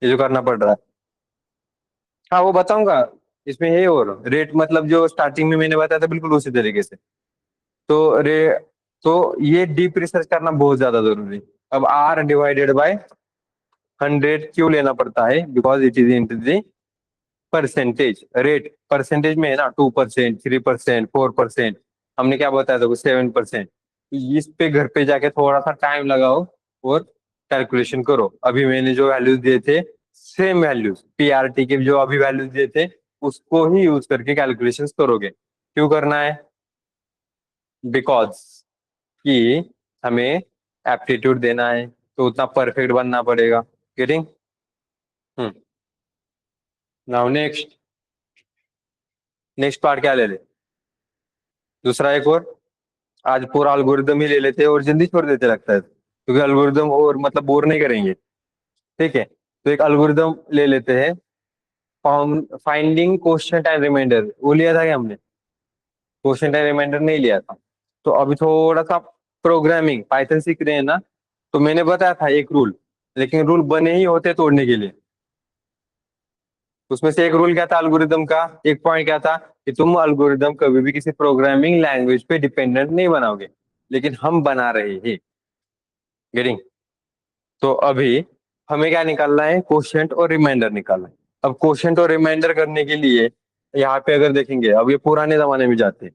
ये जो करना पड़ रहा है, हाँ वो बताऊंगा। इसमें है और रेट मतलब जो स्टार्टिंग में मैंने बताया था बिल्कुल उसी तरीके से। तो तो ये डीप रिसर्च करना बहुत ज्यादा जरूरी है। अब आर डिवाइडेड बाय 100 क्यों लेना पड़ता है? Because it is into the percentage rate. Percentage में है ना, 2%, 3%, 4%। हमने क्या बताया था? 7%। इस पे घर पे जाके थोड़ा सा टाइम लगाओ और कैलकुलेशन करो। अभी मैंने जो वैल्यूज दिए थे, सेम वैल्यूज पीआरटी के जो अभी वैल्यूज दिए थे, उसको ही यूज करके कैलकुलेशंस करोगे। क्यों करना है? बिकॉज कि हमें एप्टीट्यूड देना है, तो उतना परफेक्ट बनना पड़ेगा। Getting? Hmm. Now next. Next part क्या ले ले? दूसरा एक और। आज पूरा अल्गोरिदम ही ले लेते हैं और जल्दी छोड़ देते लगता है, क्योंकि अल्गोरिदम और मतलब बोर नहीं करेंगे। ठीक है, तो एक अल्गोरिदम ले लेते हैं। फाइंडिंग क्वेश्चन टाइम रिमाइंडर, वो लिया था क्या हमने? क्वेश्चन टाइम रिमाइंडर नहीं लिया था। तो अभी थोड़ा सा प्रोग्रामिंग पाइथन सीख रहे हैं ना, तो मैंने बताया था एक रूल। लेकिन रूल बने ही होते तोड़ने के लिए। उसमें से एक रूल क्या था अल्गोरिदम का? एक पॉइंट क्या था कि तुम अल्गोरिदम कभी भी किसी प्रोग्रामिंग लैंग्वेज पे डिपेंडेंट नहीं बनाओगे। लेकिन हम बना रहे हैं। गेटिंग? तो अभी हमें क्या निकालना है? क्वोशिएंट और रिमाइंडर निकालना है। अब क्वोशिएंट और रिमाइंडर करने के लिए यहाँ पे अगर देखेंगे, अब ये पुराने जमाने में जाते हैं,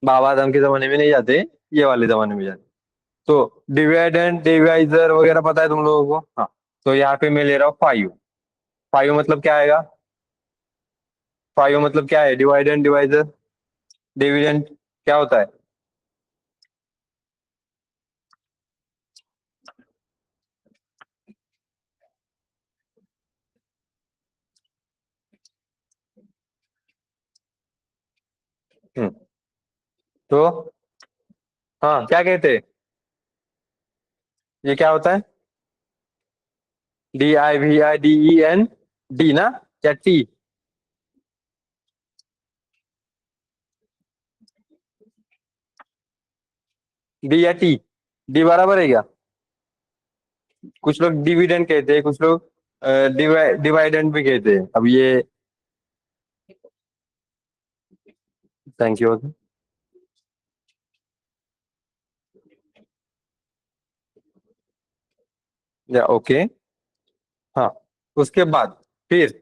बाबा आदम के जमाने में नहीं जाते, ये वाले जमाने में जाते। तो डिवाइड एंड डिवाइजर वगैरह पता है तुम लोगों को? हाँ। तो यहाँ पे मैं ले रहा हूँ 5। 5 मतलब क्या आएगा? 5 मतलब क्या है? Divide and divisor. डिविडेंड क्या होता है? हम्म। तो हाँ, क्या कहते हैं? ये क्या होता है? DIVIDEN। डी ना? क्या टी? डी या टी? डी बराबर है क्या? कुछ लोग डिविडेंड कहते हैं, कुछ लोग डिवाइडेंड भी कहते हैं। अब ये थैंक यू। या ओके। हाँ। उसके बाद फिर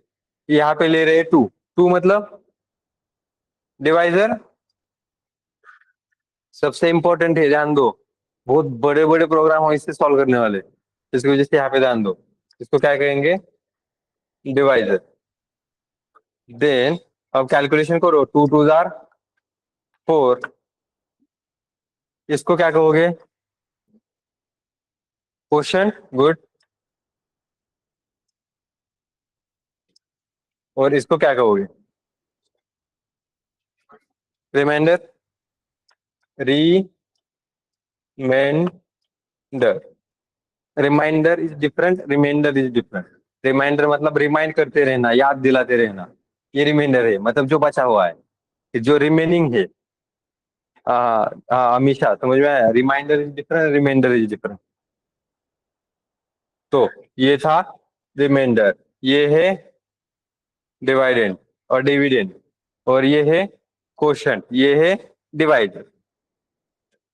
यहाँ पे ले रहे हैं 2। 2 मतलब डिवाइजर। सबसे इंपॉर्टेंट है, ध्यान दो। बहुत बड़े बड़े प्रोग्राम हो इससे सॉल्व करने वाले, इसकी वजह से यहाँ पे ध्यान दो। इसको क्या कहेंगे? डिवाइजर। देन अब कैलकुलेशन करो, 2 2 जार 4। इसको क्या कहोगे? क्वेश्चन। गुड। और इसको क्या कहोगे? Remainder. Remainder. Remainder is different, remainder is different. Remainder मतलब रिमाइंड करते रहना, याद दिलाते रहना। ये रिमाइंडर है, मतलब जो बचा हुआ है, जो रिमेनिंग है। हाँ हाँ, हमेशा समझ में आया? Remainder is different, remainder is different. तो ये था रिमाइंडर, ये है डिवाइडेंड और डिविडेंड, और ये है क्वोशंट, ये है डिवाइड।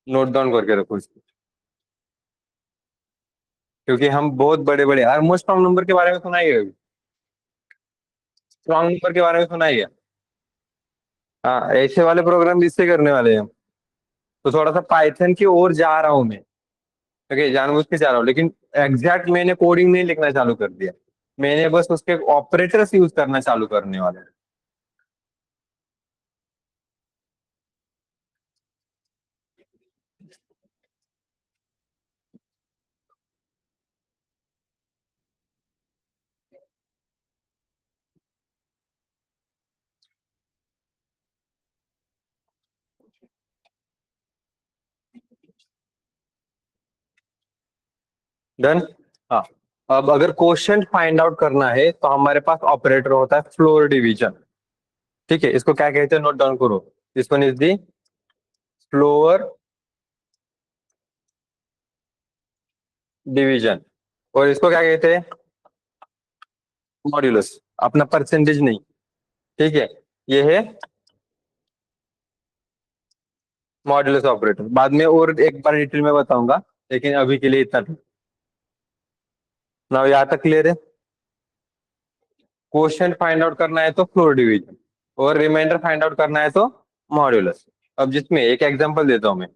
नोट डाउन करके रखो इसको, क्योंकि हम बहुत बड़े बड़े मोस्ट स्ट्रॉन्ग नंबर के बारे में सुना ही है। स्ट्रॉन्ग नंबर के बारे में सुना ही है। हाँ, ऐसे वाले प्रोग्राम इससे करने वाले हैं हम। तो थोड़ा सा पाइथन की ओर जा रहा हूं मैं। ओके, जानबूझ के जा रहा हूँ, लेकिन एग्जैक्ट मैंने कोडिंग नहीं लिखना चालू कर दिया। मैंने बस उसके ऑपरेटर्स यूज करना चालू करने वाले हैं। डन। हाँ, अब अगर क्वेश्चन फाइंड आउट करना है तो हमारे पास ऑपरेटर होता है फ्लोर डिवीजन। ठीक है, इसको क्या कहते हैं, नोट डाउन करो। This one is the floor division. और इसको क्या कहते हैं, मॉड्यूलस। अपना परसेंटेज नहीं। ठीक है, ये है मॉड्यूलस ऑपरेटर। बाद में और एक बार डिटेल में बताऊंगा, लेकिन अभी के लिए इतना। ना यहाँ तक क्लियर है। क्वेश्चन फाइंड आउट करना है तो फ्लोर डिवीजन, और रिमाइंडर फाइंड आउट करना है तो मॉड्यूलस। अब जिसमें एक एग्जांपल देता हूं मैं,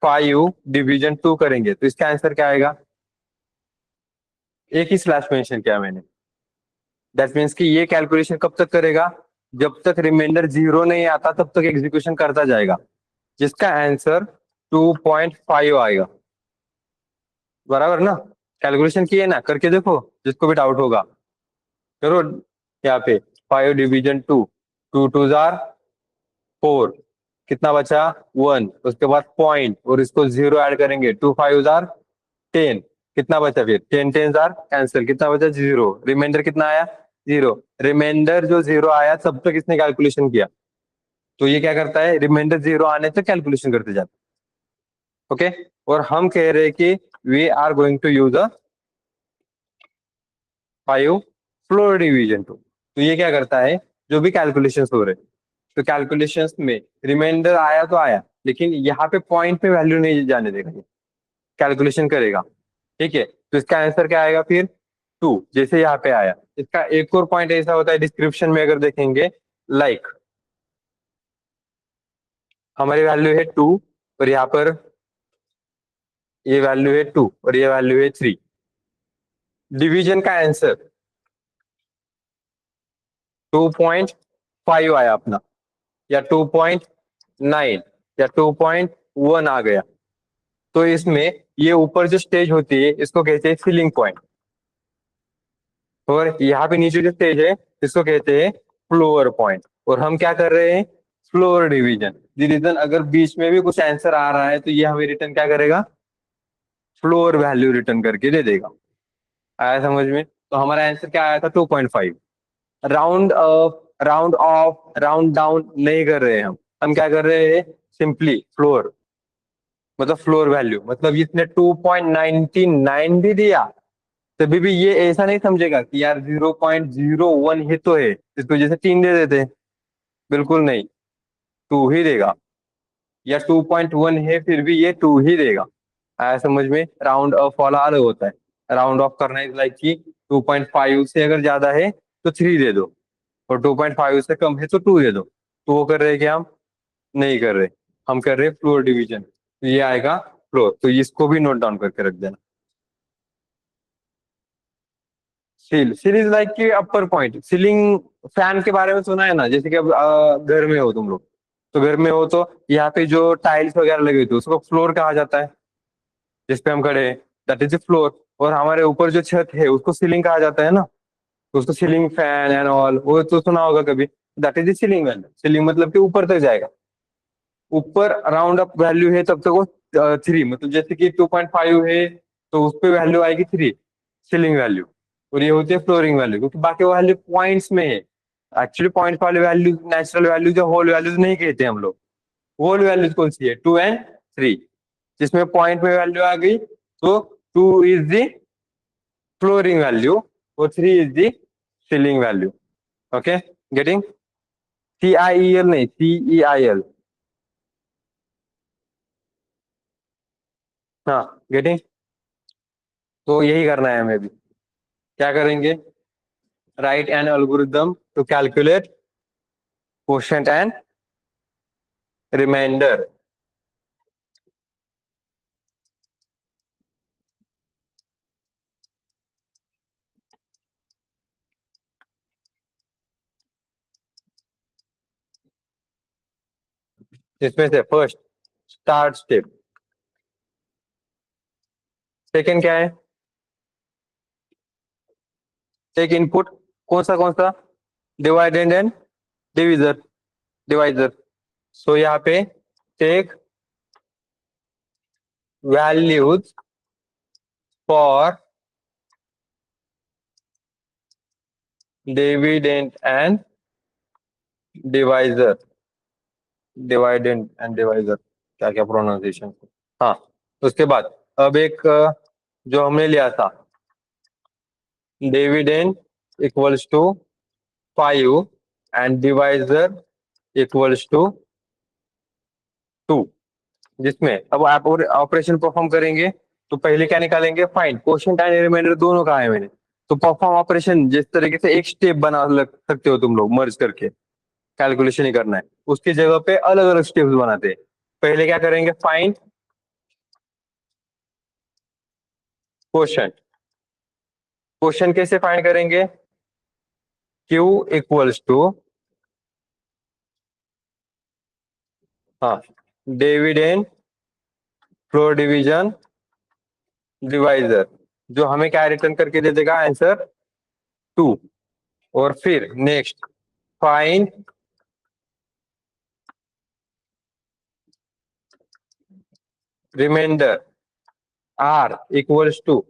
5 डिवीजन 2 करेंगे तो इसका आंसर क्या आएगा। एक ही स्लैश मेंशन किया मैंने। दैट मीन्स कि ये कैलकुलेशन कब तक करेगा, जब तक रिमाइंडर 0 नहीं आता तब तक एग्जीक्यूशन करता जाएगा, जिसका आंसर 2.5 आएगा। बराबर ना। कैलकुलेशन किए ना, करके देखो, जिसको भी डाउट होगा करो। यहाँ पे 5 डिवीजन 2, 2 2 जार 4, कितना बचा 1, उसके बाद पॉइंट और इसको 0 ऐड करेंगे, 2 5 जार 10, कितना बचा, फिर 10 10 जार कैंसिल, कितना बचा 0, रिमाइंडर कितना आया 0। रिमाइंडर जो 0 आया तब तक इसने कैलकुलेशन किया, तो ये क्या करता है, रिमाइंडर 0 आने तक कैलकुलेशन करते जाता है। ओके, और हम कह रहे हैं कि we are going to use a 5 floor division 2। तो ये क्या करता है, जो भी कैलकुलेशन हो रहे, तो कैलकुलेशंस में रिमाइंडर आया तो आया, लेकिन यहाँ पे पॉइंट पे वैल्यू नहीं जाने देगा, ये कैलकुलेशन करेगा। ठीक है, तो इसका आंसर क्या आएगा फिर 2, जैसे यहाँ पे आया। इसका एक और पॉइंट ऐसा होता है डिस्क्रिप्शन में, अगर देखेंगे, लाइक हमारी वैल्यू है 2, और यहाँ पर ये वैल्यू है 2 और ये वैल्यू है 3। डिवीजन का आंसर 2.5 आया अपना, या 2.9, या 2.1 आ गया। तो इसमें ये ऊपर जो स्टेज होती है इसको कहते हैं फिलिंग पॉइंट, और यहाँ पे नीचे जो स्टेज है इसको कहते हैं फ्लोअर पॉइंट। और हम क्या कर रहे हैं, फ्लोर डिवीजन। रीजन अगर बीच में भी कुछ आंसर आ रहा है तो ये हमें रिटर्न क्या करेगा, फ्लोर वैल्यू रिटर्न करके दे देगा। आया समझ में। तो हमारा आंसर क्या आया था 2.5। Round up, round of, round down नहीं कर रहे हैं हम क्या कर रहे हैं, सिंपली फ्लोर, मतलब फ्लोर वैल्यू। मतलब इसने 2.99 भी दिया तभी भी ये ऐसा नहीं समझेगा कि यार 0.01 ही तो है, इसको जैसे 3 दे देते हैं। बिल्कुल नहीं, 2 ही देगा। या 2.1 है फिर भी ये 2 ही देगा। आया समझ में। राउंड ऑफ वाला अलग होता है। राउंड ऑफ करना इज लाइक कि 2.5 से अगर ज्यादा है तो 3 दे दो, और 2.5 से कम है तो 2 दे दो। तो वो कर रहे हैं कि हम नहीं कर रहे, हम कर रहे हैं फ्लोर डिवीजन। तो ये आएगा फ्लोर, तो इसको भी नोट डाउन करके रख देना। सील इज लाइक कि अपर पॉइंट। सीलिंग फैन के बारे में सुना है ना, जैसे कि अब घर में हो तुम लोग, तो घर में हो तो यहाँ पे जो टाइल्स वगैरह लगी होती है उसको फ्लोर कहा जाता है, जिसपे हम खड़े हैं, दैट इज फ्लोर। और हमारे ऊपर जो छत है उसको सीलिंग कहा जाता है ना, तो उसको सीलिंग फैन एंड ऑल, वो तो सुना होगा कभी। That is ceiling value. Ceiling मतलब कि ऊपर तक जाएगा। ऊपर राउंड अप वैल्यू है तब तक वो 3, मतलब जैसे कि 2.5 है तो उस पर वैल्यू आएगी 3, सीलिंग वैल्यू। और ये होती है फ्लोरिंग वैल्यू, क्योंकि बाकी वैल्यू पॉइंट्स में है। एक्चुअली पॉइंट वाली वैल्यू नेचुरल वैल्यू जो होल वैल्यूज नहीं कहते हम लोग। होल वैल्यूज कौन सी है, 2 एंड 3। जिसमें पॉइंट में वैल्यू आ गई तो 2 इज द फ्लोरिंग वैल्यू और 3 is the ceiling value. Okay, getting. CIEL नहीं, CEIL। हाँ, गेटिंग। तो यही करना है हमें भी। क्या करेंगे, write an algorithm to calculate quotient and remainder. इसमें से फर्स्ट स्टार्ट स्टेप, सेकेंड क्या है, टेक इनपुट, कौन सा, dividend and divisor, divisor. So यहाँ पे take values for dividend and divisor, dividend and divisor, क्या क्या प्रोनाउंसिएशन। हाँ, उसके बाद अब एक जो हमने लिया था, dividend equals to 5 and divisor equals to 2, जिसमें अब आप ऑपरेशन परफॉर्म करेंगे तो पहले क्या निकालेंगे, फाइंड क्वोशिएंट एंड रिमाइंडर दोनों कहा है मैंने। तो परफॉर्म ऑपरेशन जिस तरीके से एक स्टेप बना लग सकते हो तुम लोग, मर्ज करके कैलकुलेशन ही करना है, उसकी जगह पे अलग अलग स्टेप्स बनाते हैं। पहले क्या करेंगे, फाइंड क्वोशिएंट। क्वोशिएंट कैसे फाइंड करेंगे, Q इक्वल्स टू, हाँ, डिविडेंड फ्लोर डिवीजन डिवाइजर, जो हमें क्या रिटर्न करके दे देगा, आंसर 2। और फिर next find remainder, R equals to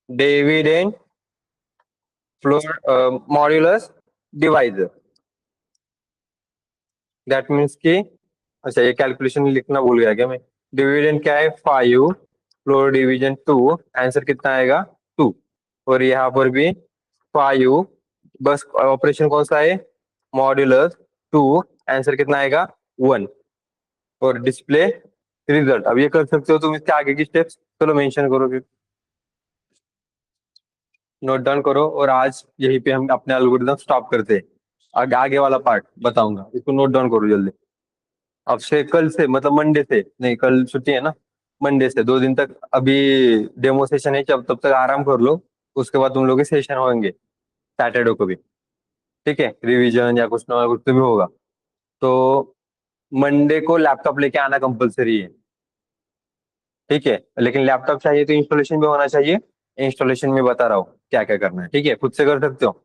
dividend floor modulus divisor. That means कि, अच्छा ये कैलकुलेशन लिखना भूल गया क्या मैं, डिविडेंड क्या है 5, फ्लोर डिवीजन 2, आंसर कितना आएगा 2। और यहाँ पर भी 5, बस ऑपरेशन कौन सा है, मॉड्यूलस 2, आंसर कितना आएगा 1। और डिस्प्ले रिजल्ट, अब ये कर सकते हो तुम, इसके आगे की स्टेप्स चलो मेंशन करो, नोट डाउन करो। और आज यहीं पे हम अपने एल्गोरिथम स्टॉप करते हैं, आगे वाला पार्ट बताऊंगा, इसको नोट डाउन करो जल्दी। अब से कल से, मतलब मंडे से नहीं, कल छुट्टी है ना, मंडे से 2 दिन तक अभी डेमो सेशन है, जब तब तक आराम कर लो। उसके बाद तुम लोग के सेशन होंगे सैटरडे को भी, ठीक है, रिवीजन या कुछ ना कुछ तो भी होगा। तो मंडे को लैपटॉप लेके आना कंपलसरी है, ठीक है, लेकिन लैपटॉप चाहिए तो इंस्टॉलेशन भी होना चाहिए। इंस्टॉलेशन में बता रहा हूँ क्या क्या करना है, ठीक है, खुद से कर सकते हो,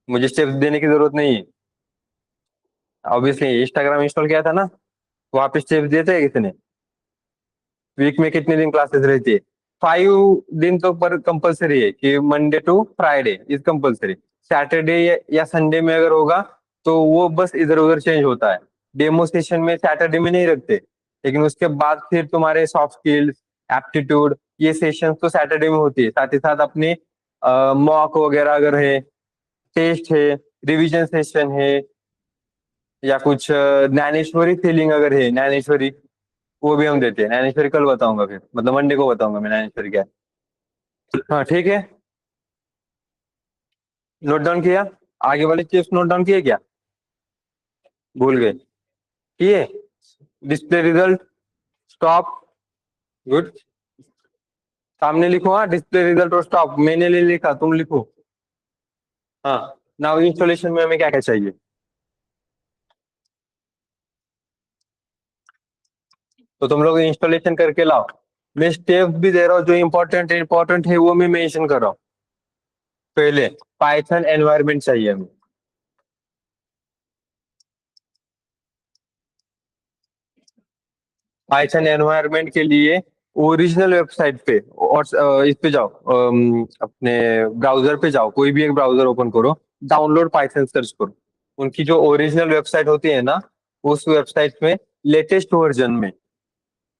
मुझे स्टेप्स देने की जरूरत नहीं है। ऑब्वियसली इंस्टाग्राम इंस्टॉल किया था ना, वहां पे स्टेप्स देते हैं कितने, वीक में कितने दिन क्लासेस रहती है, 5 दिन तो पर कंपलसरी है कि Monday to Friday is compulsory. Saturday या संडे में अगर होगा तो वो बस इधर उधर चेंज होता है, डेमो सेशन में सैटरडे में नहीं रखते, लेकिन उसके बाद फिर तुम्हारे सॉफ्ट स्किल्स, एप्टीट्यूड, ये सेशन तो सैटरडे में होती है। साथ ही साथ अपने मॉक वगैरह अगर है, टेस्ट है, रिवीजन सेशन है, या कुछ ज्ञानेश्वरी फीलिंग अगर है, ज्ञानेश्वरी, वो भी हम देते हैं। ज्ञानेश्वरी कल बताऊंगा, फिर मतलब मंडे को बताऊंगा मैं ज्ञानेश्वरी क्या है। हाँ ठीक है, नोट डाउन किया, आगे वाले चिप्स नोट डाउन किए क्या, भूल गए, किए, डिस्प्ले रिजल्ट, स्टॉप, गुड, सामने लिखो, हाँ डिस्प्ले रिजल्ट और स्टॉप मैंने ले लिखा, तुम लिखो। हाँ, नाउ इंस्टॉलेशन में हमें क्या क्या चाहिए, तो तुम लोग इंस्टॉलेशन करके लाओ। मैं स्टेप भी दे रहा हूँ, जो इंपॉर्टेंट है वो मैं मेंशन कर रहा हूँ। पहले पाइथन एनवायरनमेंट चाहिए हमें, पाइथन एनवायरनमेंट के लिए ओरिजिनल वेबसाइट पे, और इस पे जाओ, अपने ब्राउजर पे जाओ, कोई भी एक ब्राउजर ओपन करो, डाउनलोड पाइथन सर्च करो, उनकी जो ओरिजिनल वेबसाइट होती है ना, उस वेबसाइट में लेटेस्ट वर्जन में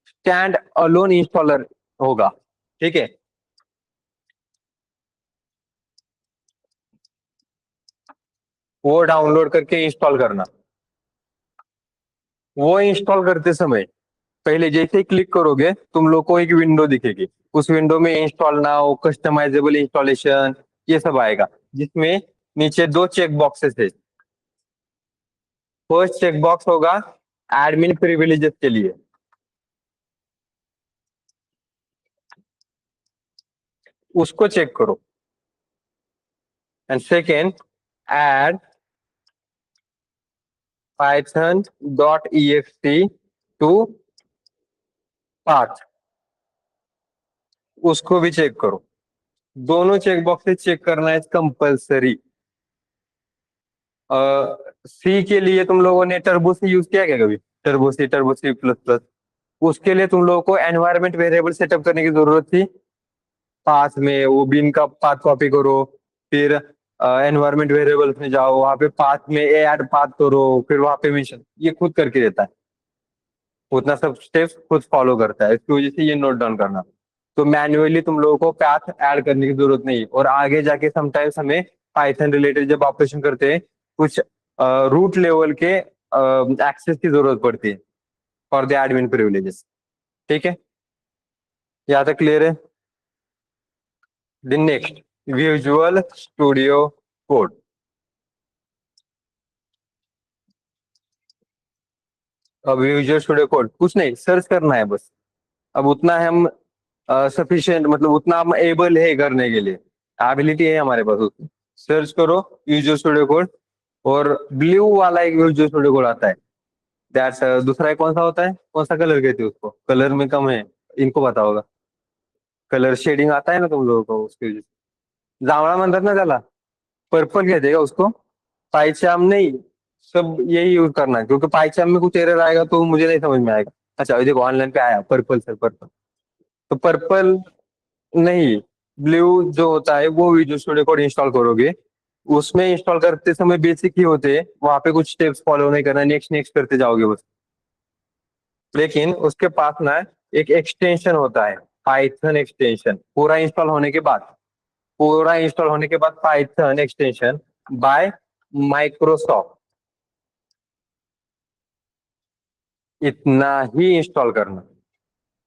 स्टैंड अलोन इंस्टॉलर होगा, ठीक है, वो डाउनलोड करके इंस्टॉल करना। वो इंस्टॉल करते समय पहले जैसे ही क्लिक करोगे तुम लोग को एक विंडो दिखेगी, उस विंडो में इंस्टॉल नाउ, कस्टमाइजेबल इंस्टॉलेशन, ये सब आएगा, जिसमें नीचे 2 चेक बॉक्सेस है। फर्स्ट चेक बॉक्स होगा एडमिन प्रिविलेजेस के लिए, उसको चेक करो। And second, add python.ext to path, उसको भी चेक करो। दोनों चेक बॉक्सेस चेक करना है कंपलसरी। सी के लिए तुम लोगों ने टर्बो सी यूज किया क्या कभी? टर्बो सी प्लस प्लस, उसके लिए तुम लोगों को एनवायरनमेंट वेरिएबल सेटअप करने की जरूरत थी। पाथ में वो बिन का पाथ कॉपी करो, फिर एनवायरनमेंट वेरिएबल्स में जाओ, वहां पे पाथ में ऐड पाथ करो, फिर वहां पे मेंशन, ये खुद करके देता है। उतना सब स्टेप्स खुद फॉलो करता है, इसकी वजह से ये नोट डाउन करना। तो मैन्युअली तुम लोगों को पाथ ऐड करने की जरूरत नहीं है। और आगे जाके समटाइम्स हमें पाइथन रिलेटेड जब ऑपरेशन करते हैं, कुछ रूट लेवल के एक्सेस की जरूरत पड़ती है फॉर द एडमिन प्रिविलेजेस। ठीक है, यहाँ तक क्लियर है? Then next, visual studio code. अब विजुअल स्टूडियो कोड कुछ नहीं, सर्च करना है बस। अब उतना हम सफिशिएंट, मतलब उतना हम एबल है करने के लिए, एबिलिटी है हमारे पास उसकी। सर्च करो विजुअल स्टूडियो कोड, और ब्लू वाला एक विजुअल स्टूडियो कोड आता है। दैट्स दूसरा एक कौन सा होता है, कौन सा कलर कहते हैं उसको, कलर में कम है, इनको पता होगा। कलर शेडिंग आता है ना तुम लोगों को, उसकी वजह से जांवळा म्हणतात ना त्याला, पर्पल कहते हैं उसको। पाइचाम नहीं, सब यही यूज करना है, क्योंकि पाइचाम में कुछ एरर आएगा तो मुझे नहीं समझ में आएगा। अच्छा देखो ऑनलाइन पे आया पर्पल सर, पर्पल। तो पर्पल नहीं, ब्लू जो होता है वो विजुअल स्टूडियो कोड इंस्टॉल करोगे। उसमें इंस्टॉल करते समय बेसिक ही होते हैं, वहां पे कुछ स्टेप्स फॉलो नहीं करना, नेक्स्ट नेक्स्ट करते जाओगे बस। लेकिन उसके पास ना एक एक्सटेंशन होता है, पाइथन एक्सटेंशन, पूरा इंस्टॉल होने के बाद पाइथन एक्सटेंशन बाय माइक्रोसॉफ्ट, इतना ही इंस्टॉल करना।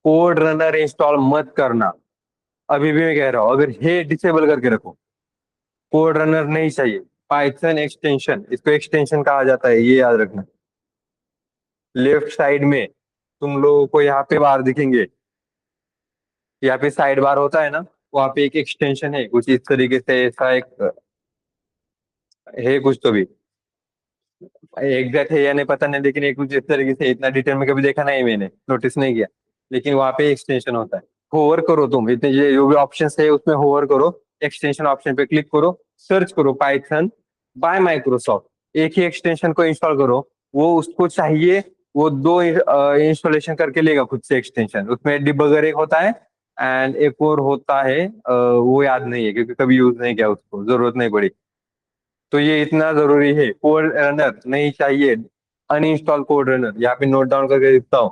कोड रनर इंस्टॉल मत करना। अभी भी मैं कह रहा हूं, अगर हे डिसेबल करके रखो, कोड रनर नहीं चाहिए। पाइथन एक्सटेंशन, इसको एक्सटेंशन कहा जाता है, ये याद रखना। लेफ्ट साइड में तुम लोगों को यहाँ पे बार दिखेंगे, यहाँ पे साइड बार होता है ना, वहाँ पे एक एक्सटेंशन है कुछ इस तरीके से, ऐसा एक है कुछ तो भी, एग्जैक्ट है या नहीं पता नहीं, लेकिन एक कुछ इस तरीके से, इतना डिटेल में कभी देखा नहीं मैंने, नोटिस नहीं किया। लेकिन वहाँ पे एक्सटेंशन होता है। होवर करो तुम, इतने ये जो भी ऑप्शन है उसमें होवर करो, एक्सटेंशन ऑप्शन पे क्लिक करो, सर्च करो पाइथन बाय माइक्रोसॉफ्ट, एक ही एक्सटेंशन को इंस्टॉल करो। वो उसको चाहिए, वो दो इंस्टॉलेशन करके लेगा खुद से एक्सटेंशन। उसमें डिबगर एक होता है, एंड एक और होता है, वो याद नहीं है क्योंकि कभी यूज नहीं किया, उसको जरूरत नहीं पड़ी। तो ये इतना जरूरी है, कोड रनर नहीं चाहिए। अनइंस्टॉल कोड रनर, यहाँ पे नोट डाउन करके लिखता हूँ।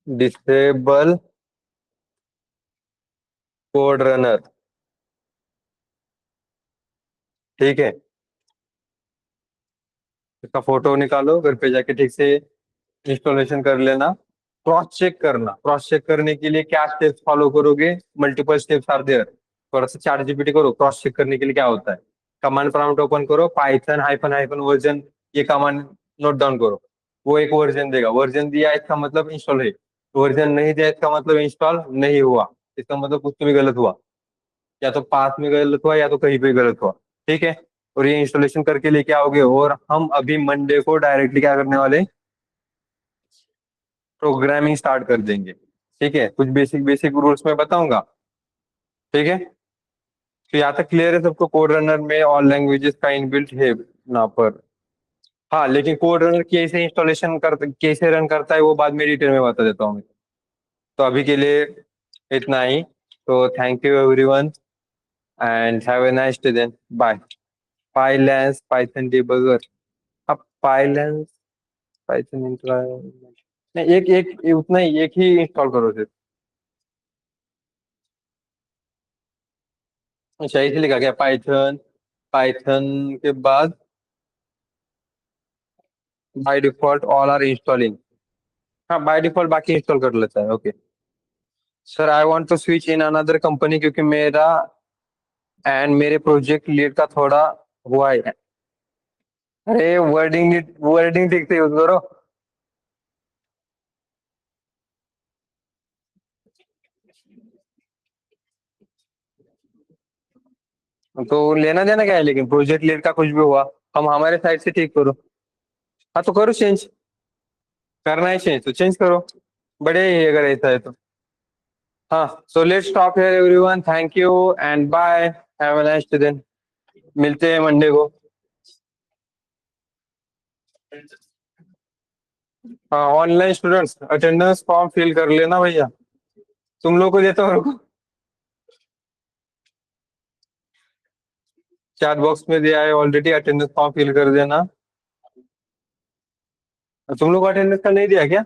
डिसेबल कोड रनर, ठीक है। इसका फोटो निकालो, घर पे जाके ठीक से इंस्टॉलेशन कर लेना। क्रॉस चेक करना, क्रॉस चेक करने के लिए क्या स्टेप्स फॉलो करोगे? Multiple steps are there. थोड़ा सा चैट जीपीटी करो, क्रॉस चेक करने के लिए क्या होता है। कमांड प्रॉम्प्ट ओपन करो, पाइथन हाइफन हाइफन वर्जन, ये कमांड नोट डाउन करो। वो एक वर्जन देगा, वर्जन दिया इसका मतलब इंस्टॉल है, वर्जन नहीं दिया इसका मतलब इंस्टॉल नहीं हुआ। इसका मतलब कुछ तो भी गलत हुआ, या तो पाथ में गलत हुआ या तो कहीं पे गलत हुआ। ठीक है, और ये इंस्टॉलेशन करके लेके आओगे, और हम अभी मंडे को डायरेक्टली क्या करने वाले, प्रोग्रामिंग स्टार्ट कर देंगे। ठीक है, कुछ बेसिक बेसिक रूल्स मैं बताऊंगा। ठीक है, तो यहाँ तक क्लियर है सबको? कोड रनर में ऑल लैंग्वेजेस का इनबिल्ट है ना पर। हाँ, लेकिन कोड रनर कैसे इंस्टॉलेशन कर, कैसे रन करता है वो बाद में डिटेल में बता देता हूँ मैं। तो अभी के लिए इतना ही। तो thank you everyone, and have a nice day then, bye. Pylance Python debugger, अब पाइलैंस पाइथन इंट्रा, नहीं एक एक उतना ही, एक ही इंस्टॉल करो सिर्फ। अच्छा इसे लिखा गया पाइथन, पाइथन के बाद by default all are installing. हाँ बाय डिफॉल्ट बाकी इंस्टॉल कर लेता है, okay. Sir I want to switch in another company, क्योंकि मेरा एंड मेरे प्रोजेक्ट लीड का थोड़ा हुआ है। अरे वर्डिंग, वर्डिंग ठीक से यूज करो। तो लेना देना क्या है, लेकिन प्रोजेक्ट लीड का कुछ भी हुआ हम हमारे साइड से ठीक करो। हाँ तो करो चेंज, करना है चेंज तो चेंज करो, बढ़िया ही है अगर ऐसा है तो। हाँ, so let's stop here everyone, thank you and bye, have a nice day then, मिलते हैं मंडे को। हाँ online students attendance form fill कर लेना भैया, तुम लोग को देता हूँ, चैट बॉक्स में दिया है ऑलरेडी, अटेंडेंस फॉर्म फिल कर देना। तुम लोग को अटेंडेंस का नहीं दिया क्या?